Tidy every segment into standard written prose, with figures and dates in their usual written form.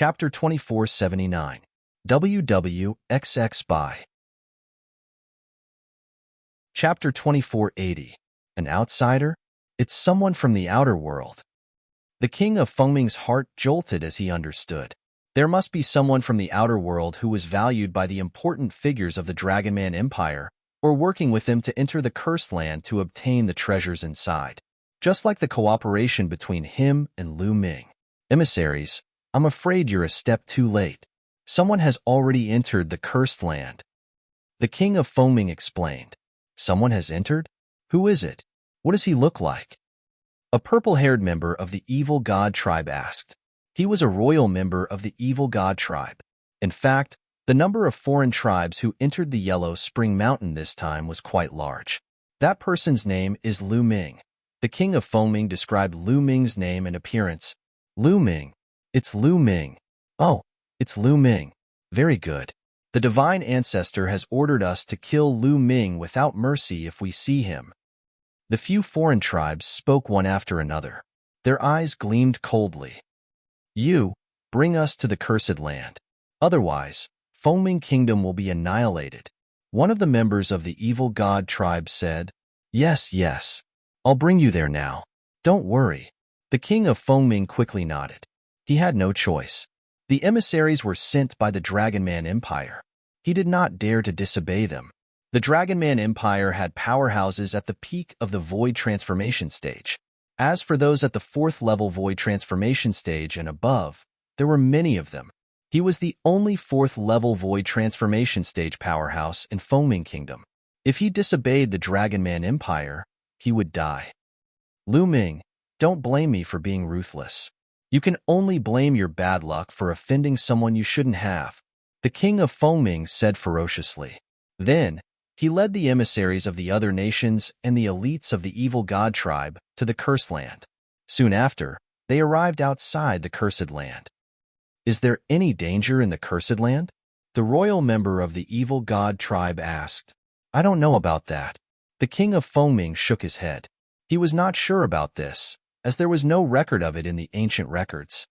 Chapter 2479. WWXX by. Chapter 2480. An outsider? It's someone from the outer world. The king of Fengming's heart jolted as he understood. There must be someone from the outer world who was valued by the important figures of the Dragonman Empire, or working with them to enter the Cursed Land to obtain the treasures inside. Just like the cooperation between him and Lu Ming. Emissaries, I'm afraid you're a step too late. Someone has already entered the Cursed Land. The king of Fengming explained. Someone has entered? Who is it? What does he look like? A purple-haired member of the Evil God tribe asked. He was a royal member of the Evil God tribe. In fact, the number of foreign tribes who entered the Yellow Spring Mountain this time was quite large. That person's name is Lu Ming. The king of Fengming described Lu Ming's name and appearance. Lu Ming. It's Lu Ming. Oh, it's Lu Ming. Very good. The divine ancestor has ordered us to kill Lu Ming without mercy if we see him. The few foreign tribes spoke one after another. Their eyes gleamed coldly. You, bring us to the Cursed Land. Otherwise, Fengming Kingdom will be annihilated. One of the members of the Evil God tribe said, Yes, yes. I'll bring you there now. Don't worry. The king of Fengming quickly nodded. He had no choice. The emissaries were sent by the Dragonman Empire. He did not dare to disobey them. The Dragonman Empire had powerhouses at the peak of the Void Transformation stage. As for those at the 4th level Void Transformation stage and above, there were many of them. He was the only 4th level Void Transformation stage powerhouse in Fengming Kingdom. If he disobeyed the Dragonman Empire, he would die. Lu Ming, don't blame me for being ruthless. You can only blame your bad luck for offending someone you shouldn't have, the king of Fengming said ferociously. Then, he led the emissaries of the other nations and the elites of the Evil God tribe to the Cursed Land. Soon after, they arrived outside the Cursed Land. Is there any danger in the Cursed Land? The royal member of the Evil God tribe asked. I don't know about that. The king of Fengming shook his head. He was not sure about this, as there was no record of it in the ancient records.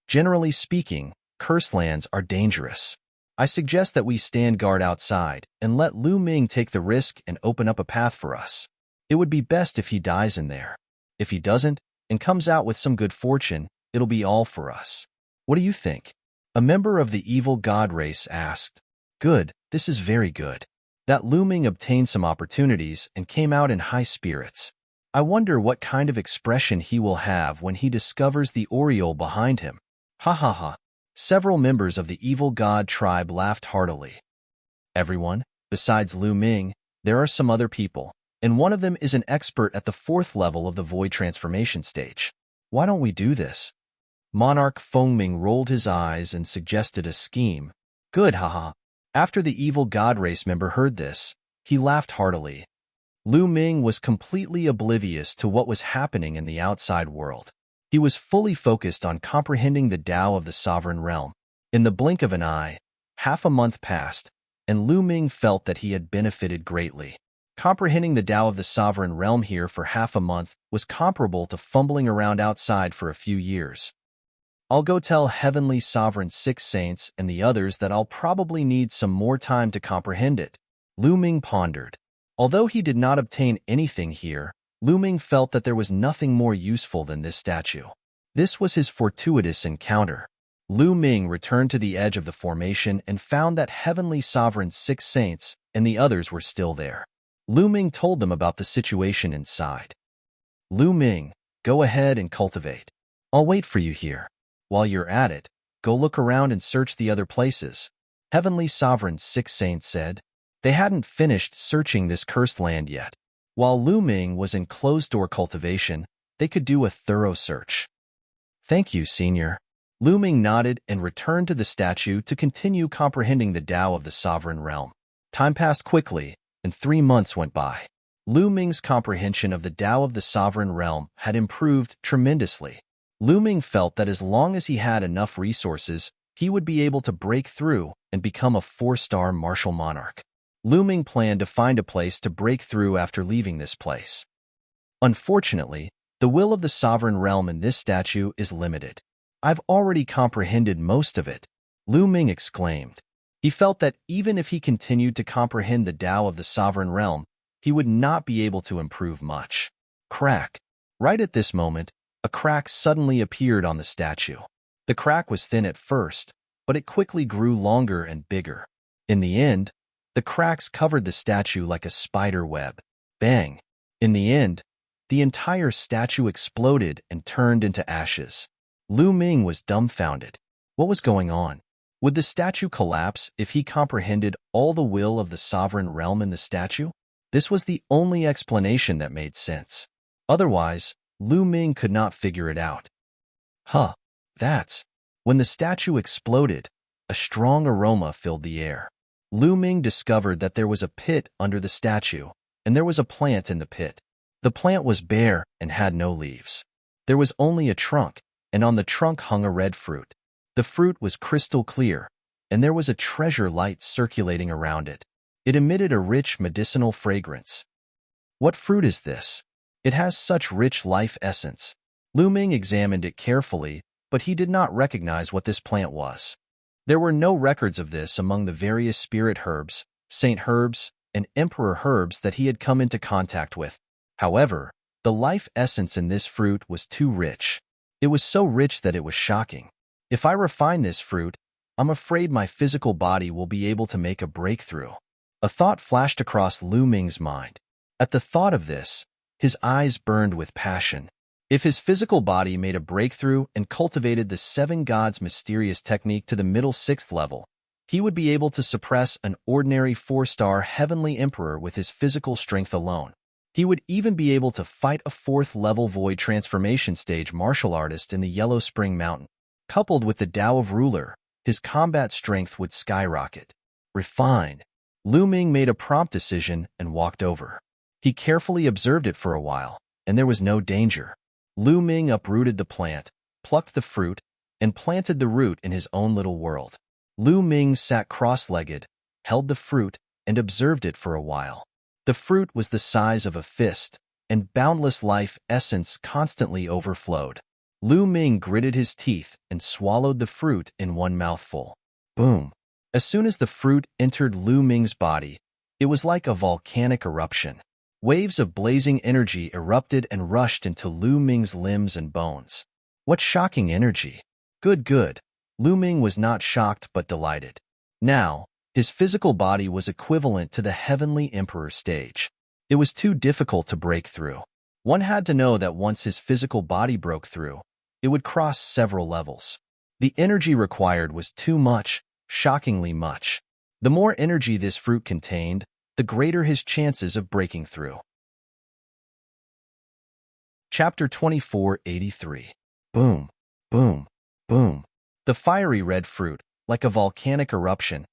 Generally speaking, Cursed Lands are dangerous. I suggest that we stand guard outside and let Lu Ming take the risk and open up a path for us. It would be best if he dies in there. If he doesn't, and comes out with some good fortune, it'll be all for us. What do you think? A member of the Evil God race asked. Good, this is very good. That Lu Ming obtained some opportunities and came out in high spirits. I wonder what kind of expression he will have when he discovers the aureole behind him. Ha ha ha. Several members of the Evil God tribe laughed heartily. Everyone, besides Lu Ming, there are some other people, and one of them is an expert at the 4th level of the Void Transformation stage. Why don't we do this? Monarch Fengming rolled his eyes and suggested a scheme. Good, haha. After the Evil God race member heard this, he laughed heartily. Lu Ming was completely oblivious to what was happening in the outside world. He was fully focused on comprehending the Tao of the Sovereign Realm. In the blink of an eye, half a month passed, and Lu Ming felt that he had benefited greatly. Comprehending the Tao of the Sovereign Realm here for half a month was comparable to fumbling around outside for a few years. I'll go tell Heavenly Sovereign 6 Saints and the others that I'll probably need some more time to comprehend it. Lu Ming pondered. Although he did not obtain anything here, Lu Ming felt that there was nothing more useful than this statue. This was his fortuitous encounter. Lu Ming returned to the edge of the formation and found that Heavenly Sovereign 6 Saints and the others were still there. Lu Ming told them about the situation inside. Lu Ming, go ahead and cultivate. I'll wait for you here. While you're at it, go look around and search the other places. Heavenly Sovereign 6 Saints said. They hadn't finished searching this cursed land yet. While Lu Ming was in closed-door cultivation, they could do a thorough search. Thank you, Senior. Lu Ming nodded and returned to the statue to continue comprehending the Tao of the Sovereign Realm. Time passed quickly, and 3 months went by. Lu Ming's comprehension of the Tao of the Sovereign Realm had improved tremendously. Lu Ming felt that as long as he had enough resources, he would be able to break through and become a 4-star martial monarch. Lu Ming planned to find a place to break through after leaving this place. Unfortunately, the will of the Sovereign Realm in this statue is limited. I've already comprehended most of it, Lu Ming exclaimed. He felt that even if he continued to comprehend the Tao of the sovereign realm, he would not be able to improve much. Crack. Right at this moment, a crack suddenly appeared on the statue. The crack was thin at first, but it quickly grew longer and bigger. In the end, the cracks covered the statue like a spider web. Bang! In the end, the entire statue exploded and turned into ashes. Lu Ming was dumbfounded. What was going on? Would the statue collapse if he comprehended all the will of the sovereign realm in the statue? This was the only explanation that made sense. Otherwise, Lu Ming could not figure it out. That's... When the statue exploded, a strong aroma filled the air. Lu Ming discovered that there was a pit under the statue, and there was a plant in the pit. The plant was bare and had no leaves. There was only a trunk, and on the trunk hung a red fruit. The fruit was crystal clear, and there was a treasure light circulating around it. It emitted a rich medicinal fragrance. What fruit is this? It has such rich life essence. Lu Ming examined it carefully, but he did not recognize what this plant was. There were no records of this among the various spirit herbs, saint herbs, and emperor herbs that he had come into contact with. However, the life essence in this fruit was too rich. It was so rich that it was shocking. If I refine this fruit, I'm afraid my physical body will be able to make a breakthrough. A thought flashed across Lu Ming's mind. At the thought of this, his eyes burned with passion. If his physical body made a breakthrough and cultivated the seven gods' mysterious technique to the middle 6th level, he would be able to suppress an ordinary 4-star heavenly emperor with his physical strength alone. He would even be able to fight a 4th-level void transformation stage martial artist in the Yellow Spring Mountain. Coupled with the Tao of Ruler, his combat strength would skyrocket. Refined. Lu Ming made a prompt decision and walked over. He carefully observed it for a while, and there was no danger. Lu Ming uprooted the plant, plucked the fruit, and planted the root in his own little world. Lu Ming sat cross-legged, held the fruit, and observed it for a while. The fruit was the size of a fist, and boundless life essence constantly overflowed. Lu Ming gritted his teeth and swallowed the fruit in one mouthful. Boom! As soon as the fruit entered Lu Ming's body, it was like a volcanic eruption. Waves of blazing energy erupted and rushed into Lu Ming's limbs and bones. What shocking energy! Good. Lu Ming was not shocked but delighted. Now, his physical body was equivalent to the Heavenly Emperor stage. It was too difficult to break through. One had to know that once his physical body broke through, it would cross several levels. The energy required was too much, shockingly much. The more energy this fruit contained, the greater his chances of breaking through. Chapter 2483. Boom, boom, boom. The fiery red fruit, like a volcanic eruption,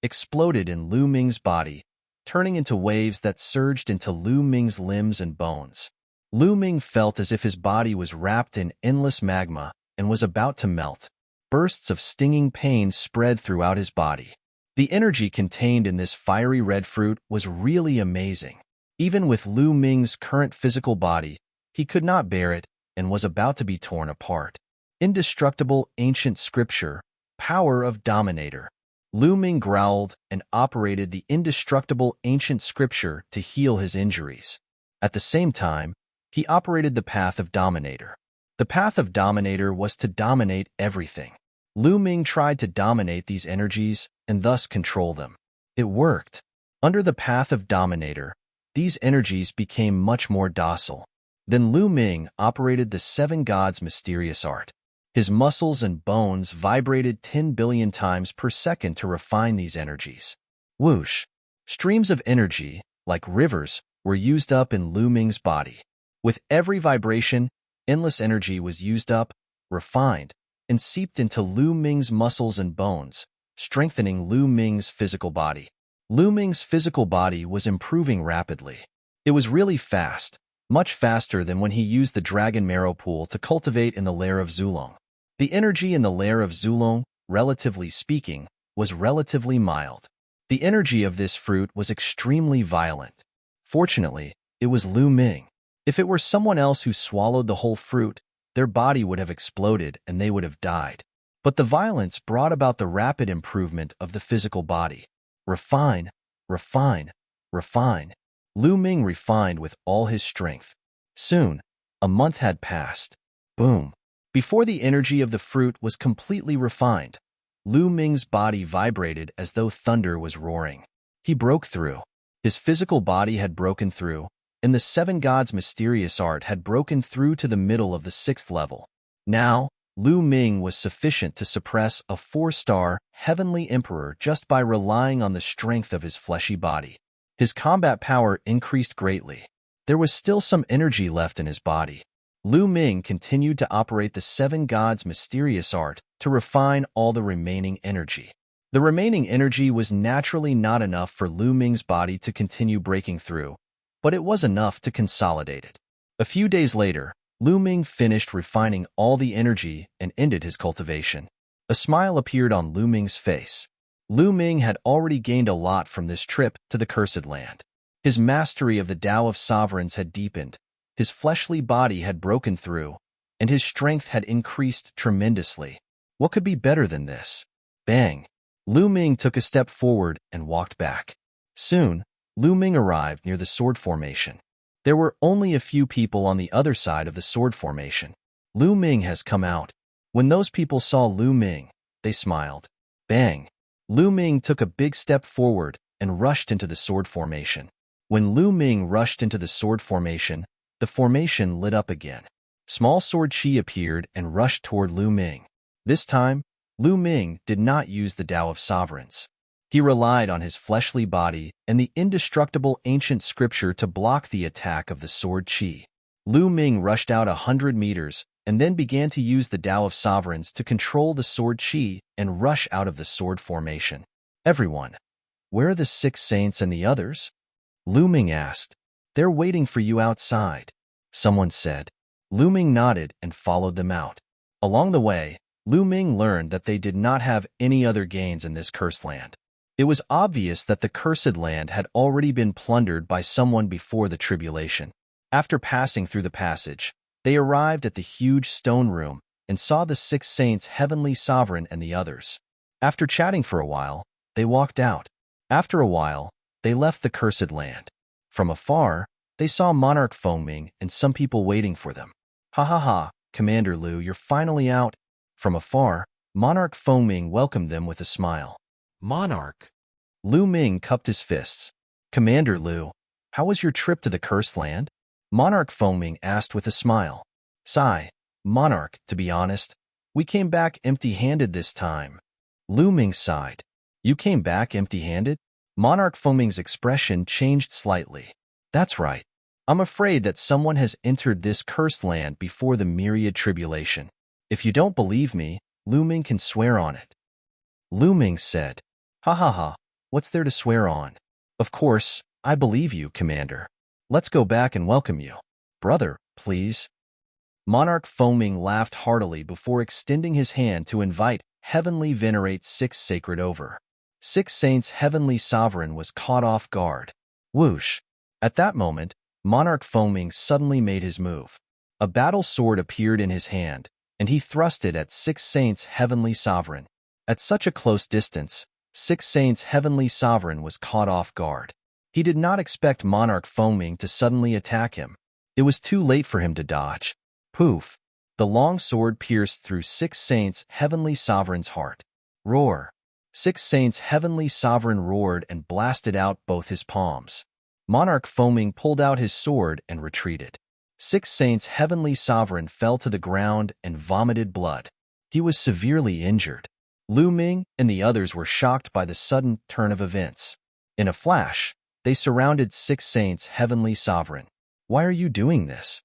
exploded in Lu Ming's body, turning into waves that surged into Lu Ming's limbs and bones. Lu Ming felt as if his body was wrapped in endless magma and was about to melt. Bursts of stinging pain spread throughout his body. The energy contained in this fiery red fruit was really amazing. Even with Lu Ming's current physical body, he could not bear it and was about to be torn apart. Indestructible ancient scripture, power of dominator. Lu Ming growled and operated the indestructible ancient scripture to heal his injuries. At the same time, he operated the path of dominator. The path of dominator was to dominate everything. Lu Ming tried to dominate these energies and thus control them. It worked. Under the path of dominator, these energies became much more docile. Then Lu Ming operated the seven gods' mysterious art. His muscles and bones vibrated 10 billion times per second to refine these energies. Whoosh! Streams of energy, like rivers, were used up in Lu Ming's body. With every vibration, endless energy was used up, refined, and seeped into Lu Ming's muscles and bones, strengthening Lu Ming's physical body. Lu Ming's physical body was improving rapidly. It was really fast, much faster than when he used the dragon marrow pool to cultivate in the lair of Zulong. The energy in the lair of Zulong, relatively speaking, was relatively mild. The energy of this fruit was extremely violent. Fortunately, it was Lu Ming. If it were someone else who swallowed the whole fruit, their body would have exploded and they would have died. But the violence brought about the rapid improvement of the physical body. Refine, refine, refine. Lu Ming refined with all his strength. Soon, a month had passed. Boom. Before the energy of the fruit was completely refined, Lu Ming's body vibrated as though thunder was roaring. He broke through. His physical body had broken through, and the seven gods' mysterious art had broken through to the middle of the sixth level. Now, Lu Ming was sufficient to suppress a 4-star heavenly emperor just by relying on the strength of his fleshy body. His combat power increased greatly. There was still some energy left in his body. Lu Ming continued to operate the seven gods' mysterious art to refine all the remaining energy. The remaining energy was naturally not enough for Lu Ming's body to continue breaking through, but it was enough to consolidate it. A few days later, Lu Ming finished refining all the energy and ended his cultivation. A smile appeared on Lu Ming's face. Lu Ming had already gained a lot from this trip to the Cursed Land. His mastery of the Tao of Sovereigns had deepened, his fleshly body had broken through, and his strength had increased tremendously. What could be better than this? Bang! Lu Ming took a step forward and walked back. Soon, Lu Ming arrived near the sword formation. There were only a few people on the other side of the sword formation. Lu Ming has come out. When those people saw Lu Ming, they smiled. Bang! Lu Ming took a big step forward and rushed into the sword formation. When Lu Ming rushed into the sword formation, the formation lit up again. Small sword chi appeared and rushed toward Lu Ming. This time, Lu Ming did not use the Tao of Sovereigns. He relied on his fleshly body and the indestructible ancient scripture to block the attack of the sword chi. Lu Ming rushed out 100 meters and then began to use the Tao of Sovereigns to control the sword chi and rush out of the sword formation. Everyone, where are the 6 saints and the others? Lu Ming asked. They're waiting for you outside, someone said. Lu Ming nodded and followed them out. Along the way, Lu Ming learned that they did not have any other gains in this cursed land. It was obvious that the cursed land had already been plundered by someone before the tribulation. After passing through the passage, they arrived at the huge stone room and saw the 6 saints, heavenly sovereign, and the others. After chatting for a while, they walked out. After a while, they left the cursed land. From afar, they saw Monarch Fengming and some people waiting for them. Ha ha ha, Commander Lu, you're finally out. From afar, Monarch Fengming welcomed them with a smile. Monarch. Lu Ming cupped his fists. Commander Lu, how was your trip to the Cursed Land? Monarch Fengming asked with a smile. Sigh, Monarch, to be honest, we came back empty-handed this time. Lu Ming sighed. You came back empty-handed? Monarch Fengming's expression changed slightly. That's right. I'm afraid that someone has entered this cursed land before the myriad tribulation. If you don't believe me, Lu Ming can swear on it. Lu Ming said, Ha ha ha, what's there to swear on? Of course, I believe you, Commander. Let's go back and welcome you. Brother, please. Monarch Fengming laughed heartily before extending his hand to invite Heavenly Venerate 6 Sacred over. 6 Saints Heavenly Sovereign was caught off guard. Whoosh! At that moment, Monarch Fengming suddenly made his move. A battle sword appeared in his hand, and he thrust it at 6 Saints Heavenly Sovereign. At such a close distance, 6 Saints Heavenly Sovereign was caught off guard. He did not expect Monarch Fengming to suddenly attack him. It was too late for him to dodge. Poof! The long sword pierced through 6 Saints Heavenly Sovereign's heart. Roar! 6 Saints Heavenly Sovereign roared and blasted out both his palms. Monarch Fengming pulled out his sword and retreated. 6 Saints Heavenly Sovereign fell to the ground and vomited blood. He was severely injured. Lu Ming and the others were shocked by the sudden turn of events. In a flash, they surrounded 6 Saints Heavenly Sovereign. Why are you doing this?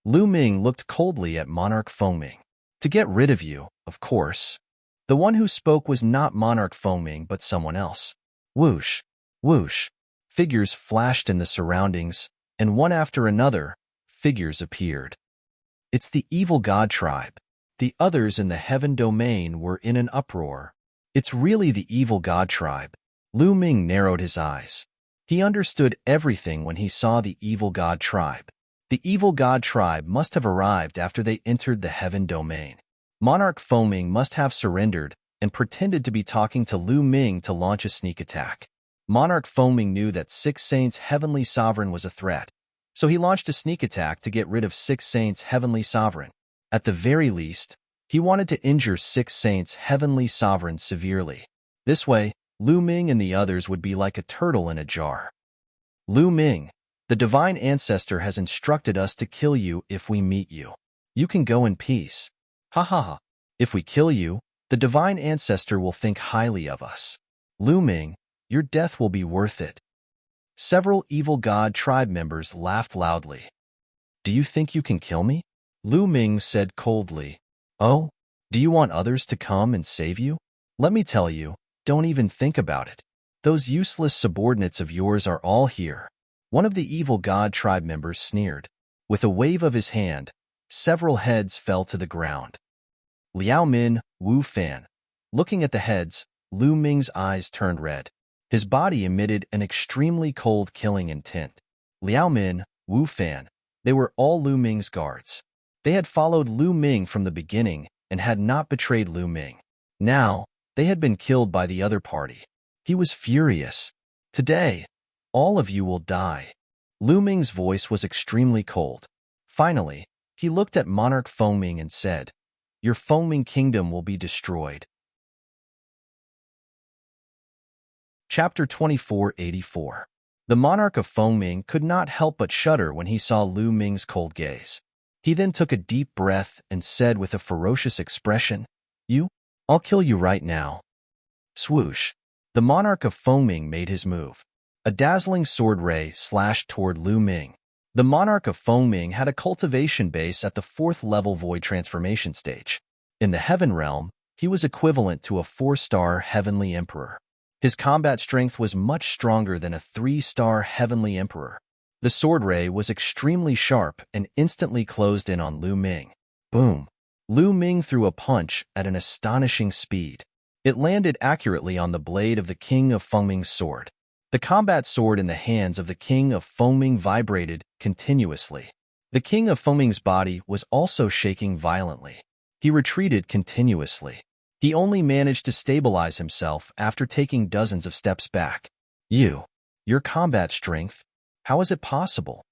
Lu Ming looked coldly at Monarch Fengming. To get rid of you, of course. The one who spoke was not Monarch Fengming but someone else. Whoosh! Whoosh! Figures flashed in the surroundings, and one after another, figures appeared. It's the evil god tribe. The others in the heaven domain were in an uproar. It's really the evil god tribe. Lu Ming narrowed his eyes. He understood everything when he saw the evil god tribe. The evil god tribe must have arrived after they entered the heaven domain. Monarch Fengming must have surrendered and pretended to be talking to Lu Ming to launch a sneak attack. Monarch Fengming knew that Six Saints' heavenly sovereign was a threat, so he launched a sneak attack to get rid of Six Saints' heavenly sovereign. At the very least, he wanted to injure Six Saints' heavenly sovereign severely. This way, Lu Ming and the others would be like a turtle in a jar. Lu Ming, the divine ancestor has instructed us to kill you if we meet you. You can go in peace. Ha ha ha. If we kill you, the divine ancestor will think highly of us. Lu Ming, your death will be worth it. Several evil god tribe members laughed loudly. Do you think you can kill me? Lu Ming said coldly. Oh, do you want others to come and save you? Let me tell you, don't even think about it. Those useless subordinates of yours are all here. One of the evil god tribe members sneered. With a wave of his hand, several heads fell to the ground. Liao Min, Wu Fan. Looking at the heads, Lu Ming's eyes turned red. His body emitted an extremely cold killing intent. Liao Min, Wu Fan. They were all Lu Ming's guards. They had followed Lu Ming from the beginning and had not betrayed Lu Ming. Now, they had been killed by the other party. He was furious. Today, all of you will die. Lu Ming's voice was extremely cold. Finally, he looked at Monarch Fengming and said, Your Fengming kingdom will be destroyed. Chapter 2484. The monarch of Fengming could not help but shudder when he saw Lu Ming's cold gaze. He then took a deep breath and said with a ferocious expression, I'll kill you right now. Swoosh. The monarch of Fengming made his move. A dazzling sword ray slashed toward Lu Ming. The monarch of Fengming had a cultivation base at the 4th level void transformation stage. In the heaven realm, he was equivalent to a 4-star heavenly emperor. His combat strength was much stronger than a 3-star heavenly emperor. The sword ray was extremely sharp and instantly closed in on Lu Ming. Boom! Lu Ming threw a punch at an astonishing speed. It landed accurately on the blade of the King of Fengming's sword. The combat sword in the hands of the King of Fengming vibrated continuously. The King of Fengming's body was also shaking violently. He retreated continuously. He only managed to stabilize himself after taking dozens of steps back. Your combat strength? How is it possible?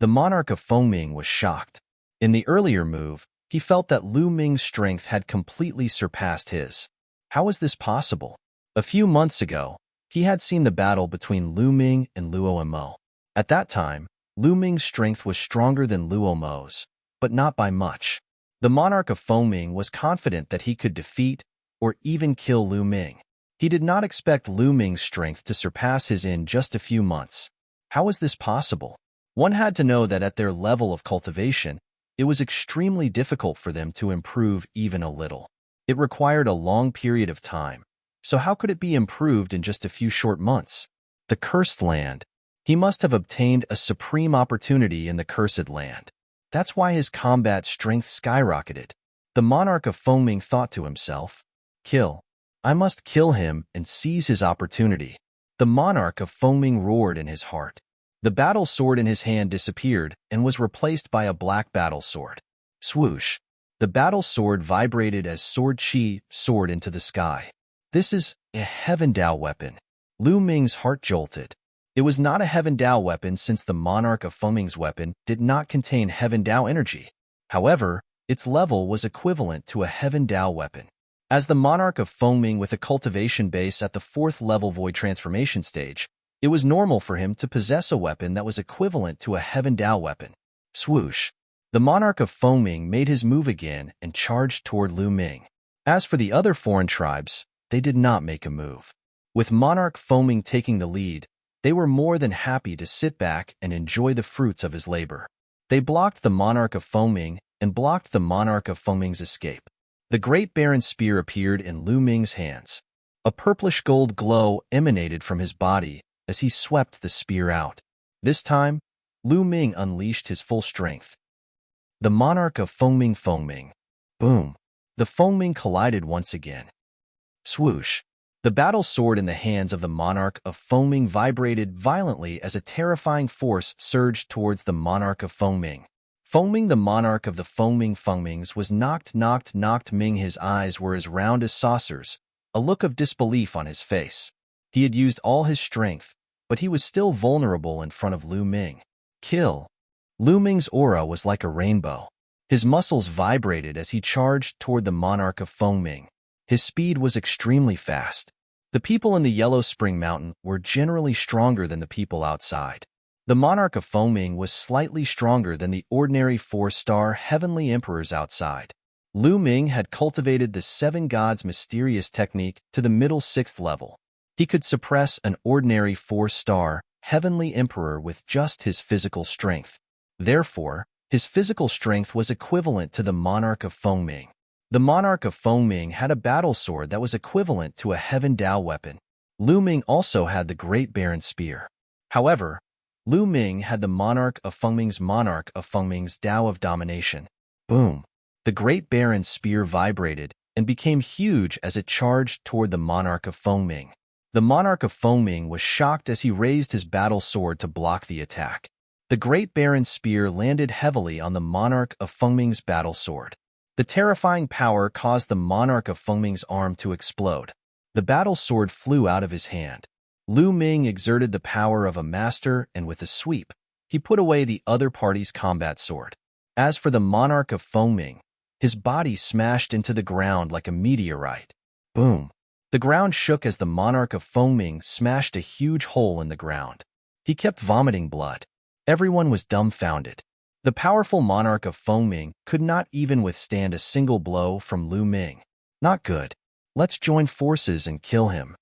The monarch of Fengming was shocked. In the earlier move, he felt that Lu Ming's strength had completely surpassed his. How is this possible? A few months ago, he had seen the battle between Lu Ming and Luo Mo. At that time, Lu Ming's strength was stronger than Luo Mo's, but not by much. The monarch of Fengming was confident that he could defeat or even kill Lu Ming. He did not expect Lu Ming's strength to surpass his in just a few months. How is this possible? One had to know that at their level of cultivation, it was extremely difficult for them to improve even a little. It required a long period of time. So how could it be improved in just a few short months? The Cursed Land. He must have obtained a supreme opportunity in the Cursed Land. That's why his combat strength skyrocketed. The monarch of Fengming thought to himself, Kill. I must kill him and seize his opportunity. The monarch of Fengming roared in his heart. The battle sword in his hand disappeared and was replaced by a black battle sword. Swoosh. The battle sword vibrated as sword chi soared into the sky. This is a Heaven Dao weapon. Lu Ming's heart jolted. It was not a Heaven Dao weapon since the monarch of Fengming's weapon did not contain Heaven Dao energy. However, its level was equivalent to a Heaven Dao weapon. As the monarch of Fengming with a cultivation base at the 4th level void transformation stage, it was normal for him to possess a weapon that was equivalent to a Heaven Dao weapon. Swoosh. The monarch of Fengming made his move again and charged toward Lu Ming. As for the other foreign tribes, they did not make a move. With Monarch Fengming taking the lead, they were more than happy to sit back and enjoy the fruits of his labor. They blocked the monarch of Fengming and blocked the monarch of Fengming's escape. The great Baron spear appeared in Lu Ming's hands. A purplish gold glow emanated from his body as he swept the spear out. This time, Lu Ming unleashed his full strength. The monarch of Fengming. Boom. The Fengming collided once again. Swoosh. The battle sword in the hands of the monarch of Fengming vibrated violently as a terrifying force surged towards the monarch of Fengming. Fengming, the monarch of the Fengmings, was knocked. Ming, his eyes were as round as saucers, a look of disbelief on his face. He had used all his strength, but he was still vulnerable in front of Lu Ming. Kill. Lu Ming's aura was like a rainbow. His muscles vibrated as he charged toward the monarch of Fengming. His speed was extremely fast. The people in the Yellow Spring Mountain were generally stronger than the people outside. The monarch of Fengming was slightly stronger than the ordinary 4-star heavenly emperors outside. Lu Ming had cultivated the Seven Gods mysterious technique to the middle 6th level. He could suppress an ordinary 4-star heavenly emperor with just his physical strength. Therefore, his physical strength was equivalent to the monarch of Fengming. The monarch of Fengming had a battle sword that was equivalent to a Heaven Dao weapon. Lu Ming also had the Great Baron Spear. However, Lu Ming had the monarch of Fengming's Dao of Domination. Boom! The Great Baron's spear vibrated and became huge as it charged toward the monarch of Fengming. The monarch of Fengming was shocked as he raised his battle sword to block the attack. The Great Baron's spear landed heavily on the monarch of Fengming's battle sword. The terrifying power caused the monarch of Fengming's arm to explode. The battle sword flew out of his hand. Lu Ming exerted the power of a master, and with a sweep, he put away the other party's combat sword. As for the monarch of Fengming, his body smashed into the ground like a meteorite. Boom! The ground shook as the monarch of Fengming smashed a huge hole in the ground. He kept vomiting blood. Everyone was dumbfounded. The powerful monarch of Fengming could not even withstand a single blow from Lu Ming. Not good. Let's join forces and kill him.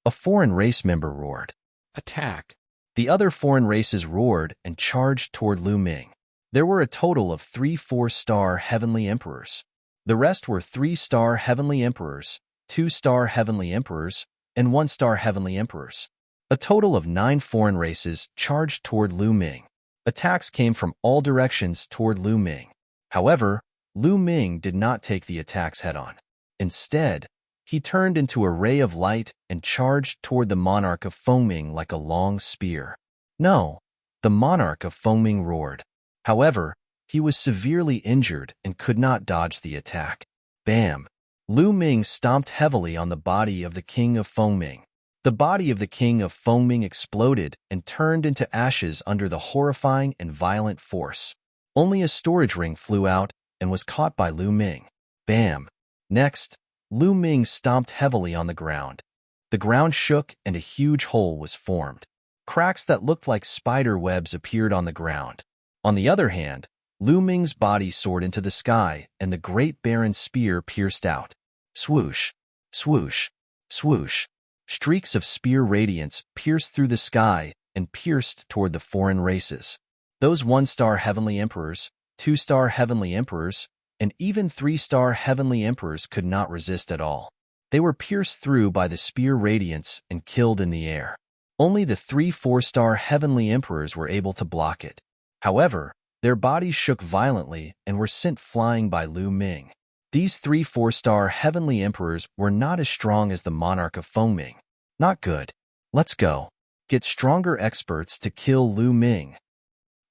A foreign race member roared. Attack! The other foreign races roared and charged toward Lu Ming. There were a total of 3 4-star heavenly emperors. The rest were 3-star heavenly emperors, 2-star heavenly emperors, and 1-star heavenly emperors. A total of 9 foreign races charged toward Lu Ming. Attacks came from all directions toward Lu Ming. However, Lu Ming did not take the attacks head-on. Instead, he turned into a ray of light and charged toward the monarch of Fengming like a long spear. No, the monarch of Fengming roared. However, he was severely injured and could not dodge the attack. Bam! Lu Ming stomped heavily on the body of the king of Fengming. The body of the king of Fengming exploded and turned into ashes under the horrifying and violent force. Only a storage ring flew out and was caught by Lu Ming. Bam! Next, Lu Ming stomped heavily on the ground. The ground shook and a huge hole was formed. Cracks that looked like spider webs appeared on the ground. On the other hand, Lu Ming's body soared into the sky and the Great Baron's spear pierced out. Swoosh! Swoosh! Swoosh! Streaks of spear radiance pierced through the sky and pierced toward the foreign races. Those 1-star heavenly emperors, 2-star heavenly emperors, and even 3-star heavenly emperors could not resist at all. They were pierced through by the spear radiance and killed in the air. Only the 3 4-star heavenly emperors were able to block it. However, their bodies shook violently and were sent flying by Lu Ming. These 3 4-star heavenly emperors were not as strong as the monarch of Fengming. Not good. Let's go. Get stronger experts to kill Lu Ming.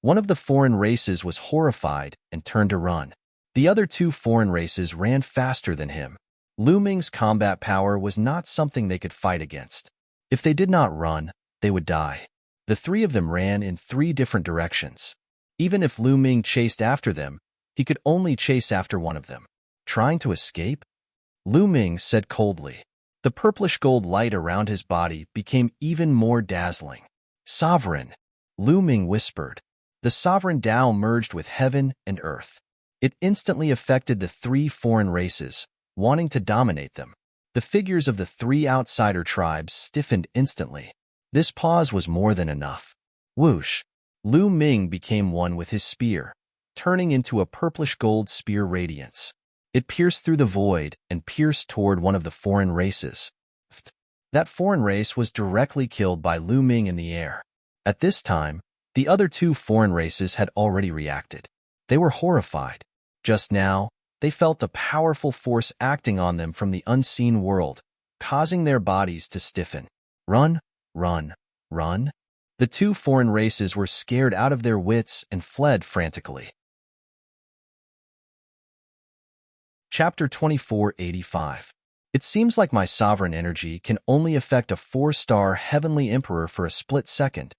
One of the foreign races was horrified and turned to run. The other 2 foreign races ran faster than him. Lu Ming's combat power was not something they could fight against. If they did not run, they would die. The 3 of them ran in 3 different directions. Even if Lu Ming chased after them, he could only chase after one of them. Trying to escape? Lu Ming said coldly. The purplish gold light around his body became even more dazzling. Sovereign, Lu Ming whispered. The sovereign Tao merged with heaven and earth. It instantly affected the 3 foreign races, wanting to dominate them. The figures of the 3 outsider tribes stiffened instantly. This pause was more than enough. Whoosh! Lu Ming became one with his spear, turning into a purplish gold spear radiance. It pierced through the void and pierced toward one of the foreign races. That foreign race was directly killed by Lu Ming in the air. At this time, the other 2 foreign races had already reacted. They were horrified. Just now, they felt a powerful force acting on them from the unseen world, causing their bodies to stiffen. Run, run, run. The two foreign races were scared out of their wits and fled frantically. Chapter 2485. It seems like my sovereign energy can only affect a 4-star heavenly emperor for a split second,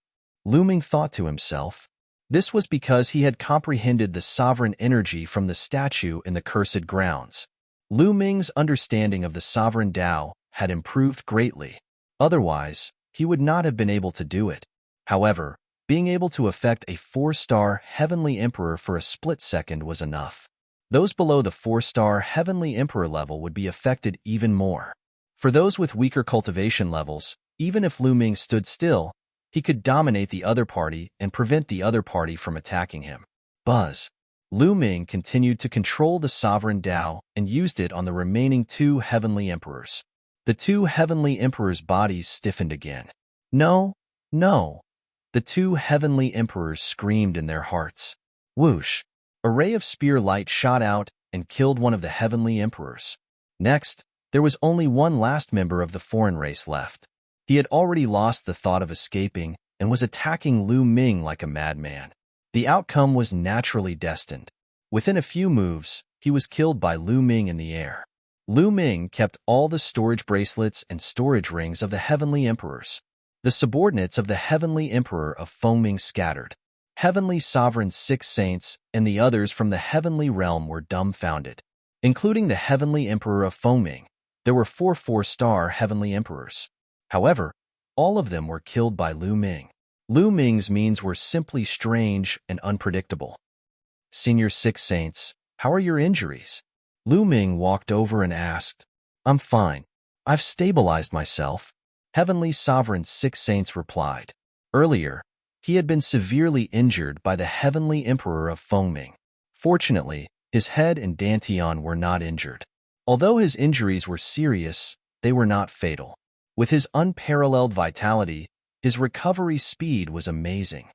Lu Ming thought to himself. This was because he had comprehended the sovereign energy from the statue in the cursed grounds. Lu Ming's understanding of the sovereign Tao had improved greatly. Otherwise, he would not have been able to do it. However, being able to affect a 4-star heavenly emperor for a split second was enough. Those below the 4-star heavenly emperor level would be affected even more. For those with weaker cultivation levels, even if Lu Ming stood still, he could dominate the other party and prevent the other party from attacking him. Buzz. Lu Ming continued to control the sovereign Tao and used it on the remaining 2 heavenly emperors. The 2 heavenly emperors' bodies stiffened again. No, no. The 2 heavenly emperors screamed in their hearts. Whoosh! A ray of spear light shot out and killed one of the heavenly emperors. Next, there was only one last member of the foreign race left. He had already lost the thought of escaping and was attacking Lu Ming like a madman. The outcome was naturally destined. Within a few moves, he was killed by Lu Ming in the air. Lu Ming kept all the storage bracelets and storage rings of the heavenly emperors. The subordinates of the heavenly emperor of Fengming scattered. Heavenly Sovereign's 6 saints and the others from the heavenly realm were dumbfounded. Including the heavenly emperor of Fengming, there were 4 4-star heavenly emperors. However, all of them were killed by Lu Ming. Lu Ming's means were simply strange and unpredictable. Senior 6 saints, how are your injuries? Lu Ming walked over and asked. I'm fine. I've stabilized myself. Heavenly Sovereign's 6 saints replied. Earlier, he had been severely injured by the heavenly emperor of Fengming. Fortunately, his head and dantian were not injured. Although his injuries were serious, they were not fatal. With his unparalleled vitality, his recovery speed was amazing.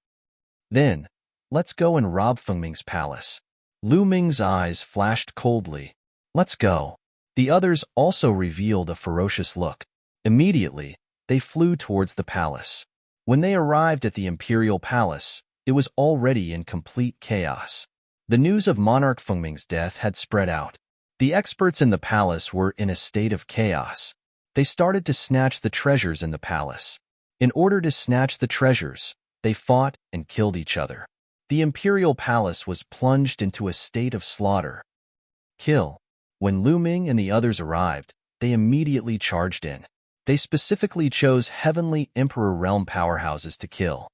Then, let's go and rob Fengming's palace. Lu Ming's eyes flashed coldly. Let's go. The others also revealed a ferocious look. Immediately, they flew towards the palace. When they arrived at the imperial palace, it was already in complete chaos. The news of Monarch Fengming's death had spread out. The experts in the palace were in a state of chaos. They started to snatch the treasures in the palace. In order to snatch the treasures, they fought and killed each other. The imperial palace was plunged into a state of slaughter. Kill. When Lu Ming and the others arrived, they immediately charged in. They specifically chose heavenly emperor realm powerhouses to kill.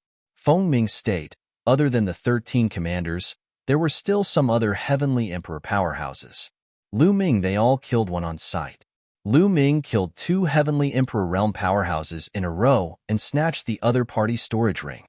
Fengming State, other than the 13 commanders, there were still some other heavenly emperor powerhouses. Lu Ming they all killed one on sight. Lu Ming killed 2 heavenly emperor realm powerhouses in a row and snatched the other party's storage ring.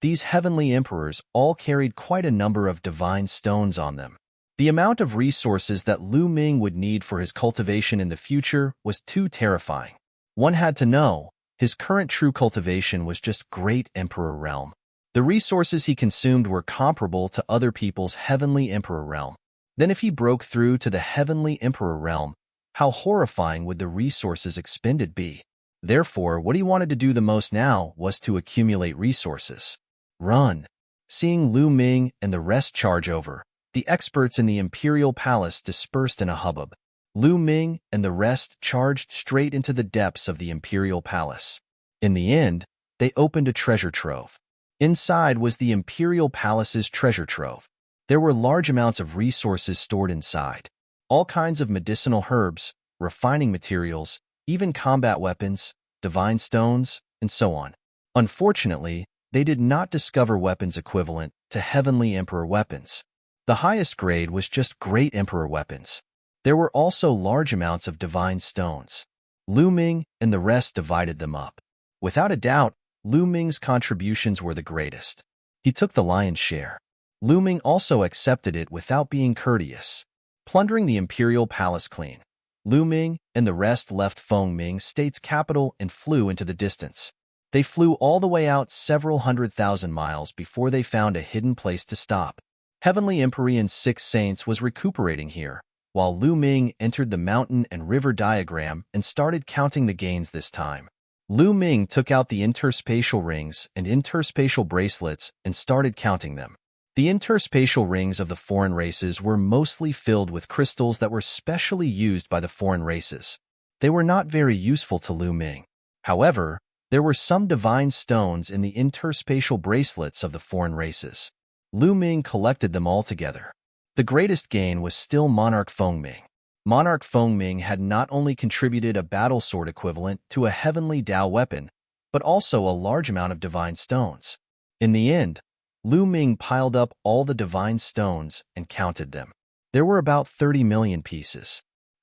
These heavenly emperors all carried quite a number of divine stones on them. The amount of resources that Lu Ming would need for his cultivation in the future was too terrifying. One had to know, his current true cultivation was just great emperor realm. The resources he consumed were comparable to other people's heavenly emperor realm. Then if he broke through to the heavenly emperor realm, how horrifying would the resources expended be? Therefore, what he wanted to do the most now was to accumulate resources. Run. Seeing Lu Ming and the rest charge over, the experts in the imperial palace dispersed in a hubbub. Lu Ming and the rest charged straight into the depths of the imperial palace. In the end, they opened a treasure trove. Inside was the imperial palace's treasure trove. There were large amounts of resources stored inside. All kinds of medicinal herbs, refining materials, even combat weapons, divine stones, and so on. Unfortunately, they did not discover weapons equivalent to Heavenly Emperor weapons. The highest grade was just Great Emperor weapons. There were also large amounts of divine stones. Lu Ming and the rest divided them up. Without a doubt, Lu Ming's contributions were the greatest. He took the lion's share. Lu Ming also accepted it without being courteous. Plundering the imperial palace clean, Lu Ming and the rest left Fengming State's capital and flew into the distance. They flew all the way out several 100,000 miles before they found a hidden place to stop. Heavenly Emperor's 6 saints was recuperating here, while Lu Ming entered the mountain and river diagram and started counting the gains this time. Lu Ming took out the interspatial rings and interspatial bracelets and started counting them. The interspatial rings of the foreign races were mostly filled with crystals that were specially used by the foreign races. They were not very useful to Lu Ming. However, there were some divine stones in the interspatial bracelets of the foreign races. Lu Ming collected them all together. The greatest gain was still Monarch Fengming. Monarch Fengming had not only contributed a battle sword equivalent to a heavenly Dao weapon, but also a large amount of divine stones. In the end, Lu Ming piled up all the divine stones and counted them. There were about 30 million pieces.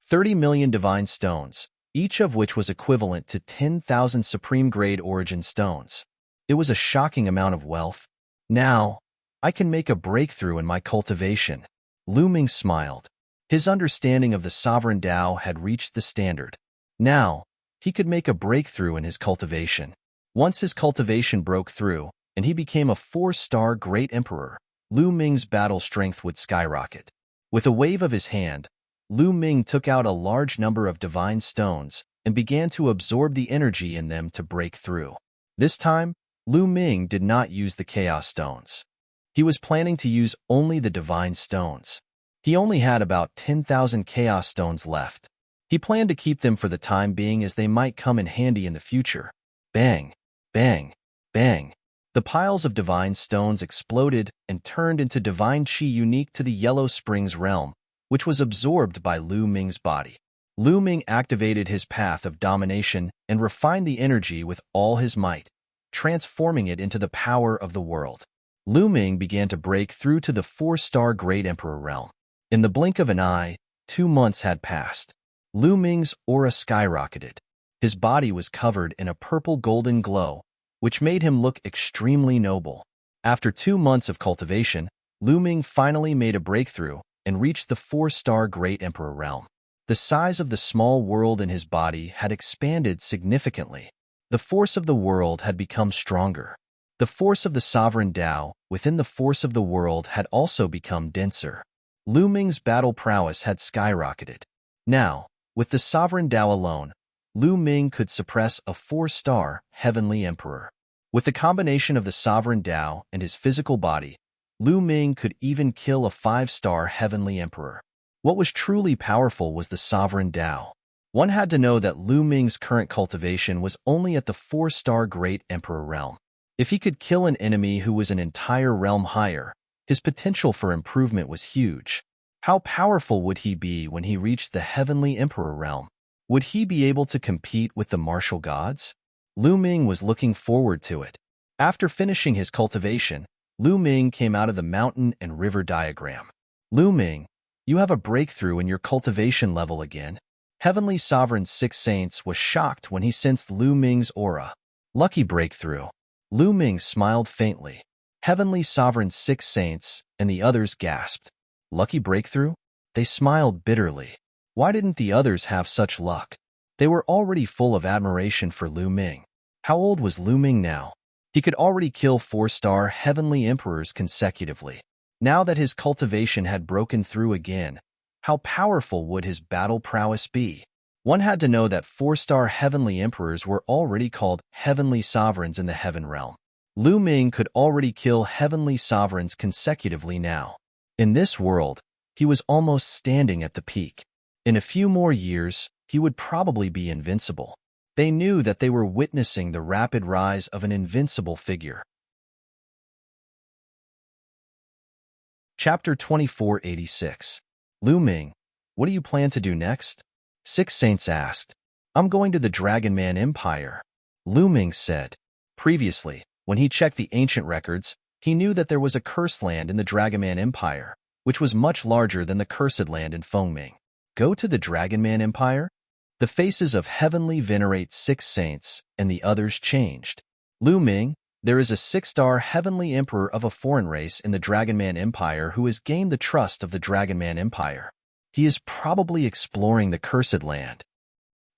30 million divine stones, each of which was equivalent to 10,000 supreme-grade origin stones. It was a shocking amount of wealth. Now, I can make a breakthrough in my cultivation. Lu Ming smiled. His understanding of the sovereign Dao had reached the standard. Now, he could make a breakthrough in his cultivation. Once his cultivation broke through, and he became a 4-star great emperor, Lu Ming's battle strength would skyrocket. With a wave of his hand, Lu Ming took out a large number of divine stones and began to absorb the energy in them to break through. This time, Lu Ming did not use the chaos stones. He was planning to use only the divine stones. He only had about 10,000 chaos stones left. He planned to keep them for the time being as they might come in handy in the future. Bang, bang, bang. The piles of divine stones exploded and turned into divine chi unique to the Yellow Springs realm, which was absorbed by Lu Ming's body. Lu Ming activated his path of domination and refined the energy with all his might, transforming it into the power of the world. Lu Ming began to break through to the 4-star Great Emperor realm. In the blink of an eye, 2 months had passed. Lu Ming's aura skyrocketed. His body was covered in a purple-golden glow, which made him look extremely noble. After 2 months of cultivation, Lu Ming finally made a breakthrough and reached the 4-star Great Emperor realm. The size of the small world in his body had expanded significantly. The force of the world had become stronger. The force of the sovereign Dao within the force of the world had also become denser. Lu Ming's battle prowess had skyrocketed. Now, with the sovereign Dao alone, Lu Ming could suppress a 4-star heavenly emperor. With the combination of the sovereign Dao and his physical body, Lu Ming could even kill a 5-star heavenly emperor. What was truly powerful was the sovereign Dao. One had to know that Lu Ming's current cultivation was only at the 4-star Great Emperor realm. If he could kill an enemy who was an entire realm higher, his potential for improvement was huge. How powerful would he be when he reached the heavenly emperor realm? Would he be able to compete with the martial gods? Lu Ming was looking forward to it. After finishing his cultivation, Lu Ming came out of the mountain and river diagram. Lu Ming, you have a breakthrough in your cultivation level again. Heavenly Sovereign Six Saints was shocked when he sensed Lu Ming's aura. Lucky breakthrough. Lu Ming smiled faintly. Heavenly Sovereign Six Saints and the others gasped. Lucky breakthrough? They smiled bitterly. Why didn't the others have such luck? They were already full of admiration for Lu Ming. How old was Lu Ming now? He could already kill 4-star heavenly emperors consecutively. Now that his cultivation had broken through again, how powerful would his battle prowess be? One had to know that 4-star heavenly emperors were already called heavenly sovereigns in the heaven realm. Lu Ming could already kill heavenly sovereigns consecutively now. In this world, he was almost standing at the peak. In a few more years, he would probably be invincible. They knew that they were witnessing the rapid rise of an invincible figure. Chapter 2486. Lu Ming, what do you plan to do next? Six Saints asked. I'm going to the Dragon Man Empire. Lu Ming said. Previously, when he checked the ancient records, he knew that there was a cursed land in the Dragon Man Empire, which was much larger than the cursed land in Fengming. Go to the Dragon Man Empire? The faces of heavenly venerate Six Saints and the others changed. Lu Ming, there is a 6-star heavenly emperor of a foreign race in the Dragon Man Empire who has gained the trust of the Dragon Man Empire. He is probably exploring the cursed land.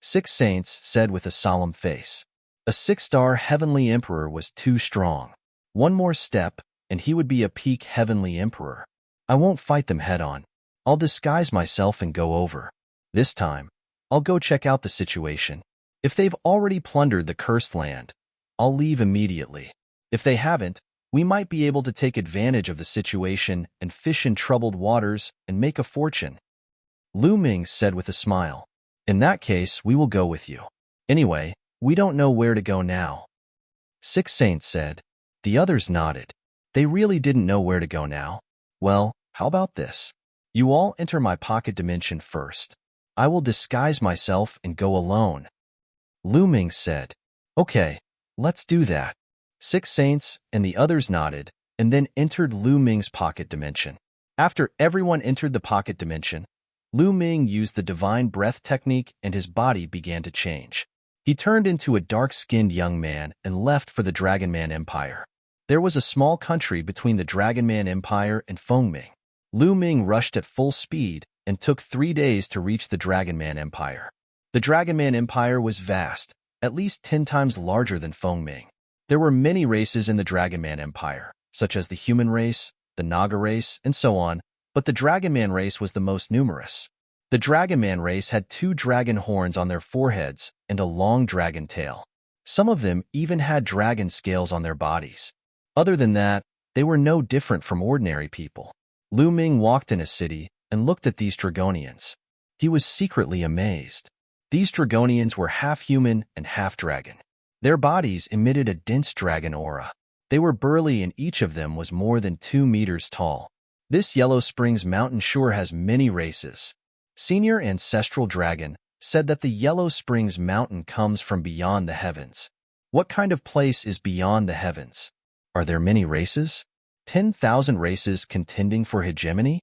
Six Saints said with a solemn face. A 6-star heavenly emperor was too strong. One more step, and he would be a peak heavenly emperor. I won't fight them head-on. I'll disguise myself and go over. This time, I'll go check out the situation. If they've already plundered the cursed land, I'll leave immediately. If they haven't, we might be able to take advantage of the situation and fish in troubled waters and make a fortune. Lu Ming said with a smile. In that case, we will go with you. Anyway, we don't know where to go now. Six Saints said. The others nodded. They really didn't know where to go now. Well, how about this? You all enter my pocket dimension first. I will disguise myself and go alone. Lu Ming said. Okay, let's do that. Six Saints and the others nodded and then entered Lu Ming's pocket dimension. After everyone entered the pocket dimension, Lu Ming used the divine breath technique and his body began to change. He turned into a dark-skinned young man and left for the Dragon Man Empire. There was a small country between the Dragon Man Empire and Fengming. Lu Ming rushed at full speed and took 3 days to reach the Dragon Man Empire. The Dragon Man Empire was vast, at least 10 times larger than Fengming. There were many races in the Dragon Man Empire, such as the human race, the Naga race, and so on, but the Dragon Man race was the most numerous. The Dragon Man race had 2 dragon horns on their foreheads and a long dragon tail. Some of them even had dragon scales on their bodies. Other than that, they were no different from ordinary people. Lu Ming walked in a city and looked at these Dragonians. He was secretly amazed. These Dragonians were half human and half dragon. Their bodies emitted a dense dragon aura. They were burly and each of them was more than 2 meters tall. This Yellow Springs mountain sure has many races. Senior Ancestral Dragon said that the Yellow Springs mountain comes from beyond the heavens. What kind of place is beyond the heavens? Are there many races? 10,000 races contending for hegemony?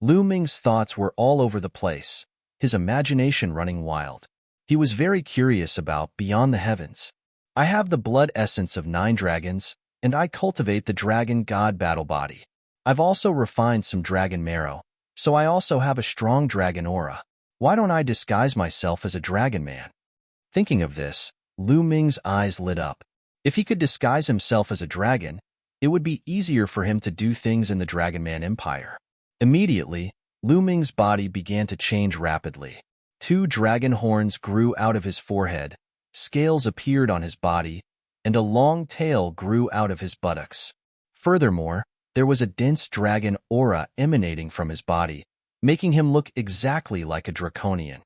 Lu Ming's thoughts were all over the place, his imagination running wild. He was very curious about beyond the heavens. I have the blood essence of 9 dragons, and I cultivate the dragon god battle body. I've also refined some dragon marrow, so I also have a strong dragon aura. Why don't I disguise myself as a dragon man? Thinking of this, Lu Ming's eyes lit up. If he could disguise himself as a dragon, it would be easier for him to do things in the Dragon Man Empire. Immediately, Lu Ming's body began to change rapidly. 2 dragon horns grew out of his forehead, scales appeared on his body, and a long tail grew out of his buttocks. Furthermore, there was a dense dragon aura emanating from his body, making him look exactly like a draconian.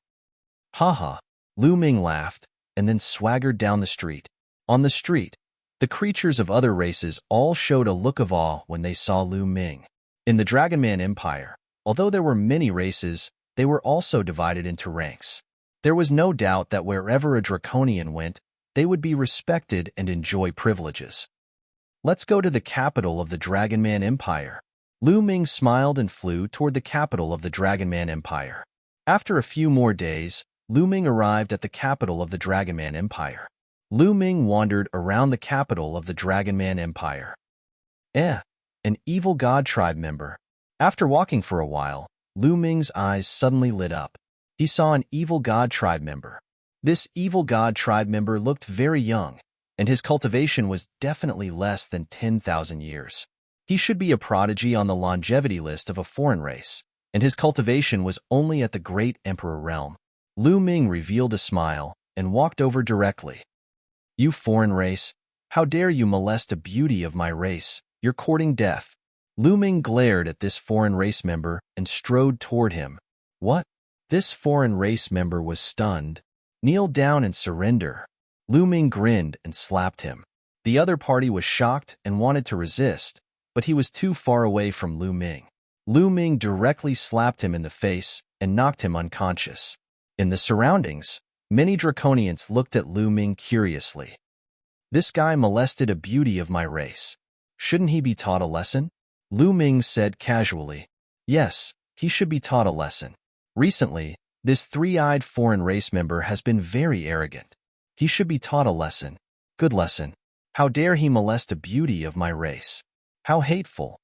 Haha, Lu Ming laughed, and then swaggered down the street. On the street, the creatures of other races all showed a look of awe when they saw Lu Ming. In the Dragon Man Empire, although there were many races, they were also divided into ranks. There was no doubt that wherever a draconian went, they would be respected and enjoy privileges. Let's go to the capital of the Dragon Man Empire. Lu Ming smiled and flew toward the capital of the Dragon Man Empire. After a few more days, Lu Ming arrived at the capital of the Dragon Man Empire. Lu Ming wandered around the capital of the Dragon Man Empire. An evil god tribe member. After walking for a while, Lu Ming's eyes suddenly lit up. He saw an evil god tribe member. This evil god tribe member looked very young, and his cultivation was definitely less than 10,000 years. He should be a prodigy on the longevity list of a foreign race, and his cultivation was only at the Great Emperor realm. Lu Ming revealed a smile and walked over directly. You foreign race, how dare you molest a beauty of my race? You're courting death. Lu Ming glared at this foreign race member and strode toward him. What? This foreign race member was stunned. Kneel down and surrender. Lu Ming grinned and slapped him. The other party was shocked and wanted to resist, but he was too far away from Lu Ming. Lu Ming directly slapped him in the face and knocked him unconscious. In the surroundings, many Draconians looked at Lu Ming curiously. This guy molested a beauty of my race. Shouldn't he be taught a lesson? Lu Ming said casually. Yes, he should be taught a lesson. Recently, this 3-eyed foreign race member has been very arrogant. He should be taught a lesson. Good lesson. How dare he molest a beauty of my race? How hateful.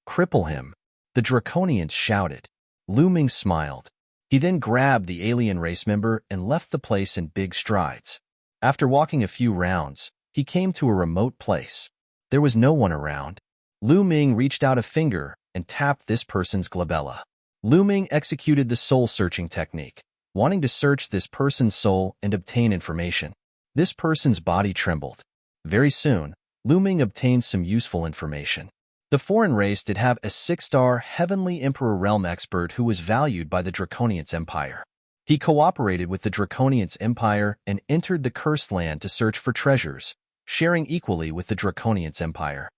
Cripple him. The Draconians shouted. Lu Ming smiled. He then grabbed the alien race member and left the place in big strides. After walking a few rounds, he came to a remote place. There was no one around. Lu Ming reached out a finger and tapped this person's glabella. Lu Ming executed the soul-searching technique, wanting to search this person's soul and obtain information. This person's body trembled. Very soon, Lu Ming obtained some useful information. The foreign race did have a 6-star Heavenly Emperor realm expert who was valued by the Draconians Empire. He cooperated with the Draconians Empire and entered the Cursed Land to search for treasures, sharing equally with the Draconians Empire.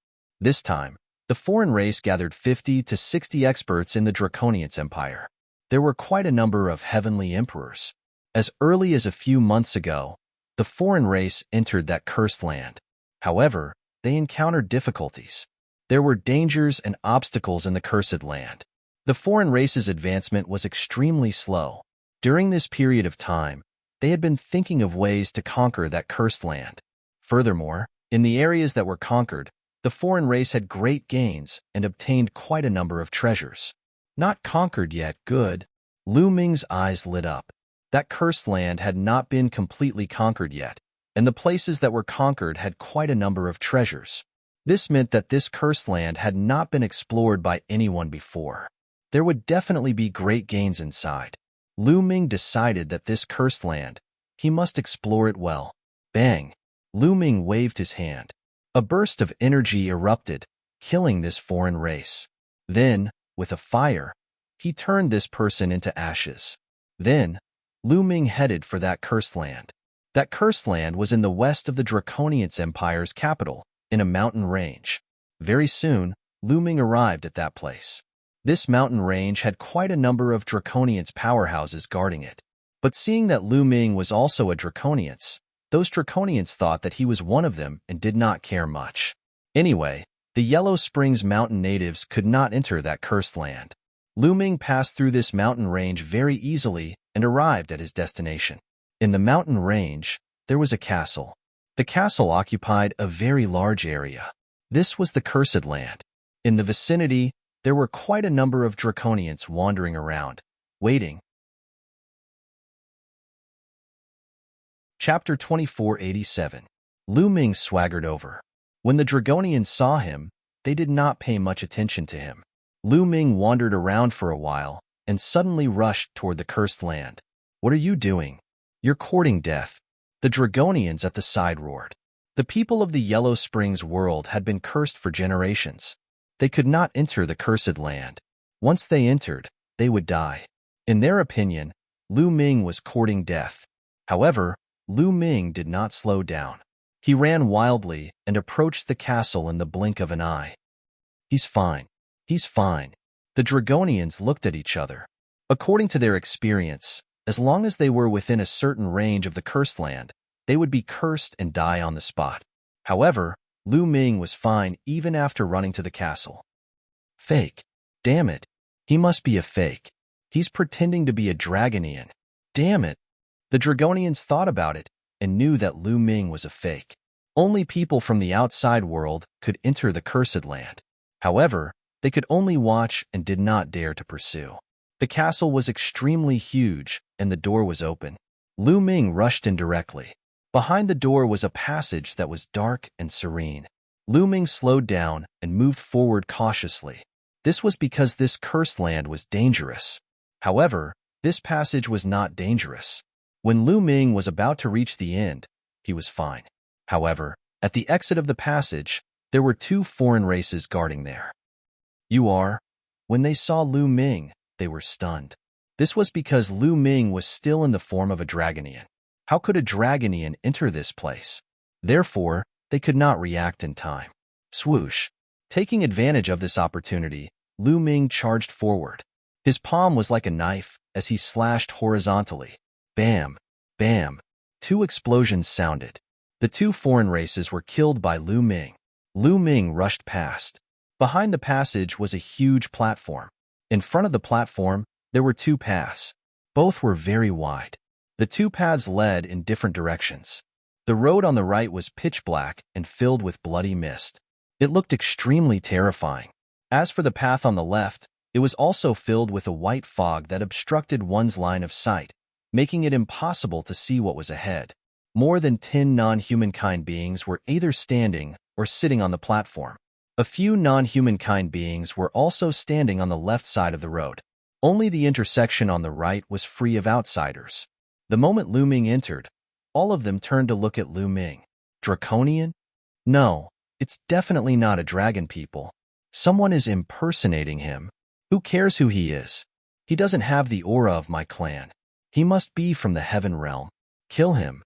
This time, the foreign race gathered 50 to 60 experts in the Draconians Empire. There were quite a number of Heavenly Emperors. As early as a few months ago, the foreign race entered that Cursed Land. However, they encountered difficulties. There were dangers and obstacles in the Cursed Land. The foreign race's advancement was extremely slow. During this period of time, they had been thinking of ways to conquer that Cursed Land. Furthermore, in the areas that were conquered, the foreign race had great gains and obtained quite a number of treasures. Not conquered yet, good. Lu Ming's eyes lit up. That Cursed Land had not been completely conquered yet, and the places that were conquered had quite a number of treasures. This meant that this Cursed Land had not been explored by anyone before. There would definitely be great gains inside. Lu Ming decided that this Cursed Land, he must explore it well. Bang! Lu Ming waved his hand. A burst of energy erupted, killing this foreign race. Then, with a fire, he turned this person into ashes. Then, Lu Ming headed for that Cursed Land. That Cursed Land was in the west of the Draconians Empire's capital, in a mountain range. Very soon, Lu Ming arrived at that place. This mountain range had quite a number of Draconians powerhouses guarding it. But seeing that Lu Ming was also a Draconians, those Draconians thought that he was one of them and did not care much. Anyway, the Yellow Springs mountain natives could not enter that Cursed Land. Lu Ming passed through this mountain range very easily and arrived at his destination. In the mountain range, there was a castle. The castle occupied a very large area. This was the Cursed Land. In the vicinity, there were quite a number of Draconians wandering around, waiting. Chapter 2487. Lu Ming swaggered over. When the Draconians saw him, they did not pay much attention to him. Lu Ming wandered around for a while and suddenly rushed toward the Cursed Land. "What are you doing? You're courting death." The Draconians at the side roared. The people of the Yellow Springs world had been cursed for generations. They could not enter the Cursed Land. Once they entered, they would die. In their opinion, Lu Ming was courting death. However, Lu Ming did not slow down. He ran wildly and approached the castle in the blink of an eye. "He's fine. He's fine." The Draconians looked at each other. According to their experience, as long as they were within a certain range of the Cursed Land, they would be cursed and die on the spot. However, Lu Ming was fine even after running to the castle. Fake. Damn it. He must be a fake. He's pretending to be a Dragonian. Damn it. The Draconians thought about it and knew that Lu Ming was a fake. Only people from the outside world could enter the Cursed Land. However, they could only watch and did not dare to pursue. The castle was extremely huge, and the door was open. Lu Ming rushed in directly. Behind the door was a passage that was dark and serene. Lu Ming slowed down and moved forward cautiously. This was because this Cursed Land was dangerous. However, this passage was not dangerous. When Lu Ming was about to reach the end, he was fine. However, at the exit of the passage, there were 2 foreign races guarding there. "You are?" When they saw Lu Ming, they were stunned. This was because Lu Ming was still in the form of a Dragonian. How could a Dragonian enter this place? Therefore, they could not react in time. Swoosh. Taking advantage of this opportunity, Lu Ming charged forward. His palm was like a knife as he slashed horizontally. Bam! Bam! 2 explosions sounded. The 2 foreign races were killed by Lu Ming. Lu Ming rushed past. Behind the passage was a huge platform. In front of the platform, there were 2 paths. Both were very wide. The 2 paths led in different directions. The road on the right was pitch black and filled with bloody mist. It looked extremely terrifying. As for the path on the left, it was also filled with a white fog that obstructed one's line of sight, making it impossible to see what was ahead. More than 10 non-humankind beings were either standing or sitting on the platform. A few non-humankind beings were also standing on the left side of the road. Only the intersection on the right was free of outsiders. The moment Lu Ming entered, all of them turned to look at Lu Ming. Draconian? No, it's definitely not a dragon people. Someone is impersonating him. Who cares who he is? He doesn't have the aura of my clan. He must be from the heaven realm. Kill him.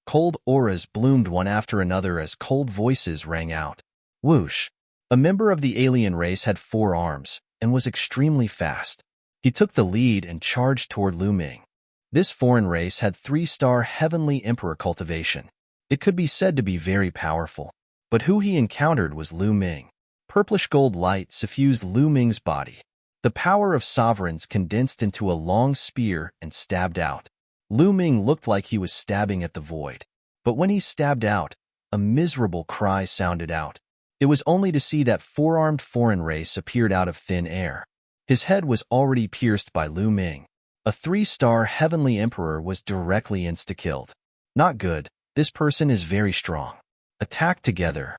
Cold auras bloomed one after another as cold voices rang out. Whoosh. A member of the alien race had 4 arms and was extremely fast. He took the lead and charged toward Lu Ming. This foreign race had 3-star Heavenly Emperor cultivation. It could be said to be very powerful. But who he encountered was Lu Ming. Purplish gold light suffused Lu Ming's body. The power of sovereigns condensed into a long spear and stabbed out. Lu Ming looked like he was stabbing at the void. But when he stabbed out, a miserable cry sounded out. It was only to see that 4-armed foreign race appeared out of thin air. His head was already pierced by Lu Ming. A 3-star Heavenly Emperor was directly insta-killed. Not good. This person is very strong. Attack together.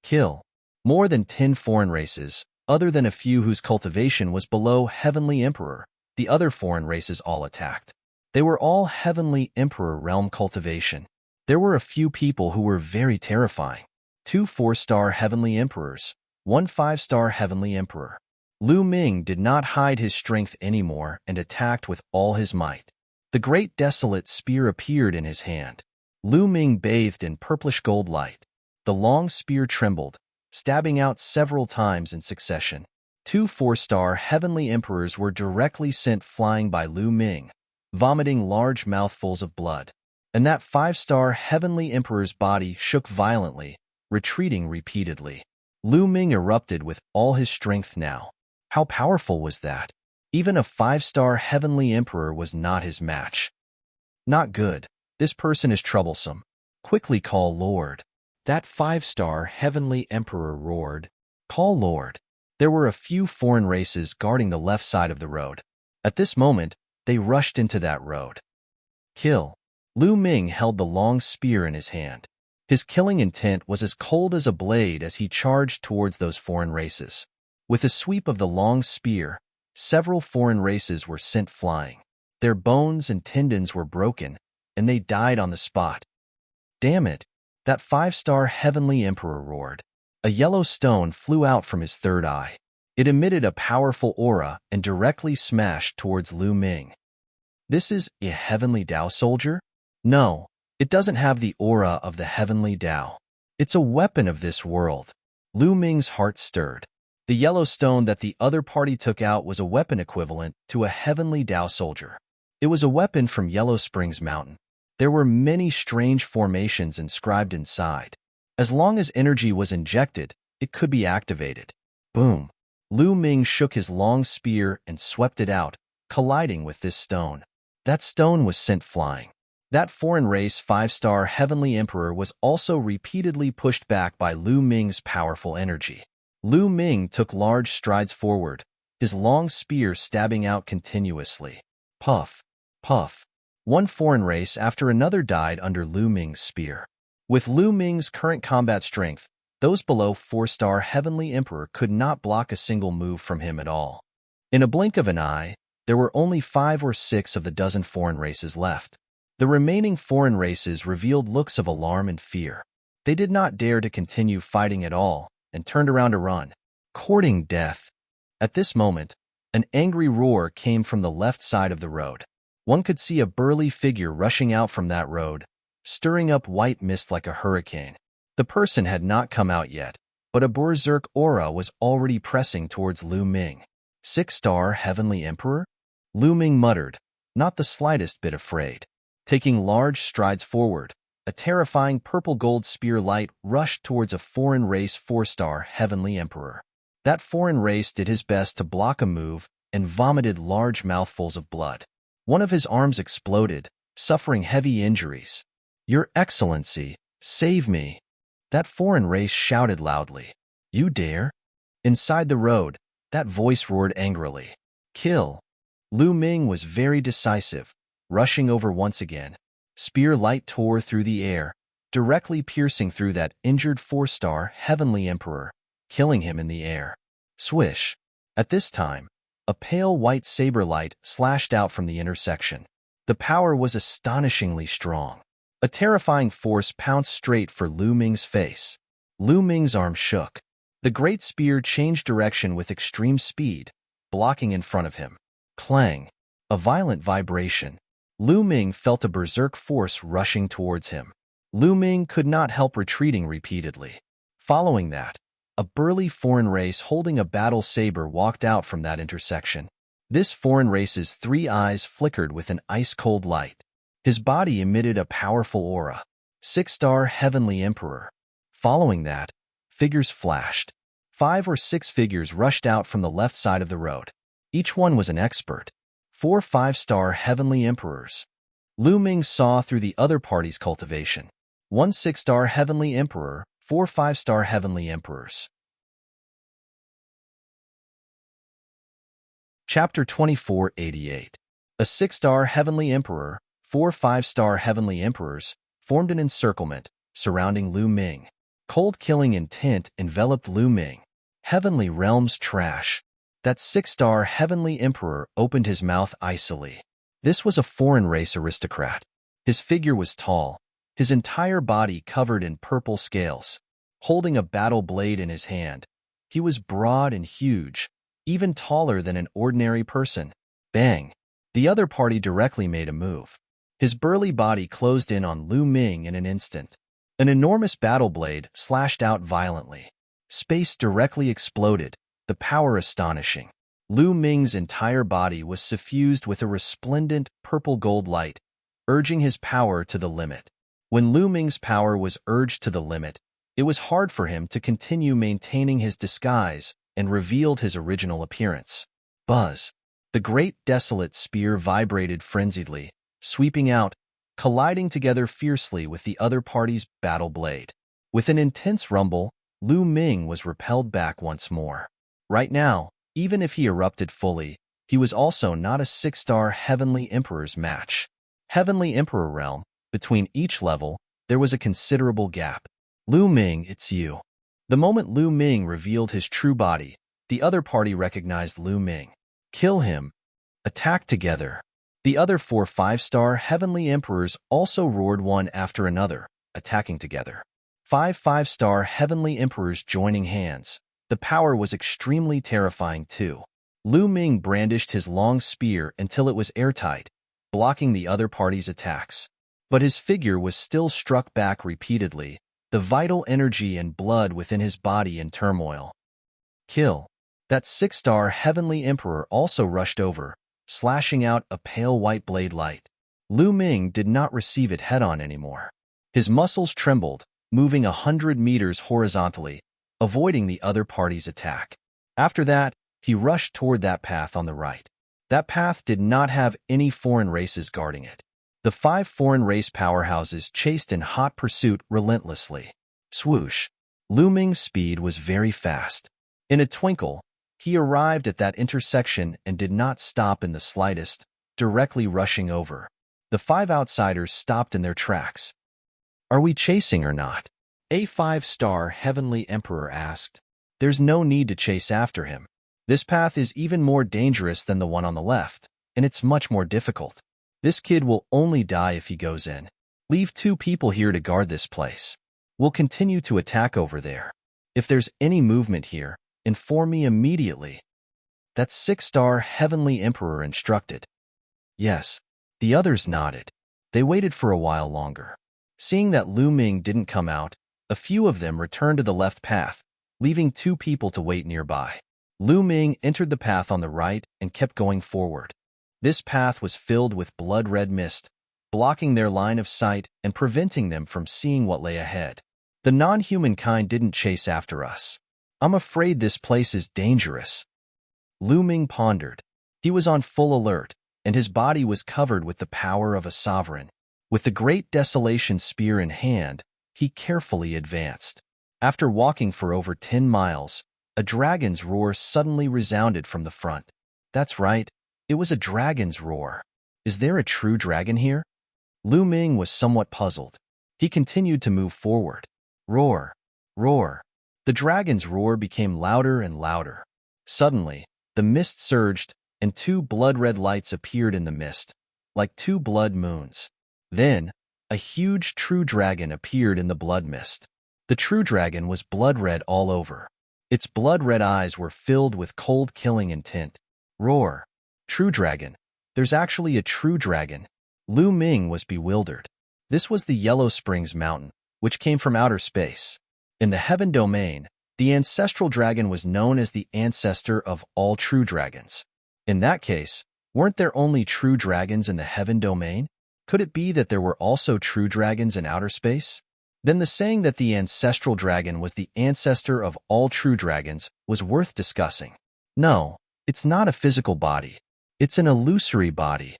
Kill. More than 10 foreign races, other than a few whose cultivation was below Heavenly Emperor, the other foreign races all attacked. They were all Heavenly Emperor realm cultivation. There were a few people who were very terrifying. 2 4-star Heavenly Emperors, 1 5-star Heavenly Emperor. Lu Ming did not hide his strength anymore and attacked with all his might. The great desolate spear appeared in his hand. Lu Ming bathed in purplish gold light. The long spear trembled, stabbing out several times in succession. 2 4-star Heavenly Emperors were directly sent flying by Lu Ming, vomiting large mouthfuls of blood. And that 5-star Heavenly Emperor's body shook violently, retreating repeatedly. Lu Ming erupted with all his strength now. How powerful was that? Even a 5-star Heavenly Emperor was not his match. Not good. This person is troublesome. Quickly call Lord. That 5-star Heavenly Emperor roared. Call Lord. There were a few foreign races guarding the left side of the road. At this moment, they rushed into that road. Kill. Lu Ming held the long spear in his hand. His killing intent was as cold as a blade as he charged towards those foreign races. With a sweep of the long spear, several foreign races were sent flying. Their bones and tendons were broken, and they died on the spot. Damn it! That 5-star Heavenly Emperor roared. A yellow stone flew out from his third eye. It emitted a powerful aura and directly smashed towards Lu Ming. This is a Heavenly Dao soldier? No, it doesn't have the aura of the Heavenly Dao. It's a weapon of this world. Lu Ming's heart stirred. The yellow stone that the other party took out was a weapon equivalent to a Heavenly Dao soldier. It was a weapon from Yellow Springs Mountain. There were many strange formations inscribed inside. As long as energy was injected, it could be activated. Boom! Lu Ming shook his long spear and swept it out, colliding with this stone. That stone was sent flying. That foreign race 5-star Heavenly Emperor was also repeatedly pushed back by Lu Ming's powerful energy. Lu Ming took large strides forward, his long spear stabbing out continuously. Puff, puff. One foreign race after another died under Lu Ming's spear. With Lu Ming's current combat strength, those below 4-star Heavenly Emperor could not block a single move from him at all. In a blink of an eye, there were only 5 or 6 of the dozen foreign races left. The remaining foreign races revealed looks of alarm and fear. They did not dare to continue fighting at all, and turned around to run, courting death. At this moment, an angry roar came from the left side of the road. One could see a burly figure rushing out from that road, stirring up white mist like a hurricane. The person had not come out yet, but a berserk aura was already pressing towards Lu Ming. 6-star Heavenly Emperor? Lu Ming muttered, not the slightest bit afraid. Taking large strides forward, a terrifying purple-gold spear light rushed towards a foreign race 4-star Heavenly Emperor. That foreign race did his best to block a move and vomited large mouthfuls of blood. One of his arms exploded, suffering heavy injuries. Your Excellency, save me! That foreign race shouted loudly. You dare? Inside the road, that voice roared angrily. Kill! Lu Ming was very decisive, rushing over once again. Spear light tore through the air, directly piercing through that injured 4-star Heavenly Emperor, killing him in the air. Swish! At this time, a pale white saber light slashed out from the intersection. The power was astonishingly strong. A terrifying force pounced straight for Lu Ming's face. Lu Ming's arm shook. The great spear changed direction with extreme speed, blocking in front of him. Clang! A violent vibration. Lu Ming felt a berserk force rushing towards him. Lu Ming could not help retreating repeatedly. Following that, a burly foreign race holding a battle saber walked out from that intersection. This foreign race's 3 eyes flickered with an ice-cold light. His body emitted a powerful aura. 6-star Heavenly Emperor. Following that, figures flashed. 5 or 6 figures rushed out from the left side of the road. Each one was an expert. 4 5-star Heavenly Emperors. Lu Ming saw through the other party's cultivation. 1 6-star Heavenly Emperor, 4 5-star Heavenly Emperors. Chapter 2488. A 6-star Heavenly Emperor, 4 5-star Heavenly Emperors, formed an encirclement, surrounding Lu Ming. Cold killing intent enveloped Lu Ming. Heavenly Realms trash. That 6-star Heavenly Emperor opened his mouth icily. This was a foreign race aristocrat. His figure was tall, his entire body covered in purple scales. Holding a battle blade in his hand, he was broad and huge, even taller than an ordinary person. Bang! The other party directly made a move. His burly body closed in on Lu Ming in an instant. An enormous battle blade slashed out violently. Space directly exploded, the power astonishing. Lu Ming's entire body was suffused with a resplendent purple-gold light, urging his power to the limit. When Lu Ming's power was urged to the limit, it was hard for him to continue maintaining his disguise and revealed his original appearance. Buzz! The great desolate spear vibrated frenziedly, sweeping out, colliding together fiercely with the other party's battle blade. With an intense rumble, Lu Ming was repelled back once more. Right now, even if he erupted fully, he was also not a 6-star Heavenly Emperor's match. Heavenly Emperor realm, between each level, there was a considerable gap. Lu Ming, it's you. The moment Lu Ming revealed his true body, the other party recognized Lu Ming. Kill him. Attack together. The other 4 5-star Heavenly Emperors also roared one after another, attacking together. 5 5-star Heavenly Emperors joining hands. The power was extremely terrifying too. Lu Ming brandished his long spear until it was airtight, blocking the other party's attacks. But his figure was still struck back repeatedly, the vital energy and blood within his body in turmoil. Kill. That 6-star Heavenly Emperor also rushed over, slashing out a pale white blade light. Lu Ming did not receive it head-on anymore. His muscles trembled, moving 100 meters horizontally, avoiding the other party's attack. After that, he rushed toward that path on the right. That path did not have any foreign races guarding it. The 5 foreign race powerhouses chased in hot pursuit relentlessly. Swoosh! Lu Ming's speed was very fast. In a twinkle, he arrived at that intersection and did not stop in the slightest, directly rushing over. The 5 outsiders stopped in their tracks. Are we chasing or not? A 5-star Heavenly Emperor asked. There's no need to chase after him. This path is even more dangerous than the one on the left, and it's much more difficult. This kid will only die if he goes in. Leave 2 people here to guard this place. We'll continue to attack over there. If there's any movement here, inform me immediately. That 6-star Heavenly Emperor instructed. Yes. The others nodded. They waited for a while longer. Seeing that Lu Ming didn't come out, a few of them returned to the left path, leaving 2 people to wait nearby. Lu Ming entered the path on the right and kept going forward. This path was filled with blood-red mist, blocking their line of sight and preventing them from seeing what lay ahead. The non-human kind didn't chase after us. I'm afraid this place is dangerous. Lu Ming pondered. He was on full alert, and his body was covered with the power of a sovereign. With the great desolation spear in hand, he carefully advanced. After walking for over 10 miles, a dragon's roar suddenly resounded from the front. That's right, it was a dragon's roar. Is there a true dragon here? Lu Ming was somewhat puzzled. He continued to move forward. Roar, roar. The dragon's roar became louder and louder. Suddenly, The mist surged, and two blood-red lights appeared in the mist, like two blood moons. Then, a huge true dragon appeared in the blood mist. The true dragon was blood-red all over. Its blood-red eyes were filled with cold killing intent. Roar! True dragon. There's actually a true dragon. Lu Ming was bewildered. This was the Yellow Springs Mountain, which came from outer space. In the heaven domain, the ancestral dragon was known as the ancestor of all true dragons. In that case, weren't there only true dragons in the heaven domain? Could it be that there were also true dragons in outer space? Then the saying that the ancestral dragon was the ancestor of all true dragons was worth discussing. No, it's not a physical body. It's an illusory body.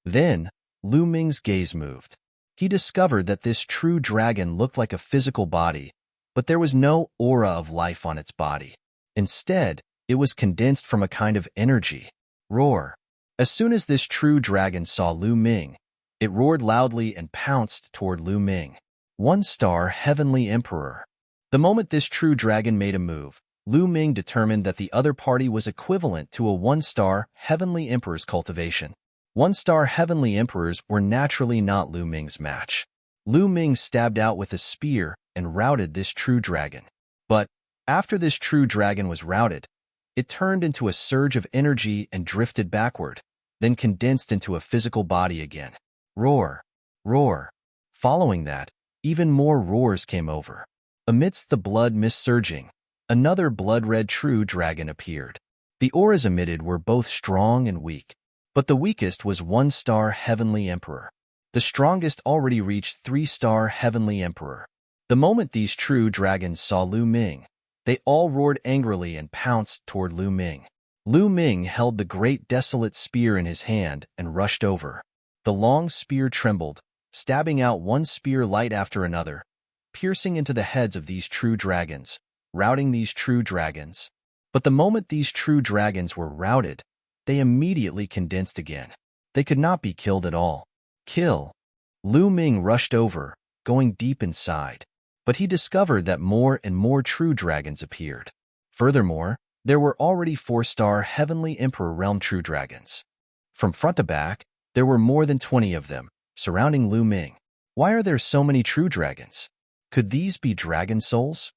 Then, Lu Ming's gaze moved. He discovered that this true dragon looked like a physical body, but there was no aura of life on its body. Instead, it was condensed from a kind of energy. Roar! As soon as this true dragon saw Lu Ming, it roared loudly and pounced toward Lu Ming. 1-star Heavenly Emperor. The moment this true dragon made a move, Lu Ming determined that the other party was equivalent to a 1-star Heavenly Emperor's cultivation. 1-star Heavenly Emperors were naturally not Lu Ming's match. Lu Ming stabbed out with a spear and routed this true dragon. But, after this true dragon was routed, it turned into a surge of energy and drifted backward, then condensed into a physical body again. Roar! Roar! Following that, even more roars came over. Amidst the blood mist surging, another blood-red true dragon appeared. The auras emitted were both strong and weak, but the weakest was 1-star Heavenly Emperor. The strongest already reached 3-star Heavenly Emperor. The moment these true dragons saw Lu Ming, they all roared angrily and pounced toward Lu Ming. Lu Ming held the great desolate spear in his hand and rushed over. The long spear trembled, stabbing out one spear light after another, piercing into the heads of these true dragons, routing these true dragons. But the moment these true dragons were routed, they immediately condensed again. They could not be killed at all. Kill! Lu Ming rushed over, going deep inside. But he discovered that more and more true dragons appeared. Furthermore, there were already 4-star Heavenly Emperor Realm true dragons. From front to back, there were more than 20 of them, surrounding Lu Ming. Why are there so many true dragons? Could these be dragon souls?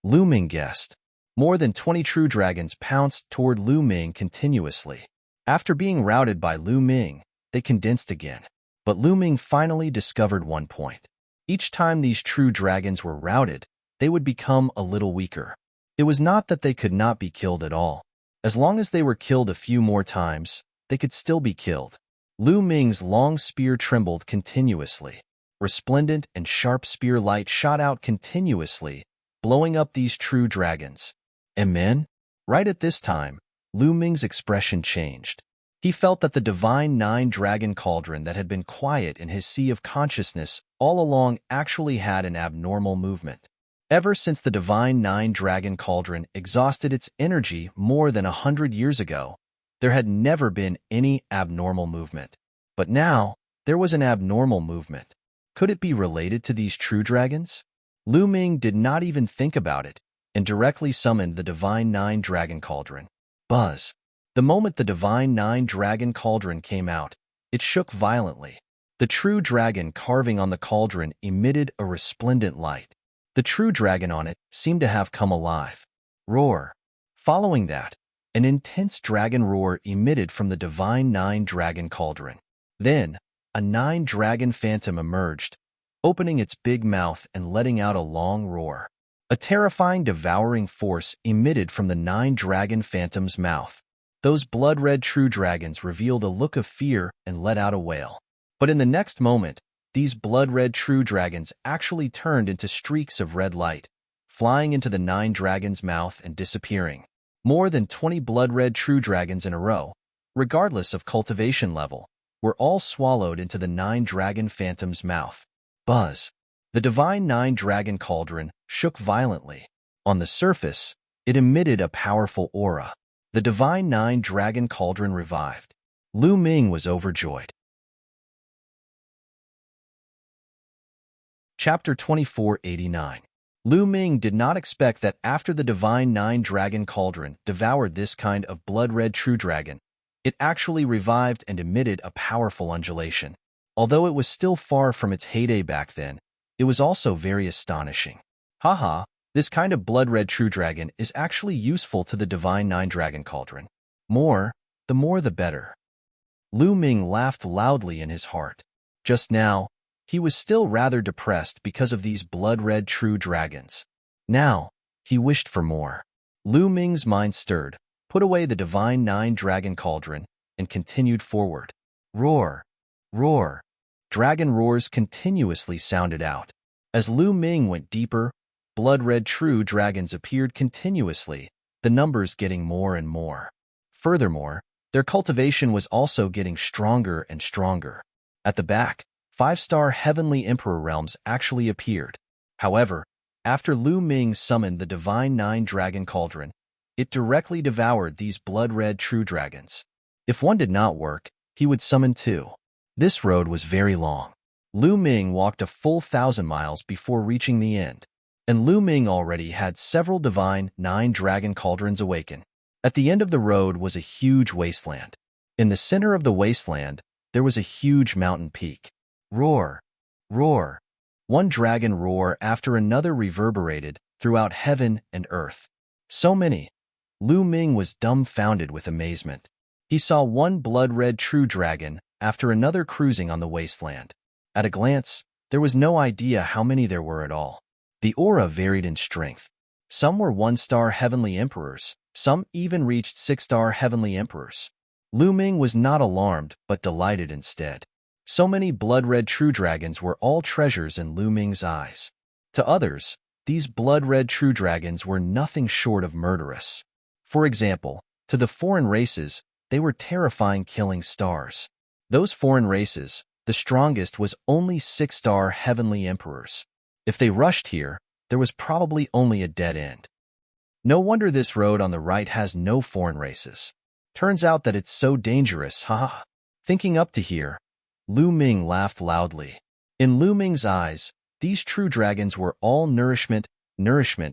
Lu Ming guessed. More than 20 true dragons pounced toward Lu Ming continuously. After being routed by Lu Ming, they condensed again. But Lu Ming finally discovered one point. Each time these true dragons were routed, they would become a little weaker. It was not that they could not be killed at all. As long as they were killed a few more times, they could still be killed. Lu Ming's long spear trembled continuously. Resplendent and sharp spear light shot out continuously, blowing up these true dragons. Amen? Right at this time, Lu Ming's expression changed. He felt that the divine 9-dragon cauldron that had been quiet in his sea of consciousness all along actually had an abnormal movement. Ever since the divine 9-dragon cauldron exhausted its energy more than 100 years ago, there had never been any abnormal movement. But now, there was an abnormal movement. Could it be related to these true dragons? Lu Ming did not even think about it, and directly summoned the divine 9-dragon cauldron. Buzz! The moment the divine 9-dragon cauldron came out, it shook violently. The true dragon carving on the cauldron emitted a resplendent light. The true dragon on it seemed to have come alive. Roar! Following that, an intense dragon roar emitted from the divine 9-dragon cauldron. Then, a 9-dragon phantom emerged, opening its big mouth and letting out a long roar. A terrifying devouring force emitted from the 9-dragon phantom's mouth. Those blood-red true dragons revealed a look of fear and let out a wail. But in the next moment, these blood-red true dragons actually turned into streaks of red light, flying into the 9-dragon's mouth and disappearing. More than 20 blood-red true dragons in a row, regardless of cultivation level, were all swallowed into the 9-dragon phantom's mouth. Buzz! The divine 9-dragon cauldron shook violently. On the surface, it emitted a powerful aura. The divine 9-dragon cauldron revived. Lu Ming was overjoyed. Chapter 2489. Lu Ming did not expect that after the divine nine-dragon cauldron devoured this kind of blood-red true dragon, it actually revived and emitted a powerful undulation. Although it was still far from its heyday back then, it was also very astonishing. Haha, this kind of blood-red true dragon is actually useful to the divine nine-dragon cauldron. The more the better. Lu Ming laughed loudly in his heart. Just now, he was still rather depressed because of these blood-red true dragons. Now, he wished for more. Lu Ming's mind stirred, put away the divine nine-dragon cauldron, and continued forward. Roar! Roar! Dragon roars continuously sounded out. As Lu Ming went deeper, blood-red true dragons appeared continuously, the numbers getting more and more. Furthermore, their cultivation was also getting stronger and stronger. At the back, 5-star heavenly emperor realms actually appeared. However, after Lu Ming summoned the divine nine-dragon cauldron, it directly devoured these blood-red true dragons. If one did not work, he would summon two. This road was very long. Lu Ming walked a full 1,000 miles before reaching the end, and Lu Ming already had several divine nine-dragon cauldrons awaken. At the end of the road was a huge wasteland. In the center of the wasteland, there was a huge mountain peak. Roar! Roar! One dragon roar after another reverberated throughout heaven and earth. So many. Lu Ming was dumbfounded with amazement. He saw one blood-red true dragon after another cruising on the wasteland. At a glance, there was no idea how many there were at all. The aura varied in strength. Some were 1-star heavenly emperors, some even reached 6-star heavenly emperors. Lu Ming was not alarmed, but delighted instead. So many blood-red true dragons were all treasures in Lu Ming's eyes. To others, these blood-red true dragons were nothing short of murderous. For example, to the foreign races, they were terrifying killing stars. Those foreign races, the strongest was only 6-star heavenly emperors. If they rushed here, there was probably only a dead end. No wonder this road on the right has no foreign races. Turns out that it's so dangerous, haha. Thinking up to here, Lu Ming laughed loudly. In Lu Ming's eyes, these true dragons were all nourishment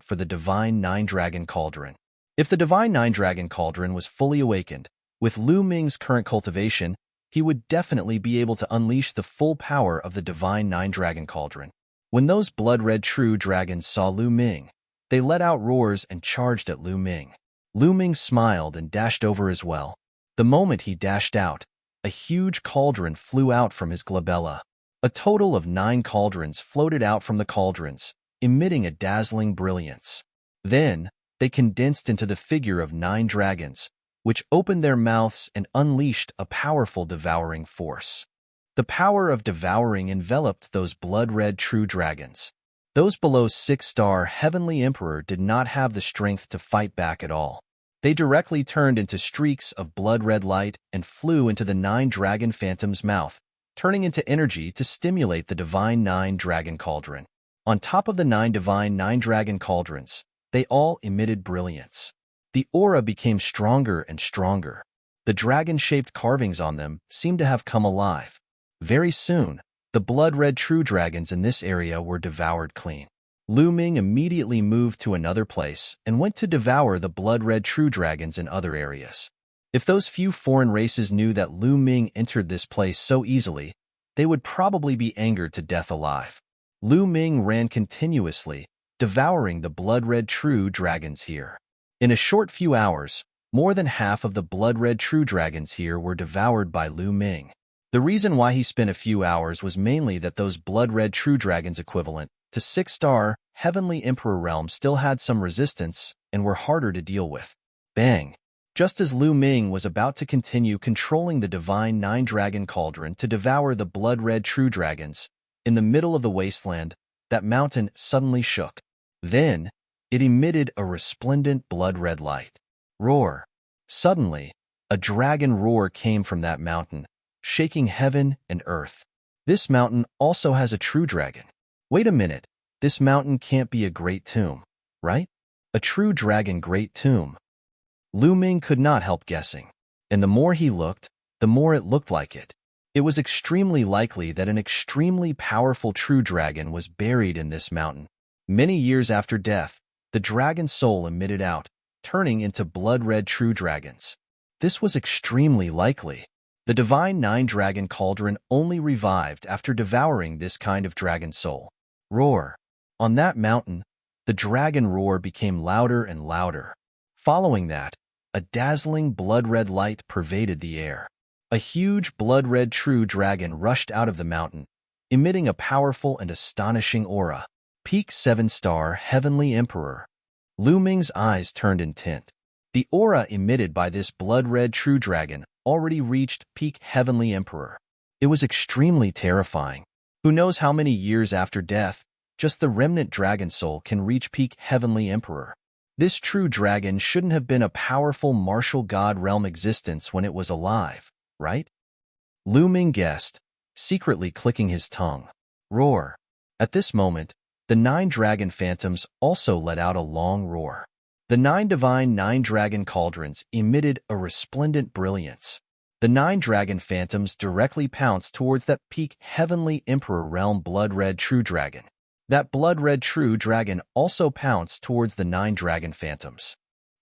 for the divine nine-dragon cauldron. If the divine nine-dragon cauldron was fully awakened, with Lu Ming's current cultivation, he would definitely be able to unleash the full power of the divine nine-dragon cauldron. When those blood-red true dragons saw Lu Ming, they let out roars and charged at Lu Ming. Lu Ming smiled and dashed over as well. The moment he dashed out, a huge cauldron flew out from his glabella. A total of 9 cauldrons floated out from the cauldrons, emitting a dazzling brilliance. Then, they condensed into the figure of 9 dragons, which opened their mouths and unleashed a powerful devouring force. The power of devouring enveloped those blood-red true dragons. Those below 6-star heavenly emperor did not have the strength to fight back at all. They directly turned into streaks of blood-red light and flew into the 9-dragon phantom's mouth, turning into energy to stimulate the divine 9-dragon cauldron. On top of the 9 divine 9-dragon cauldrons, they all emitted brilliance. The aura became stronger and stronger. The dragon-shaped carvings on them seemed to have come alive. Very soon, the blood-red true dragons in this area were devoured clean. Lu Ming immediately moved to another place and went to devour the blood-red true dragons in other areas. If those few foreign races knew that Lu Ming entered this place so easily, they would probably be angered to death alive. Lu Ming ran continuously, devouring the blood-red true dragons here. In a short few hours, more than half of the blood-red true dragons here were devoured by Lu Ming. The reason why he spent a few hours was mainly that those blood-red true dragons equivalent to 6-star heavenly emperor realm still had some resistance and were harder to deal with. Bang! Just as Lu Ming was about to continue controlling the divine 9-dragon cauldron to devour the blood-red true dragons, in the middle of the wasteland, that mountain suddenly shook. Then, it emitted a resplendent blood-red light. Roar! Suddenly, a dragon roar came from that mountain, shaking heaven and earth. This mountain also has a true dragon. Wait a minute, this mountain can't be a great tomb, right? A true dragon great tomb. Lu Ming could not help guessing, and the more he looked, the more it looked like it. It was extremely likely that an extremely powerful true dragon was buried in this mountain. Many years after death, the dragon's soul emitted out, turning into blood-red true dragons. This was extremely likely. The divine nine-dragon cauldron only revived after devouring this kind of dragon soul. Roar. On that mountain, the dragon roar became louder and louder. Following that, a dazzling blood-red light pervaded the air. A huge blood-red true dragon rushed out of the mountain, emitting a powerful and astonishing aura. Peak 7-star Heavenly Emperor. Lu Ming's eyes turned intent. The aura emitted by this blood-red true dragon already reached peak Heavenly Emperor. It was extremely terrifying. Who knows how many years after death, just the remnant dragon soul can reach peak Heavenly Emperor. This true dragon shouldn't have been a powerful martial god realm existence when it was alive, right? Lu Ming guessed, secretly clicking his tongue. Roar. At this moment, the 9 dragon phantoms also let out a long roar. The 9 divine 9 dragon cauldrons emitted a resplendent brilliance. The 9 dragon phantoms directly pounced towards that peak Heavenly Emperor realm blood-red true dragon. That blood-red true dragon also pounced towards the 9 dragon phantoms.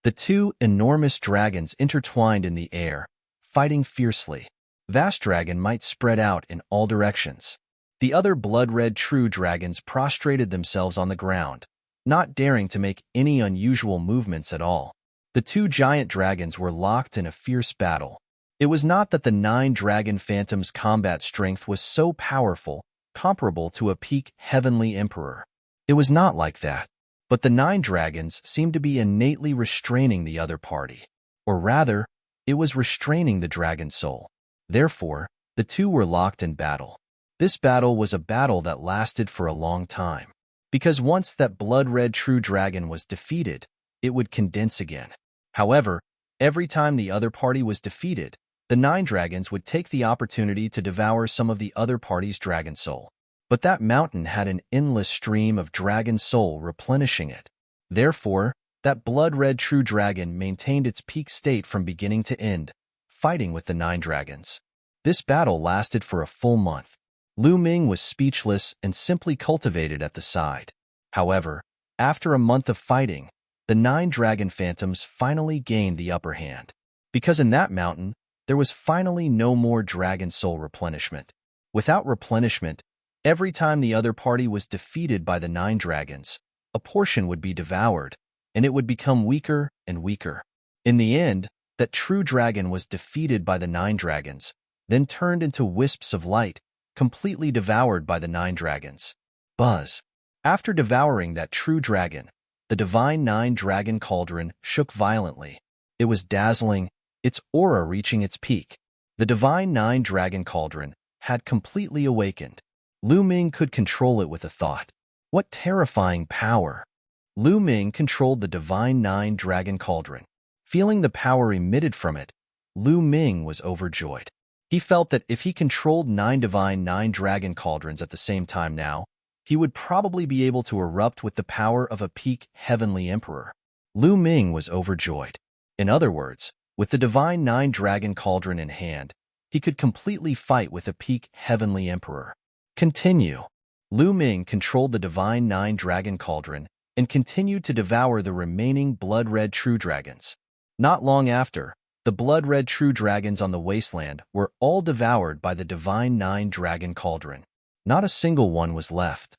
The 2 enormous dragons intertwined in the air, fighting fiercely. Vast dragon might spread out in all directions. The other blood-red true dragons prostrated themselves on the ground, not daring to make any unusual movements at all. The 2 giant dragons were locked in a fierce battle. It was not that the 9 dragon phantoms' combat strength was so powerful, comparable to a peak Heavenly Emperor. It was not like that. But the 9 dragons seemed to be innately restraining the other party. Or rather, it was restraining the dragon soul. Therefore, the 2 were locked in battle. This battle was a battle that lasted for a long time. Because once that blood-red true dragon was defeated, it would condense again. However, every time the other party was defeated, the 9 dragons would take the opportunity to devour some of the other party's dragon soul. But that mountain had an endless stream of dragon soul replenishing it. Therefore, that blood-red true dragon maintained its peak state from beginning to end, fighting with the 9 dragons. This battle lasted for a full month. Lu Ming was speechless and simply cultivated at the side. However, after a month of fighting, the 9 dragon phantoms finally gained the upper hand. Because in that mountain, there was finally no more dragon soul replenishment. Without replenishment, every time the other party was defeated by the 9 dragons, a portion would be devoured, and it would become weaker and weaker. In the end, that true dragon was defeated by the 9 dragons, then turned into wisps of light, completely devoured by the 9 dragons. Buzz. After devouring that true dragon, the divine 9 dragon cauldron shook violently. It was dazzling, its aura reaching its peak. The divine 9 dragon cauldron had completely awakened. Lu Ming could control it with a thought. What terrifying power! Lu Ming controlled the divine 9 dragon cauldron. Feeling the power emitted from it, Lu Ming was overjoyed. He felt that if he controlled 9 divine 9 dragon cauldrons at the same time now, he would probably be able to erupt with the power of a peak Heavenly Emperor. Lu Ming was overjoyed. In other words, with the divine 9 dragon cauldron in hand, he could completely fight with a peak Heavenly Emperor. Continue. Lu Ming controlled the divine 9 dragon cauldron and continued to devour the remaining blood-red true dragons. Not long after, the blood-red true dragons on the wasteland were all devoured by the divine 9 dragon cauldron. Not a single one was left.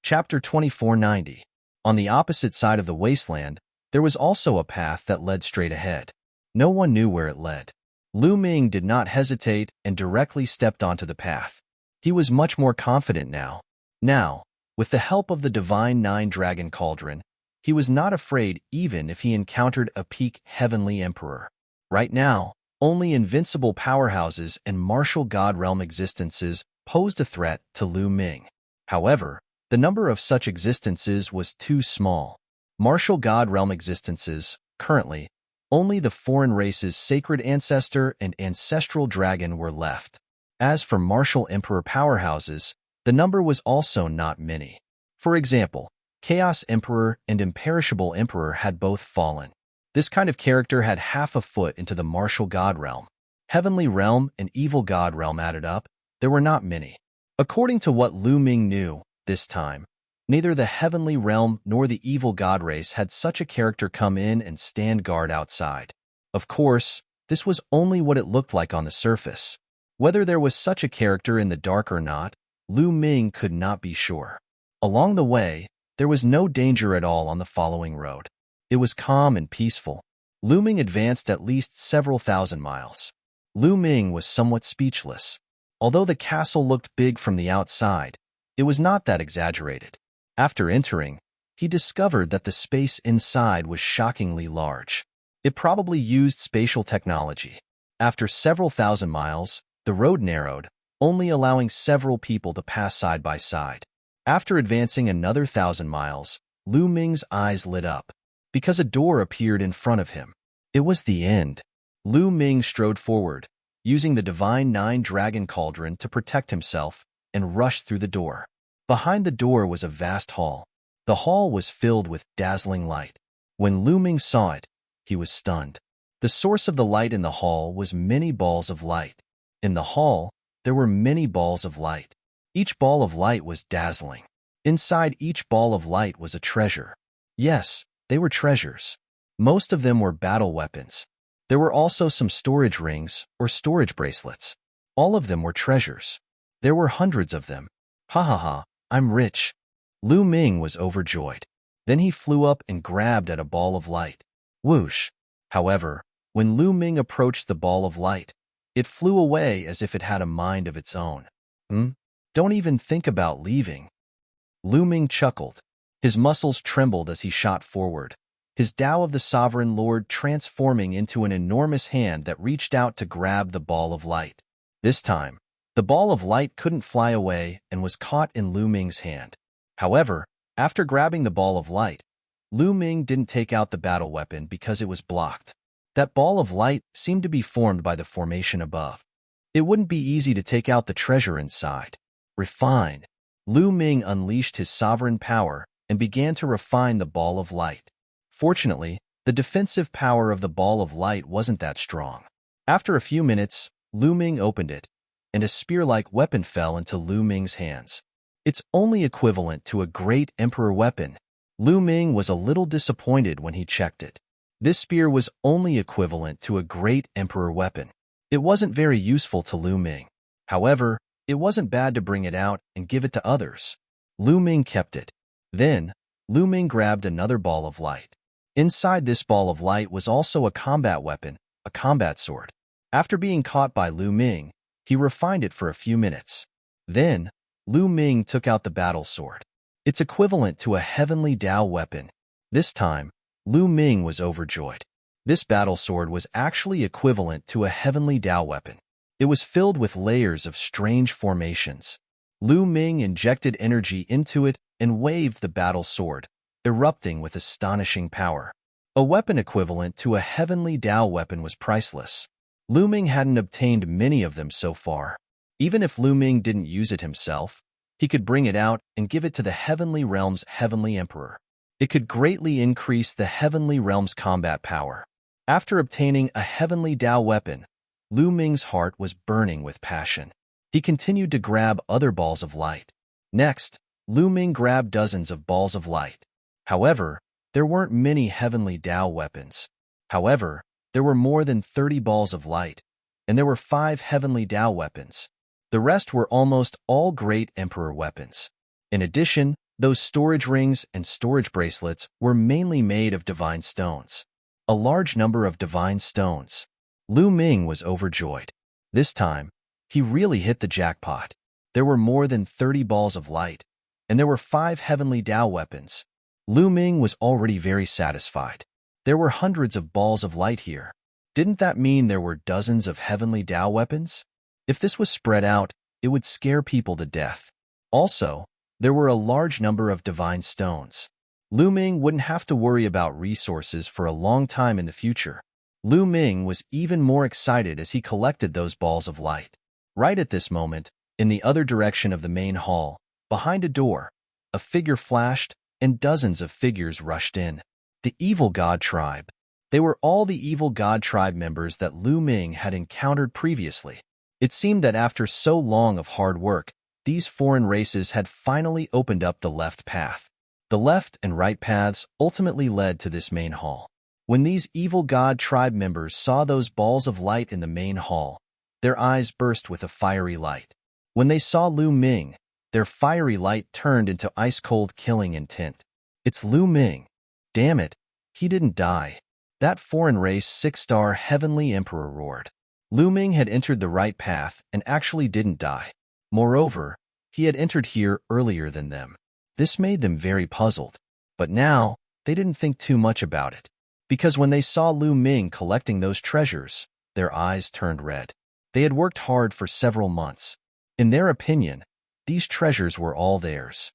Chapter 2490. On the opposite side of the wasteland, there was also a path that led straight ahead. No one knew where it led. Lu Ming did not hesitate and directly stepped onto the path. He was much more confident now. Now, with the help of the divine 9 dragon cauldron, he was not afraid even if he encountered a peak Heavenly Emperor. Right now, only invincible powerhouses and martial god realm existences posed a threat to Lu Ming. However, the number of such existences was too small. Martial god realm existences, currently, only the foreign race's sacred ancestor and ancestral dragon were left. As for martial emperor powerhouses, the number was also not many. For example, Chaos Emperor and Imperishable Emperor had both fallen. This kind of character had half a foot into the martial god realm. Heavenly realm and evil god realm added up, there were not many. According to what Lu Ming knew, this time, neither the heavenly realm nor the evil god race had such a character come in and stand guard outside. Of course, this was only what it looked like on the surface. Whether there was such a character in the dark or not, Lu Ming could not be sure. Along the way, there was no danger at all on the following road. It was calm and peaceful. Lu Ming advanced at least several thousand miles. Lu Ming was somewhat speechless. Although the castle looked big from the outside, it was not that exaggerated. After entering, he discovered that the space inside was shockingly large. It probably used spatial technology. After several thousand miles, the road narrowed, only allowing several people to pass side by side. After advancing another 1,000 miles, Lu Ming's eyes lit up, because a door appeared in front of him. It was the end. Lu Ming strode forward, using the divine 9-dragon cauldron to protect himself, and rushed through the door. Behind the door was a vast hall. The hall was filled with dazzling light. When Lu Ming saw it, he was stunned. The source of the light in the hall was many balls of light. In the hall, there were many balls of light. Each ball of light was dazzling. Inside each ball of light was a treasure. Yes, they were treasures. Most of them were battle weapons. There were also some storage rings or storage bracelets. All of them were treasures. There were hundreds of them. Ha ha ha, I'm rich. Lu Ming was overjoyed. Then he flew up and grabbed at a ball of light. Whoosh! However, when Lu Ming approached the ball of light, it flew away as if it had a mind of its own. Don't even think about leaving. Lu Ming chuckled. His muscles trembled as he shot forward, his Tao of the Sovereign Lord transforming into an enormous hand that reached out to grab the ball of light. This time, the ball of light couldn't fly away and was caught in Lu Ming's hand. However, after grabbing the ball of light, Lu Ming didn't take out the battle weapon because it was blocked. That ball of light seemed to be formed by the formation above. It wouldn't be easy to take out the treasure inside. Refine. Lu Ming unleashed his sovereign power and began to refine the ball of light. Fortunately, the defensive power of the ball of light wasn't that strong. After a few minutes, Lu Ming opened it, and a spear-like weapon fell into Lu Ming's hands. It's only equivalent to a great emperor weapon. Lu Ming was a little disappointed when he checked it. This spear was only equivalent to a great emperor weapon. It wasn't very useful to Lu Ming. However, it wasn't bad to bring it out and give it to others. Lu Ming kept it. Then, Lu Ming grabbed another ball of light. Inside this ball of light was also a combat weapon, a combat sword. After being caught by Lu Ming, he refined it for a few minutes. Then, Lu Ming took out the battle sword. It's equivalent to a heavenly Tao weapon. This time, Lu Ming was overjoyed. This battle sword was actually equivalent to a heavenly Tao weapon. It was filled with layers of strange formations. Lu Ming injected energy into it and waved the battle sword, erupting with astonishing power. A weapon equivalent to a heavenly Tao weapon was priceless. Lu Ming hadn't obtained many of them so far. Even if Lu Ming didn't use it himself, he could bring it out and give it to the Heavenly Realm's Heavenly Emperor. It could greatly increase the Heavenly Realm's combat power. After obtaining a heavenly Tao weapon, Lu Ming's heart was burning with passion. He continued to grab other balls of light. Next, Lu Ming grabbed dozens of balls of light. However, there weren't many heavenly Tao weapons. However, there were more than 30 balls of light, and there were 5 heavenly Tao weapons. The rest were almost all great emperor weapons. In addition, those storage rings and storage bracelets were mainly made of divine stones. A large number of divine stones. Lu Ming was overjoyed. This time, he really hit the jackpot. There were more than 30 balls of light, and there were 5 heavenly Tao weapons. Lu Ming was already very satisfied. There were hundreds of balls of light here. Didn't that mean there were dozens of heavenly Tao weapons? If this was spread out, it would scare people to death. Also, there were a large number of divine stones. Lu Ming wouldn't have to worry about resources for a long time in the future. Lu Ming was even more excited as he collected those balls of light. Right at this moment, in the other direction of the main hall, behind a door, a figure flashed, and dozens of figures rushed in. The Evil God Tribe. They were all the Evil God Tribe members that Lu Ming had encountered previously. It seemed that after so long of hard work, these foreign races had finally opened up the left path. The left and right paths ultimately led to this main hall. When these evil god tribe members saw those balls of light in the main hall, their eyes burst with a fiery light. When they saw Lu Ming, their fiery light turned into ice-cold killing intent. It's Lu Ming. Damn it, he didn't die. That foreign race 6-star heavenly emperor roared. Lu Ming had entered the right path and actually didn't die. Moreover, he had entered here earlier than them. This made them very puzzled. But now, they didn't think too much about it. Because when they saw Lu Ming collecting those treasures, their eyes turned red. They had worked hard for several months. In their opinion, these treasures were all theirs.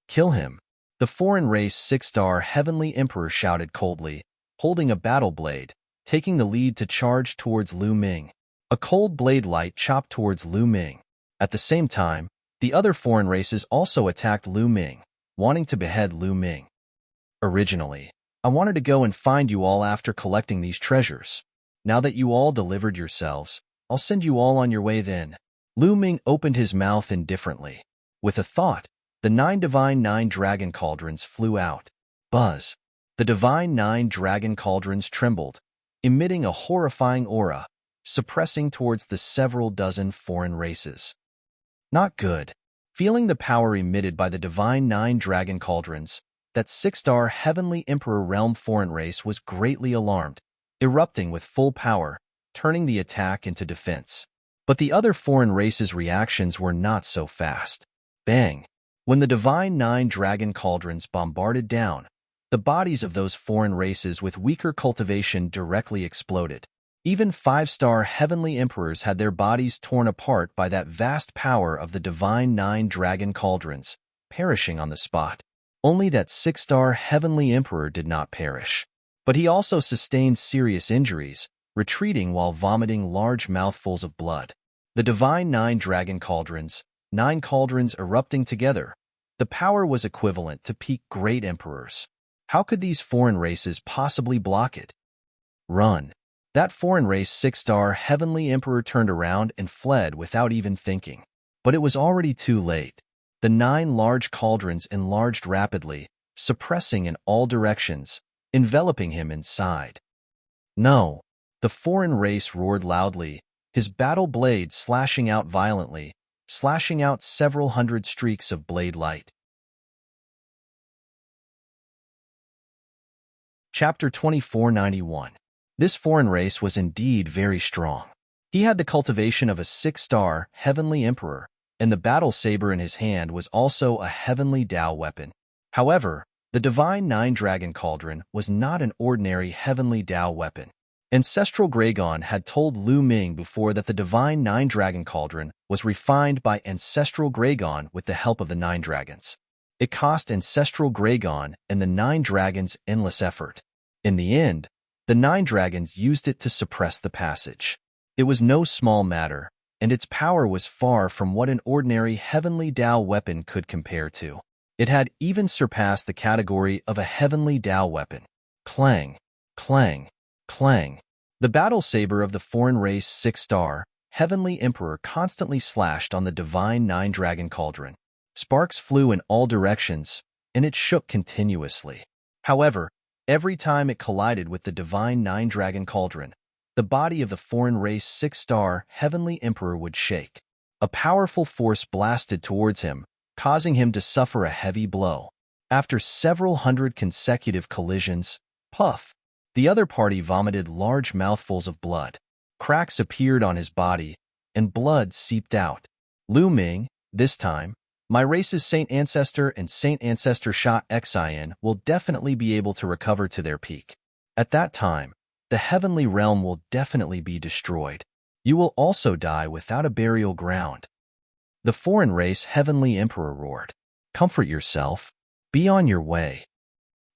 Kill him. The foreign race 6-star heavenly emperor shouted coldly, holding a battle blade, taking the lead to charge towards Lu Ming. A cold blade light chopped towards Lu Ming. At the same time, the other foreign races also attacked Lu Ming, wanting to behead Lu Ming. Originally, I wanted to go and find you all after collecting these treasures. Now that you all delivered yourselves, I'll send you all on your way then. Lu Ming opened his mouth indifferently. With a thought, the 9 divine 9 dragon cauldrons flew out. Buzz. The divine 9 dragon cauldrons trembled, emitting a horrifying aura, suppressing towards the several dozen foreign races. Not good. Feeling the power emitted by the divine 9 dragon cauldrons, that 6-star heavenly emperor realm foreign race was greatly alarmed, erupting with full power, turning the attack into defense. But the other foreign races' reactions were not so fast. Bang! When the divine 9 dragon cauldrons bombarded down, the bodies of those foreign races with weaker cultivation directly exploded. Even 5-star heavenly emperors had their bodies torn apart by that vast power of the divine 9 dragon cauldrons, perishing on the spot. Only that 6-star heavenly emperor did not perish. But he also sustained serious injuries, retreating while vomiting large mouthfuls of blood. The divine 9 dragon cauldrons, 9 cauldrons erupting together, the power was equivalent to peak great emperors. How could these foreign races possibly block it? Run. That foreign race 6-star heavenly emperor turned around and fled without even thinking. But it was already too late. The 9 large cauldrons enlarged rapidly, suppressing in all directions, enveloping him inside. No! The foreign race roared loudly, his battle blade slashing out violently, slashing out several hundred streaks of blade light. Chapter 2491. This foreign race was indeed very strong. He had the cultivation of a 6-star heavenly emperor, and the battle saber in his hand was also a heavenly Tao weapon. However, the divine 9 dragon cauldron was not an ordinary heavenly Tao weapon. Ancestral Gragon had told Lu Ming before that the divine 9 dragon cauldron was refined by Ancestral Gragon with the help of the 9 dragons. It cost Ancestral Gragon and the 9 dragons endless effort. In the end, the 9 dragons used it to suppress the passage. It was no small matter, and its power was far from what an ordinary heavenly Tao weapon could compare to. It had even surpassed the category of a heavenly Tao weapon. Clang, clang, clang. The battle saber of the foreign race 6-star heavenly emperor constantly slashed on the divine 9 dragon cauldron. Sparks flew in all directions, and it shook continuously. However, every time it collided with the divine 9 dragon cauldron, the body of the foreign race 6-star heavenly emperor would shake. A powerful force blasted towards him, causing him to suffer a heavy blow. After several hundred consecutive collisions, puff, the other party vomited large mouthfuls of blood. Cracks appeared on his body, and blood seeped out. Lu Ming, this time, my race's Saint Ancestor and Saint Ancestor Sha Xin will definitely be able to recover to their peak. At that time, the heavenly realm will definitely be destroyed. You will also die without a burial ground. The foreign race heavenly emperor roared. Comfort yourself. Be on your way.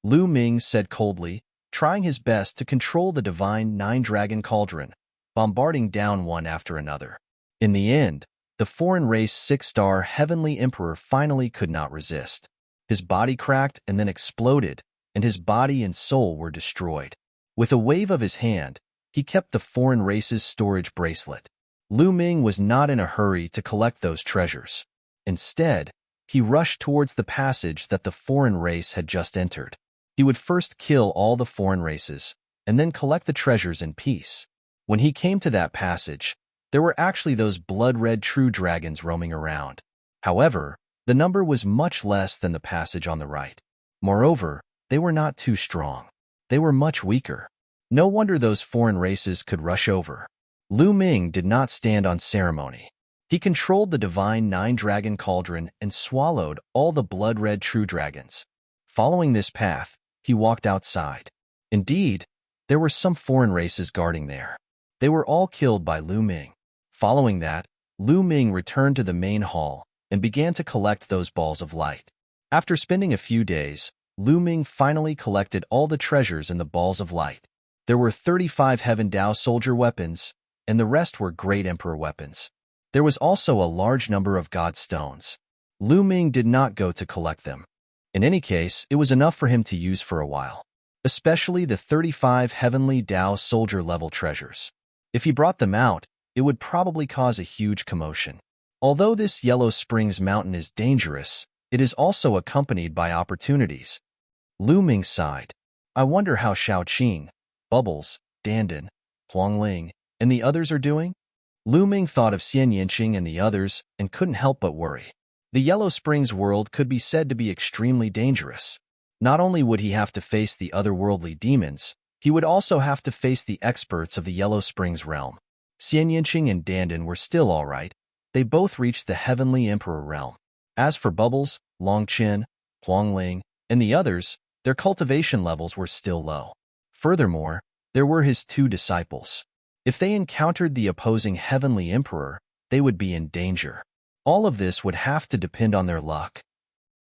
Lu Ming said coldly, trying his best to control the divine 9 dragon cauldron, bombarding down one after another. In the end, the foreign race 6-star heavenly emperor finally could not resist. His body cracked and then exploded, and his body and soul were destroyed. With a wave of his hand, he kept the foreign race's storage bracelet. Lu Ming was not in a hurry to collect those treasures. Instead, he rushed towards the passage that the foreign race had just entered. He would first kill all the foreign races, and then collect the treasures in peace. When he came to that passage, there were actually those blood-red true dragons roaming around. However, the number was much less than the passage on the right. Moreover, they were not too strong. They were much weaker. No wonder those foreign races could rush over. Lu Ming did not stand on ceremony. He controlled the divine nine-dragon cauldron and swallowed all the blood-red true dragons. Following this path, he walked outside. Indeed, there were some foreign races guarding there. They were all killed by Lu Ming. Following that, Lu Ming returned to the main hall and began to collect those balls of light. After spending a few days, Lu Ming finally collected all the treasures in the balls of light. There were 35 Heaven Dao soldier weapons, and the rest were Great Emperor weapons. There was also a large number of God stones. Lu Ming did not go to collect them. In any case, it was enough for him to use for a while, especially the 35 Heavenly Dao soldier-level treasures. If he brought them out, it would probably cause a huge commotion. Although this Yellow Springs mountain is dangerous, it is also accompanied by opportunities. Lu Ming sighed. I wonder how Xiaoqing, Bubbles, Dandan, Huangling, and the others are doing? Lu Ming thought of Xian Yinqing and the others and couldn't help but worry. The Yellow Springs world could be said to be extremely dangerous. Not only would he have to face the otherworldly demons, he would also have to face the experts of the Yellow Springs realm. Xian Yinqing and Dandan were still all right. They both reached the Heavenly Emperor realm. As for Bubbles, Longqin, Huangling, and the others, their cultivation levels were still low. Furthermore, there were his two disciples. If they encountered the opposing Heavenly Emperor, they would be in danger. All of this would have to depend on their luck.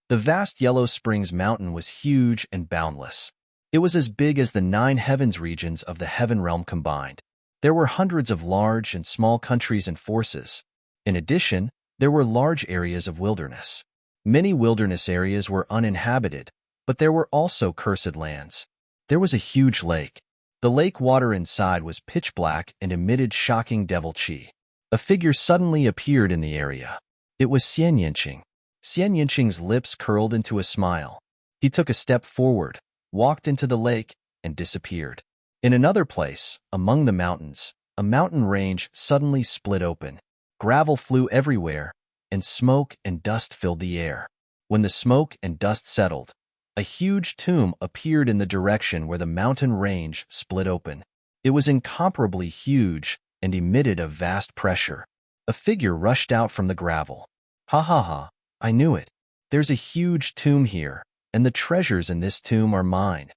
The vast Yellow Springs mountain was huge and boundless. It was as big as the 9 heavens regions of the Heaven realm combined. There were hundreds of large and small countries and forces. In addition, there were large areas of wilderness. Many wilderness areas were uninhabited, but there were also cursed lands. There was a huge lake. The lake water inside was pitch black and emitted shocking devil chi. A figure suddenly appeared in the area. It was Xian Yinqing. Xian Yinqing's lips curled into a smile. He took a step forward, walked into the lake, and disappeared. In another place, among the mountains, a mountain range suddenly split open. Gravel flew everywhere, and smoke and dust filled the air. When the smoke and dust settled, a huge tomb appeared in the direction where the mountain range split open. It was incomparably huge and emitted a vast pressure. A figure rushed out from the gravel. Ha ha ha, I knew it. There's a huge tomb here, and the treasures in this tomb are mine.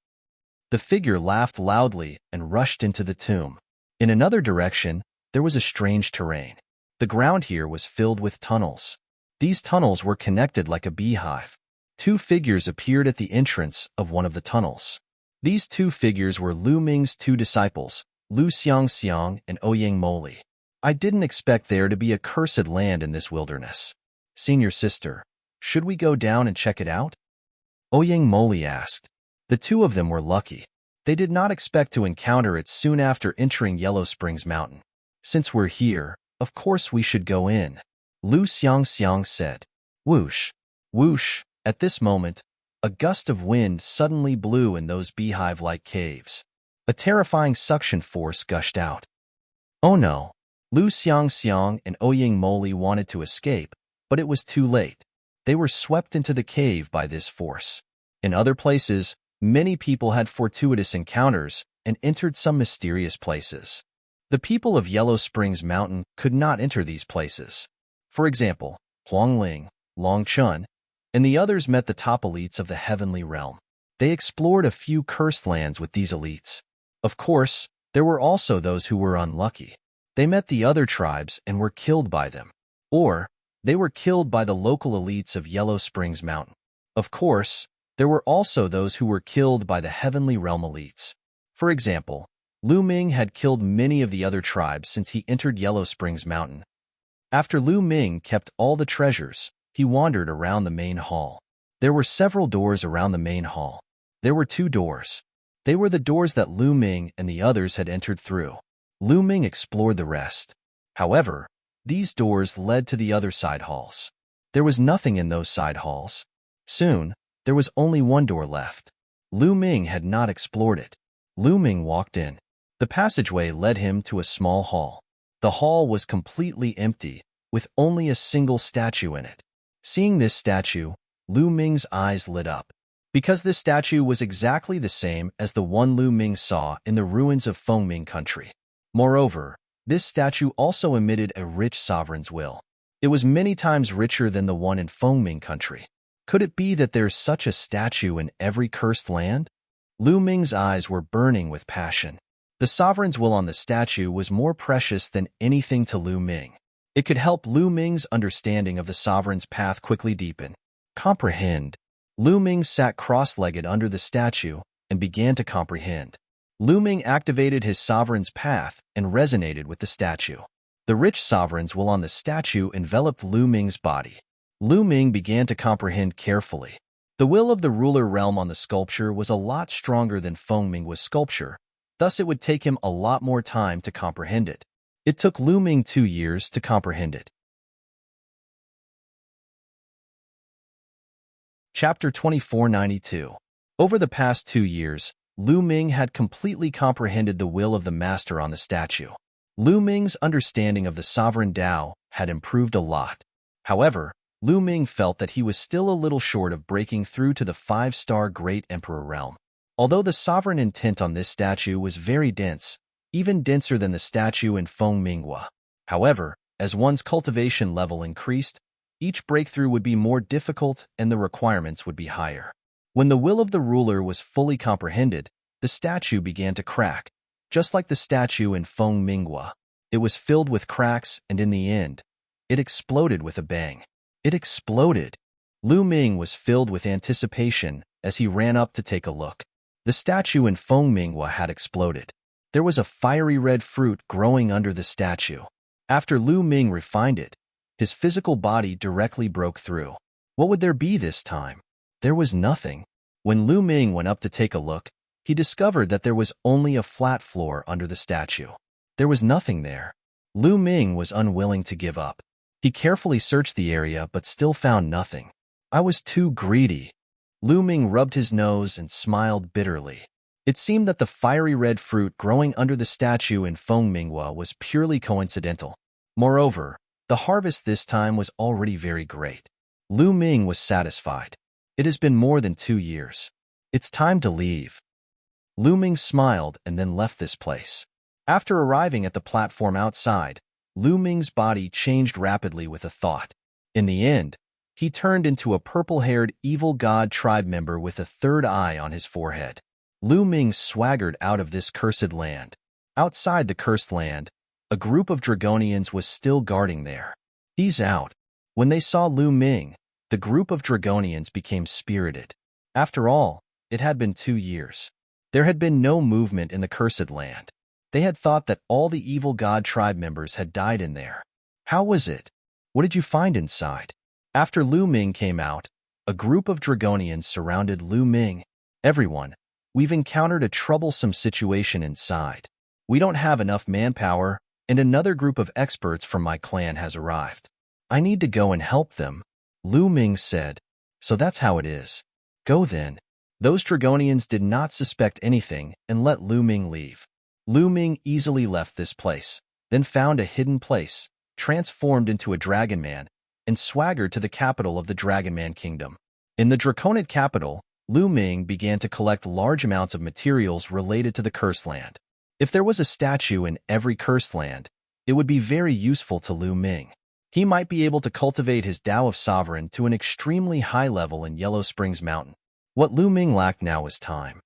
The figure laughed loudly and rushed into the tomb. In another direction, there was a strange terrain. The ground here was filled with tunnels. These tunnels were connected like a beehive. 2 figures appeared at the entrance of one of the tunnels. These 2 figures were Lu Ming's 2 disciples, Lu Xiangxiang and Ouyang Moli. I didn't expect there to be a cursed land in this wilderness. Senior sister, should we go down and check it out? Ouyang Moli asked. The 2 of them were lucky. They did not expect to encounter it soon after entering Yellow Springs Mountain. Since we're here, of course we should go in, Lu Xiangxiang said. Whoosh, whoosh. At this moment, a gust of wind suddenly blew in those beehive-like caves. A terrifying suction force gushed out. Oh no! Lu Xiangxiang and Ouyang Moli wanted to escape, but it was too late. They were swept into the cave by this force. In other places, many people had fortuitous encounters and entered some mysterious places. The people of Yellow Springs Mountain could not enter these places. For example, Huangling, Longqin, and the others met the top elites of the heavenly realm. They explored a few cursed lands with these elites. Of course, there were also those who were unlucky. They met the other tribes and were killed by them. Or, they were killed by the local elites of Yellow Springs Mountain. Of course, there were also those who were killed by the heavenly realm elites. For example, Lu Ming had killed many of the other tribes since he entered Yellow Springs Mountain. After Lu Ming kept all the treasures, he wandered around the main hall. There were several doors around the main hall. There were 2 doors. They were the doors that Lu Ming and the others had entered through. Lu Ming explored the rest. However, these doors led to the other side halls. There was nothing in those side halls. Soon, there was only one door left. Lu Ming had not explored it. Lu Ming walked in. The passageway led him to a small hall. The hall was completely empty, with only a single statue in it. Seeing this statue, Lu Ming's eyes lit up. Because this statue was exactly the same as the one Lu Ming saw in the ruins of Fengming country. Moreover, this statue also emitted a rich sovereign's will. It was many times richer than the one in Fengming country. Could it be that there's such a statue in every cursed land? Lu Ming's eyes were burning with passion. The sovereign's will on the statue was more precious than anything to Lu Ming. It could help Lu Ming's understanding of the sovereign's path quickly deepen. Comprehend. Lu Ming sat cross-legged under the statue and began to comprehend. Lu Ming activated his sovereign's path and resonated with the statue. The rich sovereign's will on the statue enveloped Lu Ming's body. Lu Ming began to comprehend carefully. The will of the ruler realm on the sculpture was a lot stronger than Fengming was sculpture, thus it would take him a lot more time to comprehend it. It took Lu Ming 2 years to comprehend it. Chapter 2492. Over the past 2 years, Lu Ming had completely comprehended the will of the master on the statue. Lu Ming's understanding of the sovereign Tao had improved a lot. However, Lu Ming felt that he was still a little short of breaking through to the 5-star Great Emperor realm. Although the sovereign intent on this statue was very dense, even denser than the statue in Fengminghua. However, as one's cultivation level increased, each breakthrough would be more difficult and the requirements would be higher. When the will of the ruler was fully comprehended, the statue began to crack, just like the statue in Fengminghua. It was filled with cracks and in the end, it exploded with a bang. It exploded. Lu Ming was filled with anticipation as he ran up to take a look. The statue in Fengminghua had exploded. There was a fiery red fruit growing under the statue. After Lu Ming refined it, his physical body directly broke through. What would there be this time? There was nothing. When Lu Ming went up to take a look, he discovered that there was only a flat floor under the statue. There was nothing there. Lu Ming was unwilling to give up. He carefully searched the area but still found nothing. I was too greedy. Lu Ming rubbed his nose and smiled bitterly. It seemed that the fiery red fruit growing under the statue in Fengminghua was purely coincidental. Moreover, the harvest this time was already very great. Lu Ming was satisfied. It has been more than 2 years. It's time to leave. Lu Ming smiled and then left this place. After arriving at the platform outside, Lu Ming's body changed rapidly with a thought. In the end, he turned into a purple-haired evil god tribe member with a third eye on his forehead. Lu Ming swaggered out of this cursed land. Outside the cursed land, a group of Dragonians was still guarding there. He's out. When they saw Lu Ming, the group of Dragonians became spirited. After all, it had been 2 years. There had been no movement in the cursed land. They had thought that all the evil god tribe members had died in there. How was it? What did you find inside? After Lu Ming came out, a group of Dragonians surrounded Lu Ming. Everyone, we've encountered a troublesome situation inside. We don't have enough manpower, and another group of experts from my clan has arrived. I need to go and help them, Lu Ming said. So that's how it is. Go then. Those Dragonians did not suspect anything and let Lu Ming leave. Lu Ming easily left this place, then found a hidden place, transformed into a Dragon Man, and swaggered to the capital of the Dragon Man Kingdom. In the Draconid capital, Lu Ming began to collect large amounts of materials related to the Cursed Land. If there was a statue in every Cursed Land, it would be very useful to Lu Ming. He might be able to cultivate his Tao of Sovereign to an extremely high level in Yellow Springs Mountain. What Lu Ming lacked now was time.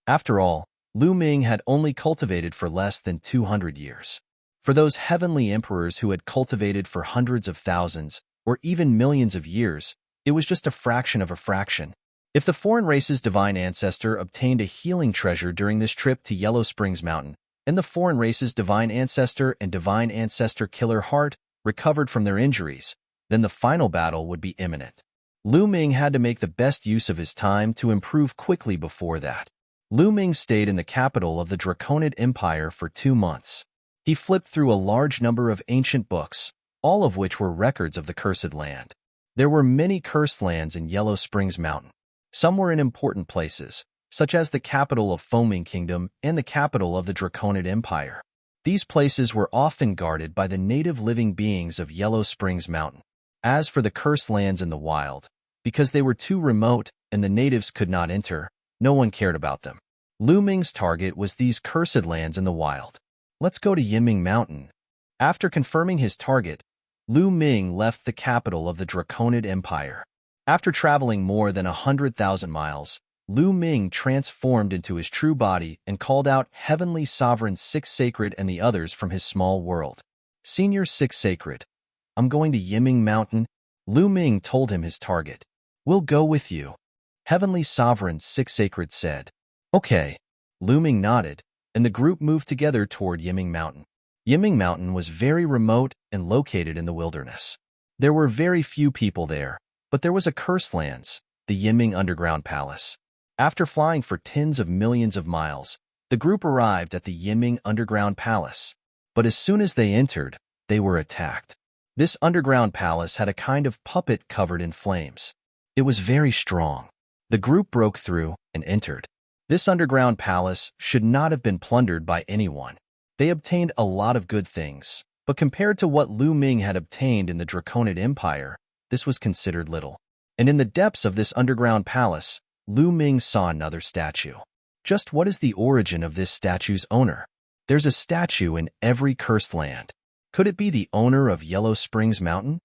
After all, Lu Ming had only cultivated for less than 200 years. For those heavenly emperors who had cultivated for hundreds of thousands, or even millions of years, it was just a fraction of a fraction. If the foreign race's divine ancestor obtained a healing treasure during this trip to Yellow Springs Mountain, and the foreign race's divine ancestor and divine ancestor killer heart recovered from their injuries, then the final battle would be imminent. Lu Ming had to make the best use of his time to improve quickly before that. Lu Ming stayed in the capital of the Draconid Empire for 2 months. He flipped through a large number of ancient books, all of which were records of the Cursed Land. There were many cursed lands in Yellow Springs Mountain. Some were in important places, such as the capital of Foaming Kingdom and the capital of the Draconid Empire. These places were often guarded by the native living beings of Yellow Springs Mountain. As for the cursed lands in the wild, because they were too remote and the natives could not enter, no one cared about them. Lu Ming's target was these cursed lands in the wild. Let's go to Yiming Mountain. After confirming his target, Lu Ming left the capital of the Draconid Empire. After traveling more than 100,000 miles, Lu Ming transformed into his true body and called out Heavenly Sovereign Six Sacred and the others from his small world. Senior Six Sacred, I'm going to Yiming Mountain. Lu Ming told him his target. We'll go with you. Heavenly Sovereign Six Sacred said. Okay. Lu Ming nodded, and the group moved together toward Yiming Mountain. Yiming Mountain was very remote and located in the wilderness. There were very few people there, but there was a cursed lands, the Yiming Underground Palace. After flying for tens of millions of miles, the group arrived at the Yiming Underground Palace. But as soon as they entered, they were attacked. This underground palace had a kind of puppet covered in flames. It was very strong. The group broke through and entered. This underground palace should not have been plundered by anyone. They obtained a lot of good things, but compared to what Lu Ming had obtained in the Draconid Empire, this was considered little. And in the depths of this underground palace, Lu Ming saw another statue. Just what is the origin of this statue's owner? There's a statue in every cursed land. Could it be the owner of Yellow Springs Mountain?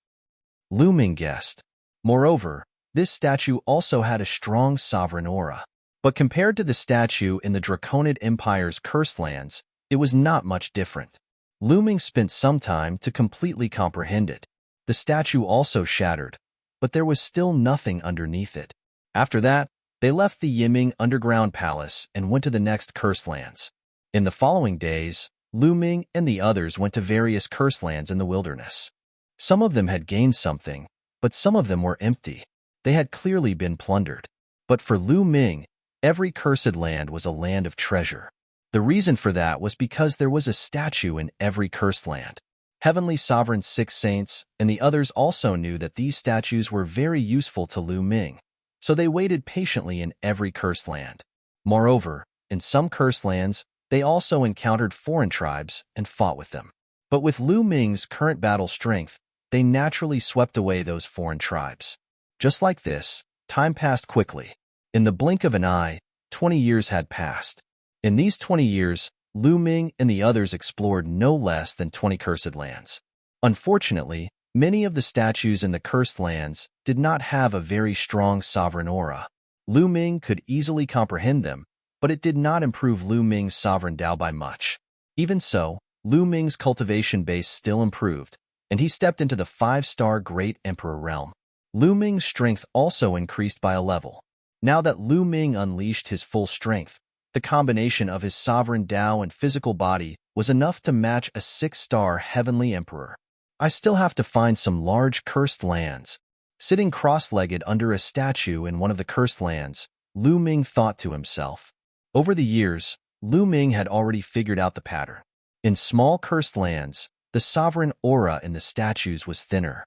Lu Ming guessed. Moreover, this statue also had a strong sovereign aura. But compared to the statue in the Draconid Empire's cursed lands, it was not much different. Lu Ming spent some time to completely comprehend it. The statue also shattered, but there was still nothing underneath it. After that, they left the Yiming Underground Palace and went to the next cursed lands. In the following days, Lu Ming and the others went to various cursed lands in the wilderness. Some of them had gained something, but some of them were empty. They had clearly been plundered. But for Lu Ming, every cursed land was a land of treasure. The reason for that was because there was a statue in every cursed land. Heavenly Sovereign Six Saints and the others also knew that these statues were very useful to Lu Ming, so they waited patiently in every cursed land. Moreover, in some cursed lands, they also encountered foreign tribes and fought with them. But with Lu Ming's current battle strength, they naturally swept away those foreign tribes. Just like this, time passed quickly. In the blink of an eye, 20 years had passed. In these 20 years, Lu Ming and the others explored no less than 20 cursed lands. Unfortunately, many of the statues in the cursed lands did not have a very strong sovereign aura. Lu Ming could easily comprehend them, but it did not improve Lu Ming's sovereign Dao by much. Even so, Lu Ming's cultivation base still improved, and he stepped into the 5-star Great Emperor realm. Lu Ming's strength also increased by a level. Now that Lu Ming unleashed his full strength, the combination of his sovereign Dao and physical body was enough to match a 6-star heavenly emperor. I still have to find some large cursed lands. Sitting cross-legged under a statue in one of the cursed lands, Lu Ming thought to himself. Over the years, Lu Ming had already figured out the pattern. In small cursed lands, the sovereign aura in the statues was thinner.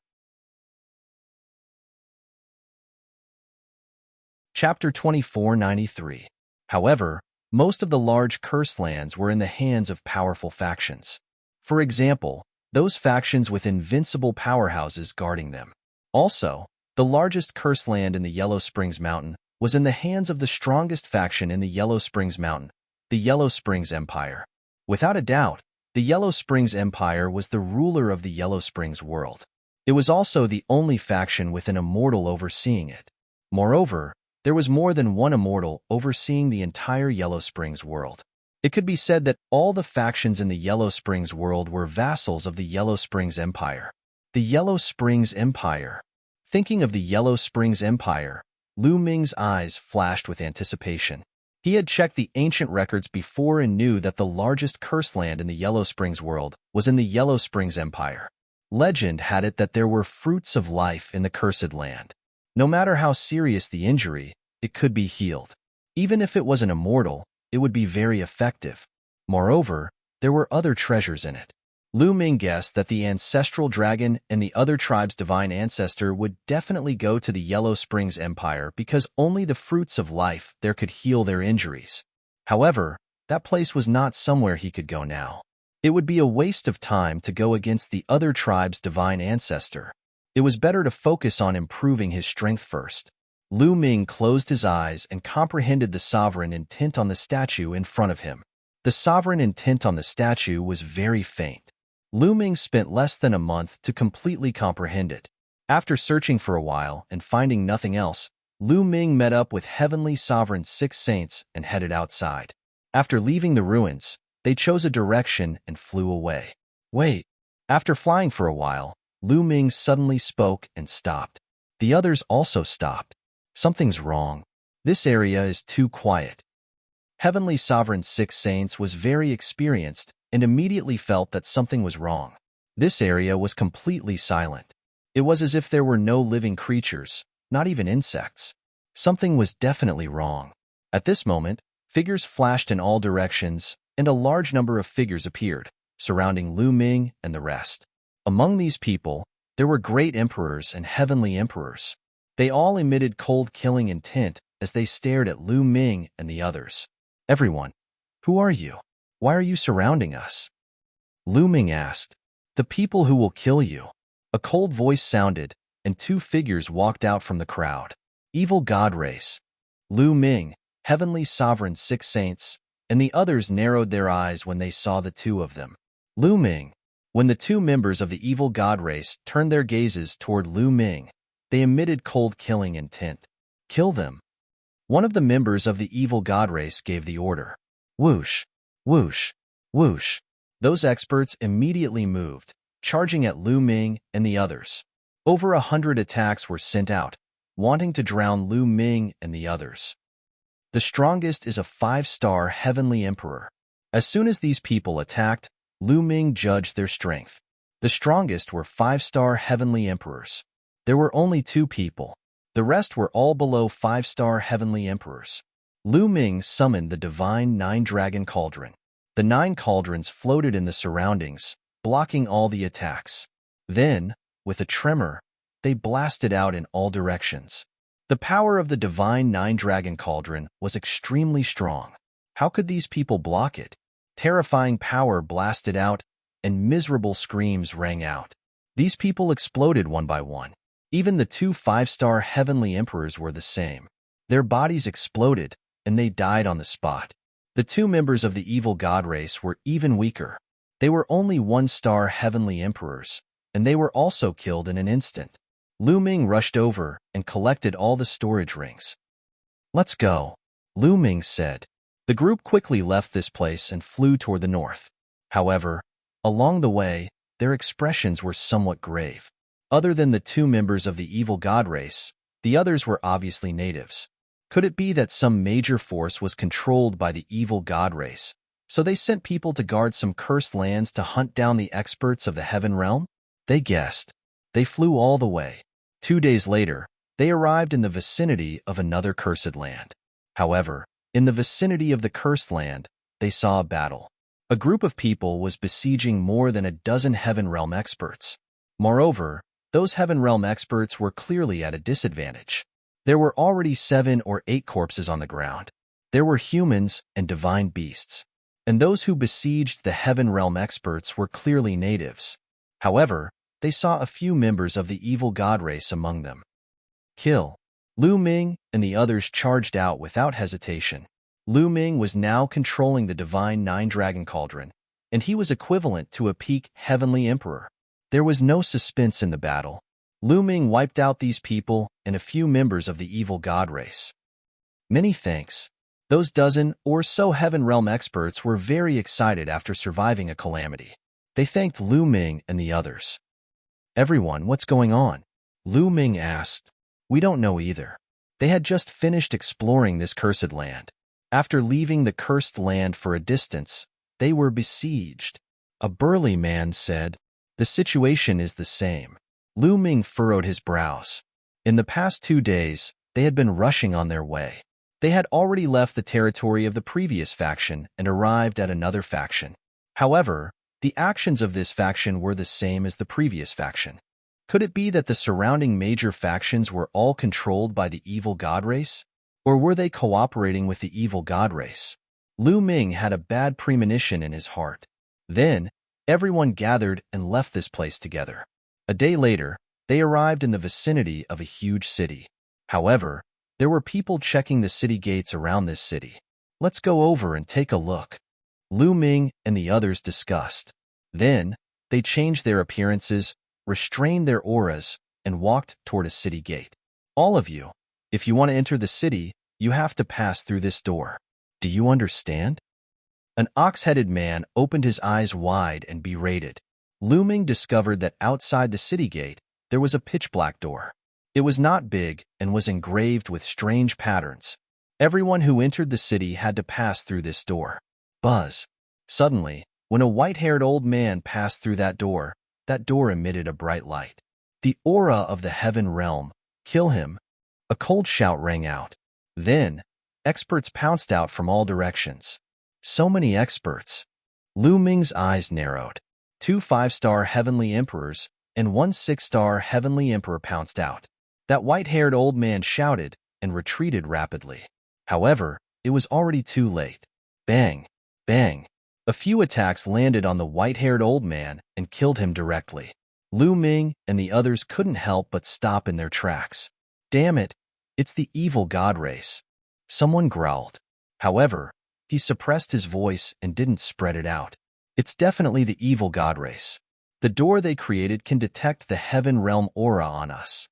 Chapter 2493. However, most of the large cursed lands were in the hands of powerful factions. For example, those factions with invincible powerhouses guarding them. Also, the largest cursed land in the Yellow Springs Mountain was in the hands of the strongest faction in the Yellow Springs Mountain, the Yellow Springs Empire. Without a doubt, the Yellow Springs Empire was the ruler of the Yellow Springs world. It was also the only faction with an immortal overseeing it. Moreover, there was more than one immortal overseeing the entire Yellow Springs world. It could be said that all the factions in the Yellow Springs world were vassals of the Yellow Springs Empire. The Yellow Springs Empire. Thinking of the Yellow Springs Empire, Lu Ming's eyes flashed with anticipation. He had checked the ancient records before and knew that the largest cursed land in the Yellow Springs world was in the Yellow Springs Empire. Legend had it that there were fruits of life in the cursed land. No matter how serious the injury, it could be healed. Even if it was an immortal, it would be very effective. Moreover, there were other treasures in it. Lu Ming guessed that the ancestral dragon and the other tribe's divine ancestor would definitely go to the Yellow Springs Empire because only the fruits of life there could heal their injuries. However, that place was not somewhere he could go now. It would be a waste of time to go against the other tribe's divine ancestor. It was better to focus on improving his strength first. Lu Ming closed his eyes and comprehended the sovereign intent on the statue in front of him. The sovereign intent on the statue was very faint. Lu Ming spent less than a month to completely comprehend it. After searching for a while and finding nothing else, Lu Ming met up with Heavenly Sovereign's 6 saints and headed outside. After leaving the ruins, they chose a direction and flew away. Wait. After flying for a while, Lu Ming suddenly spoke and stopped. The others also stopped. Something's wrong. This area is too quiet. Heavenly Sovereign's 6 saints was very experienced and immediately felt that something was wrong. This area was completely silent. It was as if there were no living creatures, not even insects. Something was definitely wrong. At this moment, figures flashed in all directions, and a large number of figures appeared, surrounding Lu Ming and the rest. Among these people, there were great emperors and heavenly emperors. They all emitted cold killing intent as they stared at Lu Ming and the others. Everyone, who are you? Why are you surrounding us? Lu Ming asked. The people who will kill you. A cold voice sounded, and 2 figures walked out from the crowd. Evil God race. Lu Ming, Heavenly Sovereign's 6 saints, and the others narrowed their eyes when they saw the 2 of them. Lu Ming. When the 2 members of the evil God race turned their gazes toward Lu Ming, they emitted cold killing intent. Kill them. One of the members of the evil God race gave the order. Whoosh, whoosh, whoosh. Those experts immediately moved, charging at Lu Ming and the others. Over 100 attacks were sent out, wanting to drown Lu Ming and the others. The strongest is a 5-star heavenly emperor. As soon as these people attacked, Lu Ming judged their strength. The strongest were 5-star heavenly emperors. There were only 2 people. The rest were all below 5-star heavenly emperors. Lu Ming summoned the divine 9-dragon cauldron. The 9 cauldrons floated in the surroundings, blocking all the attacks. Then, with a tremor, they blasted out in all directions. The power of the divine 9-dragon cauldron was extremely strong. How could these people block it? Terrifying power blasted out, and miserable screams rang out. These people exploded one by one. Even the 2 5-star heavenly emperors were the same. Their bodies exploded, and they died on the spot. The 2 members of the evil god race were even weaker. They were only 1-star heavenly emperors, and they were also killed in an instant. Lu Ming rushed over and collected all the storage rings. Let's go, Lu Ming said. The group quickly left this place and flew toward the north. However, along the way, their expressions were somewhat grave. Other than the 2 members of the evil god race, the others were obviously natives. Could it be that some major force was controlled by the evil god race, so they sent people to guard some cursed lands to hunt down the experts of the heaven realm? They guessed. They flew all the way. 2 days later, they arrived in the vicinity of another cursed land. However, in the vicinity of the cursed land, they saw a battle. A group of people was besieging more than a dozen heaven realm experts. Moreover, those heaven realm experts were clearly at a disadvantage. There were already 7 or 8 corpses on the ground. There were humans and divine beasts. And those who besieged the heaven realm experts were clearly natives. However, they saw a few members of the evil god race among them. Kill. Lu Ming and the others charged out without hesitation. Lu Ming was now controlling the divine 9-dragon cauldron, and he was equivalent to a peak heavenly emperor. There was no suspense in the battle. Lu Ming wiped out these people and a few members of the evil god race. Many thanks. Those dozen or so heaven realm experts were very excited after surviving a calamity. They thanked Lu Ming and the others. Everyone, what's going on? Lu Ming asked. We don't know either. They had just finished exploring this cursed land. After leaving the cursed land for a distance, they were besieged. A burly man said, the situation is the same. Lu Ming furrowed his brows. In the past 2 days, they had been rushing on their way. They had already left the territory of the previous faction and arrived at another faction. However, The actions of this faction were the same as the previous faction. Could it be that the surrounding major factions were all controlled by the evil god race? Or were they cooperating with the evil god race? Lu Ming had a bad premonition in his heart. Then, everyone gathered and left this place together. A day later, they arrived in the vicinity of a huge city. However, there were people checking the city gates around this city. Let's go over and take a look. Lu Ming and the others discussed. Then, they changed their appearances, restrained their auras, and walked toward a city gate. All of you, if you want to enter the city, you have to pass through this door. Do you understand? An ox-headed man opened his eyes wide and berated. Lu Ming discovered that outside the city gate, there was a pitch-black door. It was not big and was engraved with strange patterns. Everyone who entered the city had to pass through this door. Buzz. Suddenly, when a white-haired old man passed through that door emitted a bright light. The aura of the heaven realm. Kill him. A cold shout rang out. Then, experts pounced out from all directions. So many experts. Lu Ming's eyes narrowed. 2 5-star heavenly emperors and 1 6-star heavenly emperor pounced out. That white-haired old man shouted and retreated rapidly. However, it was already too late. Bang! Bang! A few attacks landed on the white-haired old man and killed him directly. Lu Ming and the others couldn't help but stop in their tracks. Damn it! It's the evil god race. Someone growled. However, he suppressed his voice and didn't spread it out. It's definitely the evil god race. The door they created can detect the heaven realm aura on us.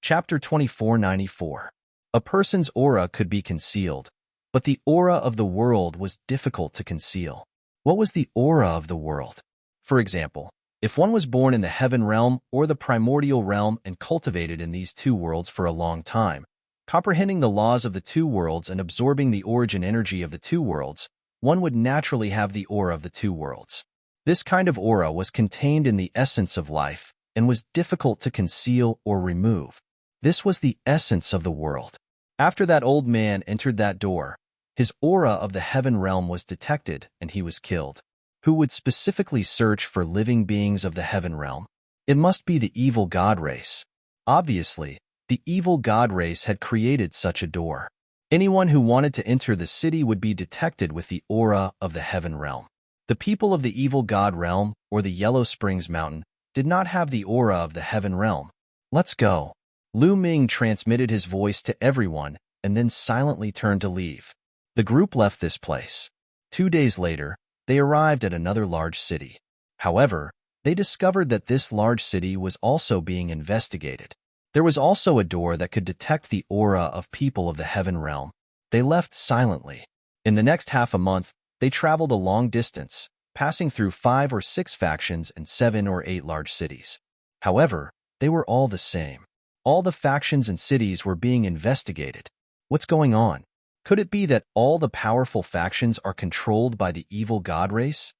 Chapter 2494. A person's aura could be concealed, but the aura of the world was difficult to conceal. What was the aura of the world? For example, if one was born in the heaven realm or the primordial realm and cultivated in these two worlds for a long time, comprehending the laws of the two worlds and absorbing the origin energy of the two worlds, one would naturally have the aura of the two worlds. This kind of aura was contained in the essence of life and was difficult to conceal or remove. This was the essence of the world. After that old man entered that door, his aura of the heaven realm was detected and he was killed. Who would specifically search for living beings of the heaven realm? It must be the evil god race. Obviously, the evil god race had created such a door. Anyone who wanted to enter the city would be detected with the aura of the heaven realm. The people of the evil god realm or the Yellow Springs Mountain did not have the aura of the heaven realm. Let's go. Lu Ming transmitted his voice to everyone and then silently turned to leave. The group left this place. 2 days later, they arrived at another large city. However, they discovered that this large city was also being investigated. There was also a door that could detect the aura of people of the heaven realm. They left silently. In the next half a month, they traveled a long distance, passing through 5 or 6 factions and 7 or 8 large cities. However, they were all the same. All the factions and cities were being investigated. What's going on? Could it be that all the powerful factions are controlled by the evil god race?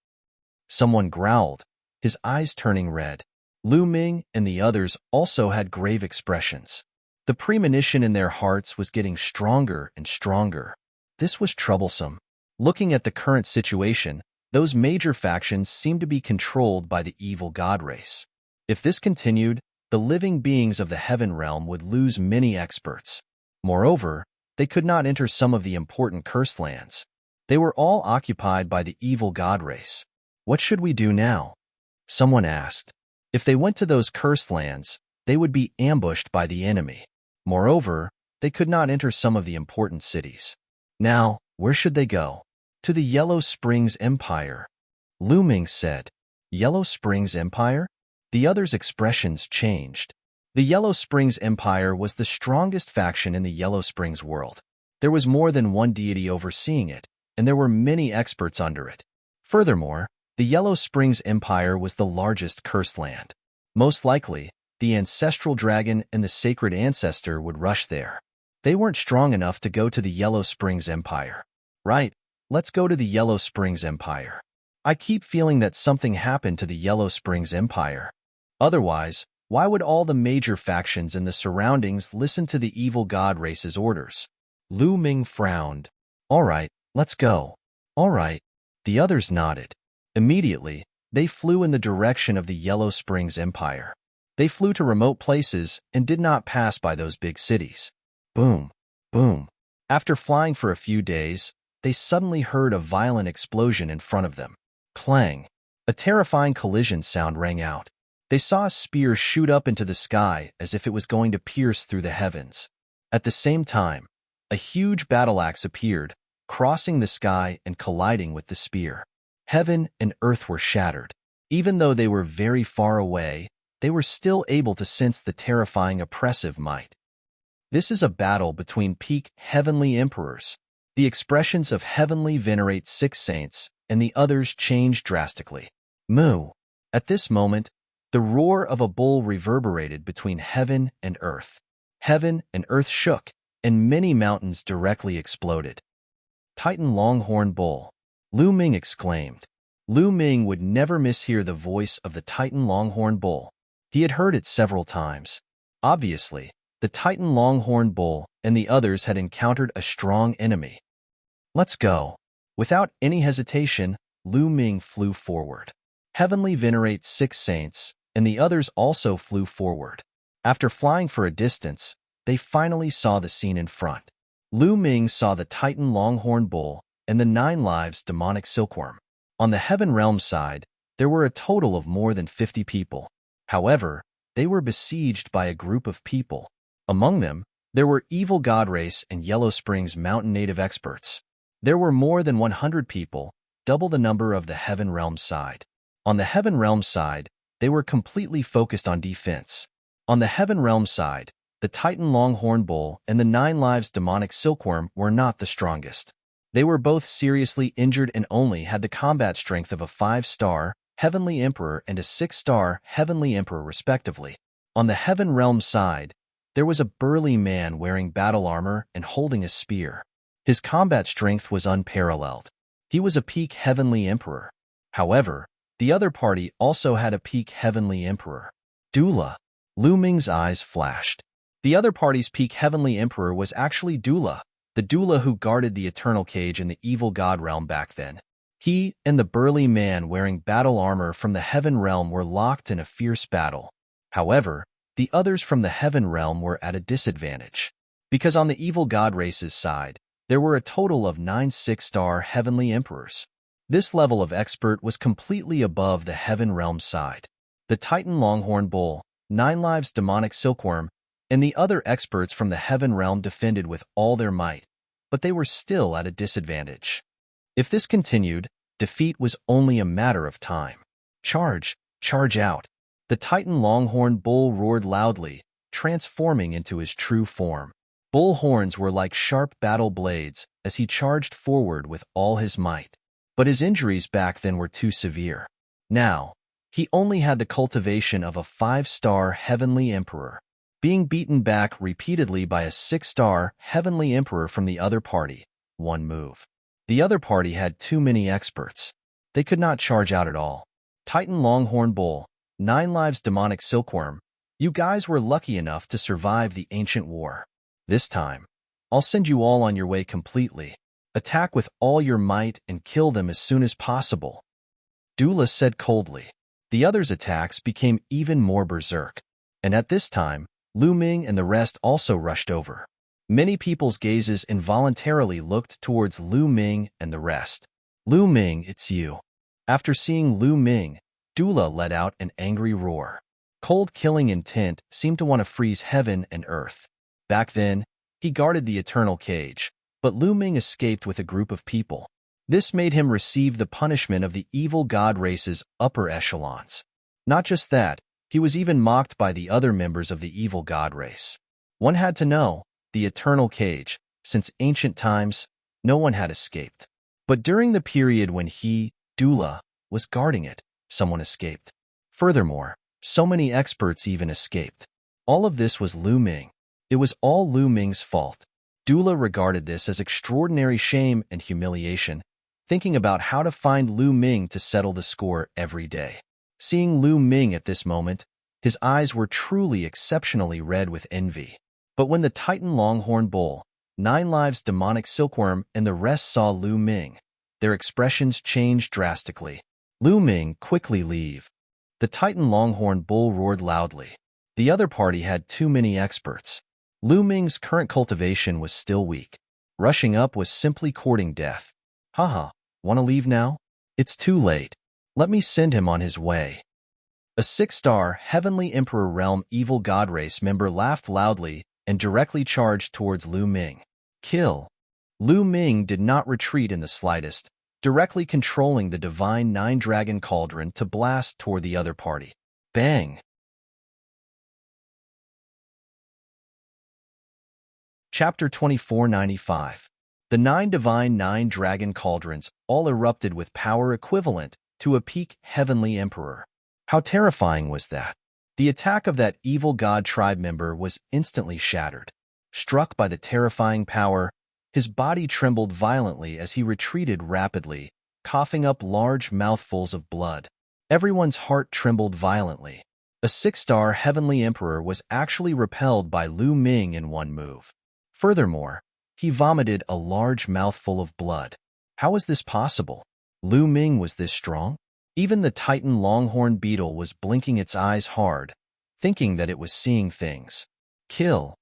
Someone growled, his eyes turning red. Lu Ming and the others also had grave expressions. The premonition in their hearts was getting stronger and stronger. This was troublesome. Looking at the current situation, those major factions seemed to be controlled by the evil god race. If this continued, the living beings of the heaven realm would lose many experts. Moreover, they could not enter some of the important cursed lands. They were all occupied by the evil god race. What should we do now? Someone asked. If they went to those cursed lands, they would be ambushed by the enemy. Moreover, they could not enter some of the important cities. Now, where should they go? To the Yellow Springs Empire. Lu Ming said. Yellow Springs Empire? The others' expressions changed. The Yellow Springs Empire was the strongest faction in the Yellow Springs world. There was more than one deity overseeing it, and there were many experts under it. Furthermore, the Yellow Springs Empire was the largest cursed land. Most likely, the ancestral dragon and the sacred ancestor would rush there. They weren't strong enough to go to the Yellow Springs Empire. Right, let's go to the Yellow Springs Empire. I keep feeling that something happened to the Yellow Springs Empire. Otherwise, why would all the major factions in the surroundings listen to the evil god race's orders? Lu Ming frowned. All right, let's go. All right. The others nodded. Immediately, they flew in the direction of the Yellow Springs Empire. They flew to remote places and did not pass by those big cities. Boom, boom. After flying for a few days, they suddenly heard a violent explosion in front of them. Clang. A terrifying collision sound rang out. They saw a spear shoot up into the sky as if it was going to pierce through the heavens. At the same time, a huge battle axe appeared, crossing the sky and colliding with the spear. Heaven and earth were shattered. Even though they were very far away, they were still able to sense the terrifying oppressive might. This is a battle between peak heavenly emperors. The expressions of heavenly venerate 6 saints, and the others changed drastically. Moo. At this moment, the roar of a bull reverberated between heaven and earth. Heaven and earth shook, and many mountains directly exploded. Titan Longhorn Bull. Lu Ming exclaimed. Lu Ming would never mishear the voice of the Titan Longhorn Bull. He had heard it several times. Obviously, the Titan Longhorn Bull and the others had encountered a strong enemy. Let's go. Without any hesitation, Lu Ming flew forward. Heavenly venerate 6 saints, and the others also flew forward. After flying for a distance, they finally saw the scene in front. Lu Ming saw the Titan Longhorn Bull and the 9 lives demonic silkworm. On the Heaven Realm side, there were a total of more than 50 people. However, they were besieged by a group of people. Among them, there were Evil God Race and Yellow Springs Mountain Native experts. There were more than 100 people, double the number of the Heaven Realm side. On the Heaven Realm side, they were completely focused on defense. On the Heaven Realm side, the Titan Longhorn Bull and the 9 lives demonic silkworm were not the strongest. They were both seriously injured and only had the combat strength of a 5-star Heavenly Emperor and a 6-star Heavenly Emperor respectively. On the Heaven Realm side, there was a burly man wearing battle armor and holding a spear. His combat strength was unparalleled. He was a peak Heavenly Emperor. However, the other party also had a peak Heavenly Emperor. Dula. Lu Ming's eyes flashed. The other party's peak Heavenly Emperor was actually Dula, the Dula who guarded the Eternal Cage in the Evil God Realm back then. He and the burly man wearing battle armor from the Heaven Realm were locked in a fierce battle. However, the others from the Heaven Realm were at a disadvantage. Because on the Evil God Race's side, there were a total of 9 6-star Heavenly Emperors. This level of expert was completely above the Heaven Realm side. The Titan Longhorn Bull, 9 lives demonic silkworm, and the other experts from the Heaven Realm defended with all their might, but they were still at a disadvantage. If this continued, defeat was only a matter of time. Charge! Charge out! The Titan Longhorn Bull roared loudly, transforming into his true form. Bull horns were like sharp battle blades as he charged forward with all his might. But his injuries back then were too severe. Now, he only had the cultivation of a 5-star Heavenly Emperor. Being beaten back repeatedly by a 6-star Heavenly Emperor from the other party, one move. The other party had too many experts. They could not charge out at all. Titan Longhorn Bull, 9 lives demonic silkworm, you guys were lucky enough to survive the ancient war. This time, I'll send you all on your way completely. Attack with all your might and kill them as soon as possible. Dula said coldly. The others' attacks became even more berserk. And at this time, Lu Ming and the rest also rushed over. Many people's gazes involuntarily looked towards Lu Ming and the rest. Lu Ming, it's you. After seeing Lu Ming, Dula let out an angry roar. Cold killing intent seemed to want to freeze heaven and earth. Back then, he guarded the Eternal Cage, but Lu Ming escaped with a group of people. This made him receive the punishment of the Evil God Race's upper echelons. Not just that, he was even mocked by the other members of the Evil God Race. One had to know, the Eternal Cage, since ancient times, no one had escaped. But during the period when he, Dula, was guarding it, someone escaped. Furthermore, so many experts even escaped. All of this was Lu Ming. It was all Lu Ming's fault. Dula regarded this as extraordinary shame and humiliation, thinking about how to find Lu Ming to settle the score every day. Seeing Lu Ming at this moment, his eyes were truly exceptionally red with envy. But when the Titan Longhorn Bull, Nine Lives' demonic silkworm and the rest saw Lu Ming. Their expressions changed drastically. Lu Ming, quickly leave. The Titan Longhorn Bull roared loudly. The other party had too many experts. Lu Ming's current cultivation was still weak. Rushing up was simply courting death. Haha, wanna leave now? It's too late. Let me send him on his way. A 6-star Heavenly Emperor Realm evil god race member laughed loudly and directly charged towards Lu Ming. Kill. Lu Ming did not retreat in the slightest, directly controlling the divine Nine-Dragon Cauldron to blast toward the other party. Bang! Chapter 2495. The 9 divine Nine-Dragon Cauldrons all erupted with power equivalent to a peak Heavenly Emperor. How terrifying was that? The attack of that evil god tribe member was instantly shattered. Struck by the terrifying power, his body trembled violently as he retreated rapidly, coughing up large mouthfuls of blood. Everyone's heart trembled violently. A 6-star Heavenly Emperor was actually repelled by Lu Ming in one move. Furthermore, he vomited a large mouthful of blood. How was this possible? Lu Ming was this strong? Even the Titan Longhorn Beetle was blinking its eyes hard, thinking that it was seeing things. Kill!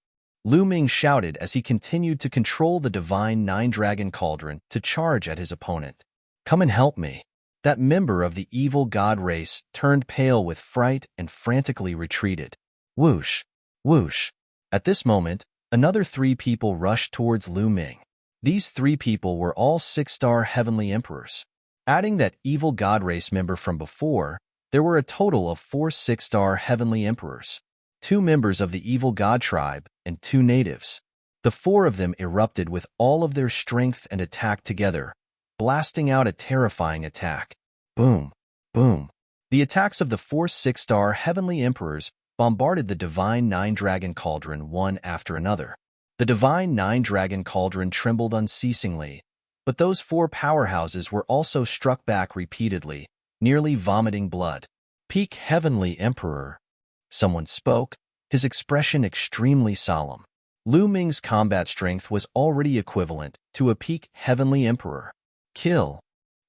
Lu Ming shouted as he continued to control the divine Nine-Dragon Cauldron to charge at his opponent. Come and help me. That member of the evil god race turned pale with fright and frantically retreated. Whoosh! Whoosh! At this moment, another 3 people rushed towards Lu Ming. These 3 people were all 6-star Heavenly Emperors. Adding that evil god race member from before, there were a total of 4 6-star Heavenly Emperors, 2 members of the evil god tribe, and 2 natives. The 4 of them erupted with all of their strength and attacked together, blasting out a terrifying attack. Boom! Boom! The attacks of the 4 6-star Heavenly Emperors bombarded the divine Nine-Dragon Cauldron one after another. The divine Nine-Dragon Cauldron trembled unceasingly, but those 4 powerhouses were also struck back repeatedly, nearly vomiting blood. Peak Heavenly Emperor. Someone spoke, his expression extremely solemn. Lu Ming's combat strength was already equivalent to a peak Heavenly Emperor. Kill.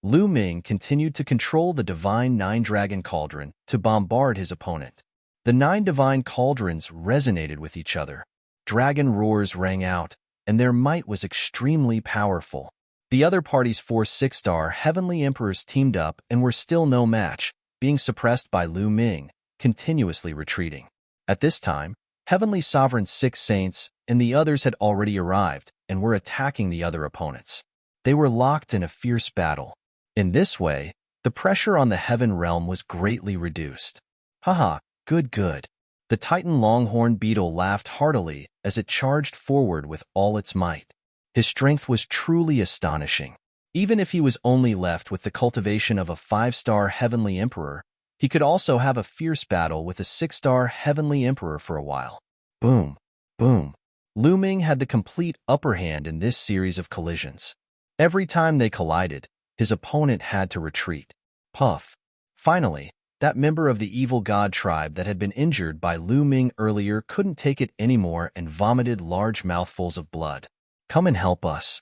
Lu Ming continued to control the divine Nine-Dragon Cauldron to bombard his opponent. The 9 divine cauldrons resonated with each other. Dragon roars rang out, and their might was extremely powerful. The other party's 4 6-star Heavenly Emperors teamed up and were still no match, being suppressed by Lu Ming, continuously retreating. At this time, Heavenly Sovereign's 6 saints and the others had already arrived and were attacking the other opponents. They were locked in a fierce battle. In this way, the pressure on the Heaven Realm was greatly reduced. Haha, good. The Titan Longhorn Beetle laughed heartily as it charged forward with all its might. His strength was truly astonishing. Even if he was only left with the cultivation of a 5-star Heavenly Emperor, he could also have a fierce battle with a 6-star Heavenly Emperor for a while. Boom! Boom! Lu Ming had the complete upper hand in this series of collisions. Every time they collided, his opponent had to retreat. Puff! Finally, that member of the evil god tribe that had been injured by Lu Ming earlier couldn't take it anymore and vomited large mouthfuls of blood. Come and help us.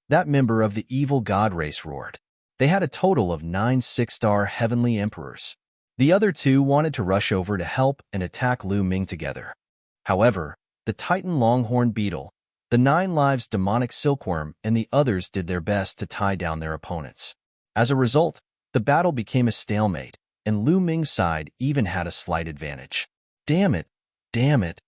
That member of the evil god race roared. They had a total of 9 6-star Heavenly Emperors. The other 2 wanted to rush over to help and attack Lu Ming together. However, the Titan Longhorn Beetle, the 9 Lives demonic silkworm, and the others did their best to tie down their opponents. As a result, the battle became a stalemate, and Lu Ming's side even had a slight advantage. Damn it! Damn it!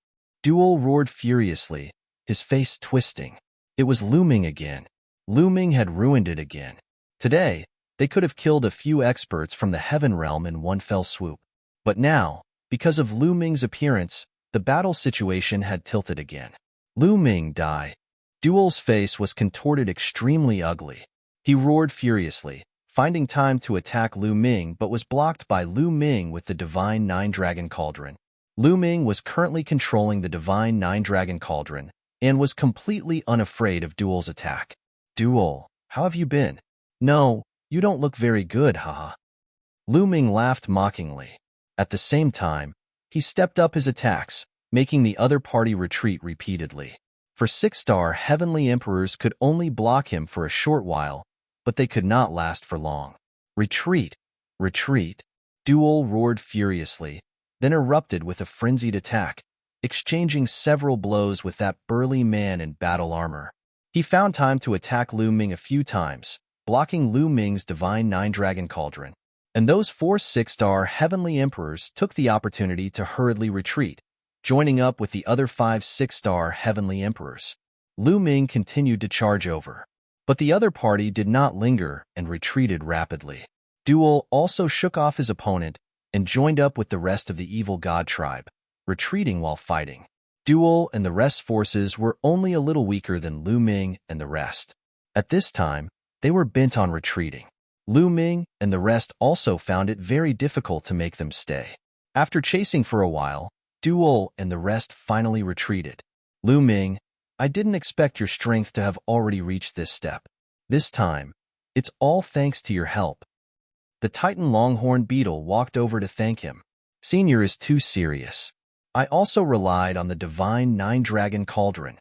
Duel roared furiously, his face twisting. It was Lu Ming again. Lu Ming had ruined it again. Today, they could have killed a few experts from the Heaven Realm in one fell swoop. But now, because of Lu Ming's appearance, the battle situation had tilted again. Lu Ming die. Duel's face was contorted extremely ugly. He roared furiously, finding time to attack Lu Ming but was blocked by Lu Ming with the divine Nine-Dragon Cauldron. Lu Ming was currently controlling the divine Nine-Dragon Cauldron and was completely unafraid of Duel's attack. Duel, how have you been? No, you don't look very good, haha. Lu Ming laughed mockingly. At the same time, he stepped up his attacks, making the other party retreat repeatedly. For 6-star heavenly emperors could only block him for a short while, but they could not last for long. Retreat! Retreat! Duel roared furiously, then erupted with a frenzied attack, exchanging several blows with that burly man in battle armor. He found time to attack Lu Ming a few times, blocking Lu Ming's divine 9-dragon cauldron. And those 4 6-star heavenly emperors took the opportunity to hurriedly retreat, joining up with the other 5 6-star heavenly emperors. Lu Ming continued to charge over, but the other party did not linger and retreated rapidly. Duel also shook off his opponent and joined up with the rest of the evil god tribe, retreating while fighting. Duel and the rest's forces were only a little weaker than Lu Ming and the rest. At this time, they were bent on retreating. Lu Ming and the rest also found it very difficult to make them stay. After chasing for a while, Duel and the rest finally retreated. Lu Ming, I didn't expect your strength to have already reached this step. This time, it's all thanks to your help. The Titan Longhorn Beetle walked over to thank him. Senior is too serious. I also relied on the divine 9-dragon cauldron.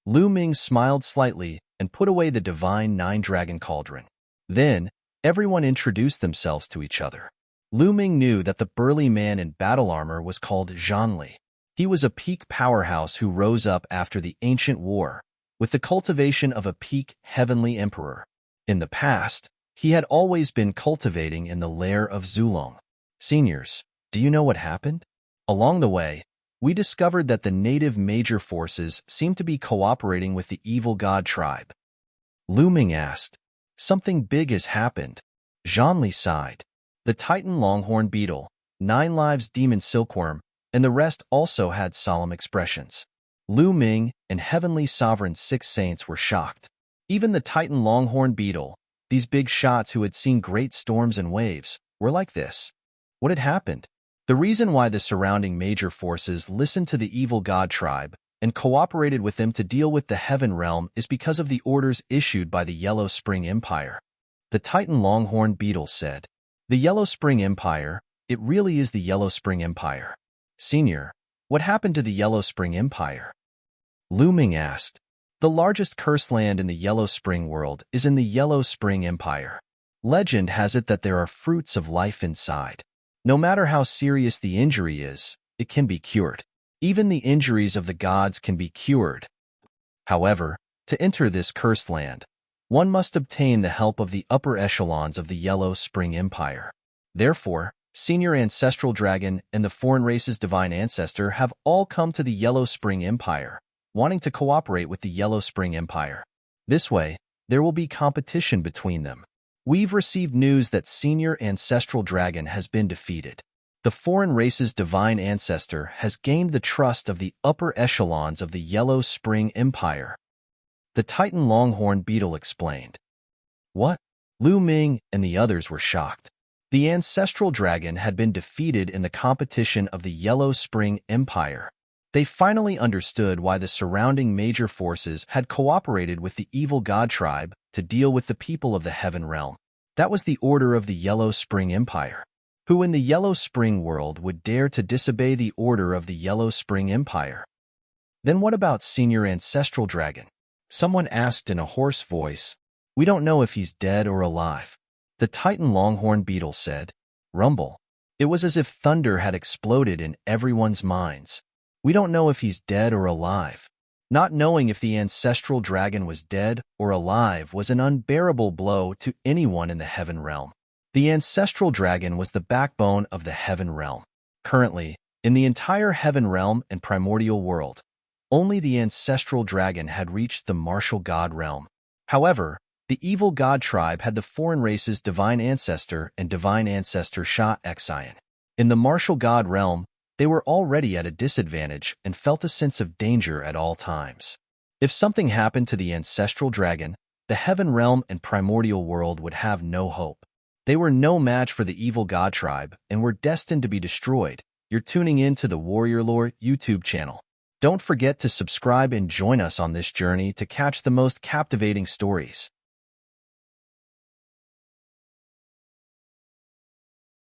Lu Ming smiled slightly and put away the divine 9-dragon cauldron. Then, everyone introduced themselves to each other. Lu Ming knew that the burly man in battle armor was called Zhanli. He was a peak powerhouse who rose up after the ancient war, with the cultivation of a peak heavenly emperor. In the past, he had always been cultivating in the lair of Zulong. Seniors, do you know what happened? Along the way, we discovered that the native major forces seemed to be cooperating with the evil god tribe. Lu Ming asked. Something big has happened. Zhanli sighed. The Titan Longhorn Beetle, 9 Lives Demon Silkworm, and the rest also had solemn expressions. Lu Ming and Heavenly Sovereign 6 Saints were shocked. Even the Titan Longhorn Beetle, these big shots who had seen great storms and waves, were like this. What had happened? The reason why the surrounding major forces listened to the evil god tribe and cooperated with them to deal with the Heaven Realm is because of the orders issued by the Yellow Spring Empire. The Titan Longhorn Beetle said. The Yellow Spring Empire, it really is the Yellow Spring Empire. Senior, what happened to the Yellow Spring Empire? Lu Ming asked. The largest cursed land in the Yellow Spring world is in the Yellow Spring Empire. Legend has it that there are fruits of life inside. No matter how serious the injury is, it can be cured. Even the injuries of the gods can be cured. However, to enter this cursed land, one must obtain the help of the upper echelons of the Yellow Spring Empire. Therefore, Senior Ancestral Dragon and the foreign race's divine ancestor have all come to the Yellow Spring Empire, wanting to cooperate with the Yellow Spring Empire. This way, there will be competition between them. We've received news that Senior Ancestral Dragon has been defeated. The foreign race's divine ancestor has gained the trust of the upper echelons of the Yellow Spring Empire. The Titan Longhorn Beetle explained. What? Lu Ming and the others were shocked. The Ancestral Dragon had been defeated in the competition of the Yellow Spring Empire. They finally understood why the surrounding major forces had cooperated with the evil god tribe to deal with the people of the Heaven Realm. That was the order of the Yellow Spring Empire. Who in the Yellow Spring world would dare to disobey the order of the Yellow Spring Empire? Then what about Senior Ancestral Dragon? Someone asked in a hoarse voice. We don't know if he's dead or alive. The Titan Longhorn Beetle said. Rumble. It was as if thunder had exploded in everyone's minds. We don't know if he's dead or alive. Not knowing if the Ancestral Dragon was dead or alive was an unbearable blow to anyone in the Heaven Realm. The Ancestral Dragon was the backbone of the Heaven Realm. Currently, in the entire Heaven Realm and Primordial World, only the Ancestral Dragon had reached the Martial God Realm. However, the evil god tribe had the foreign race's divine ancestor and divine ancestor Sha Xian. In the Martial God Realm, they were already at a disadvantage and felt a sense of danger at all times. If something happened to the Ancestral Dragon, the Heaven Realm and Primordial World would have no hope. They were no match for the evil god tribe and were destined to be destroyed. You're tuning in to the Warrior Lore YouTube channel. Don't forget to subscribe and join us on this journey to catch the most captivating stories.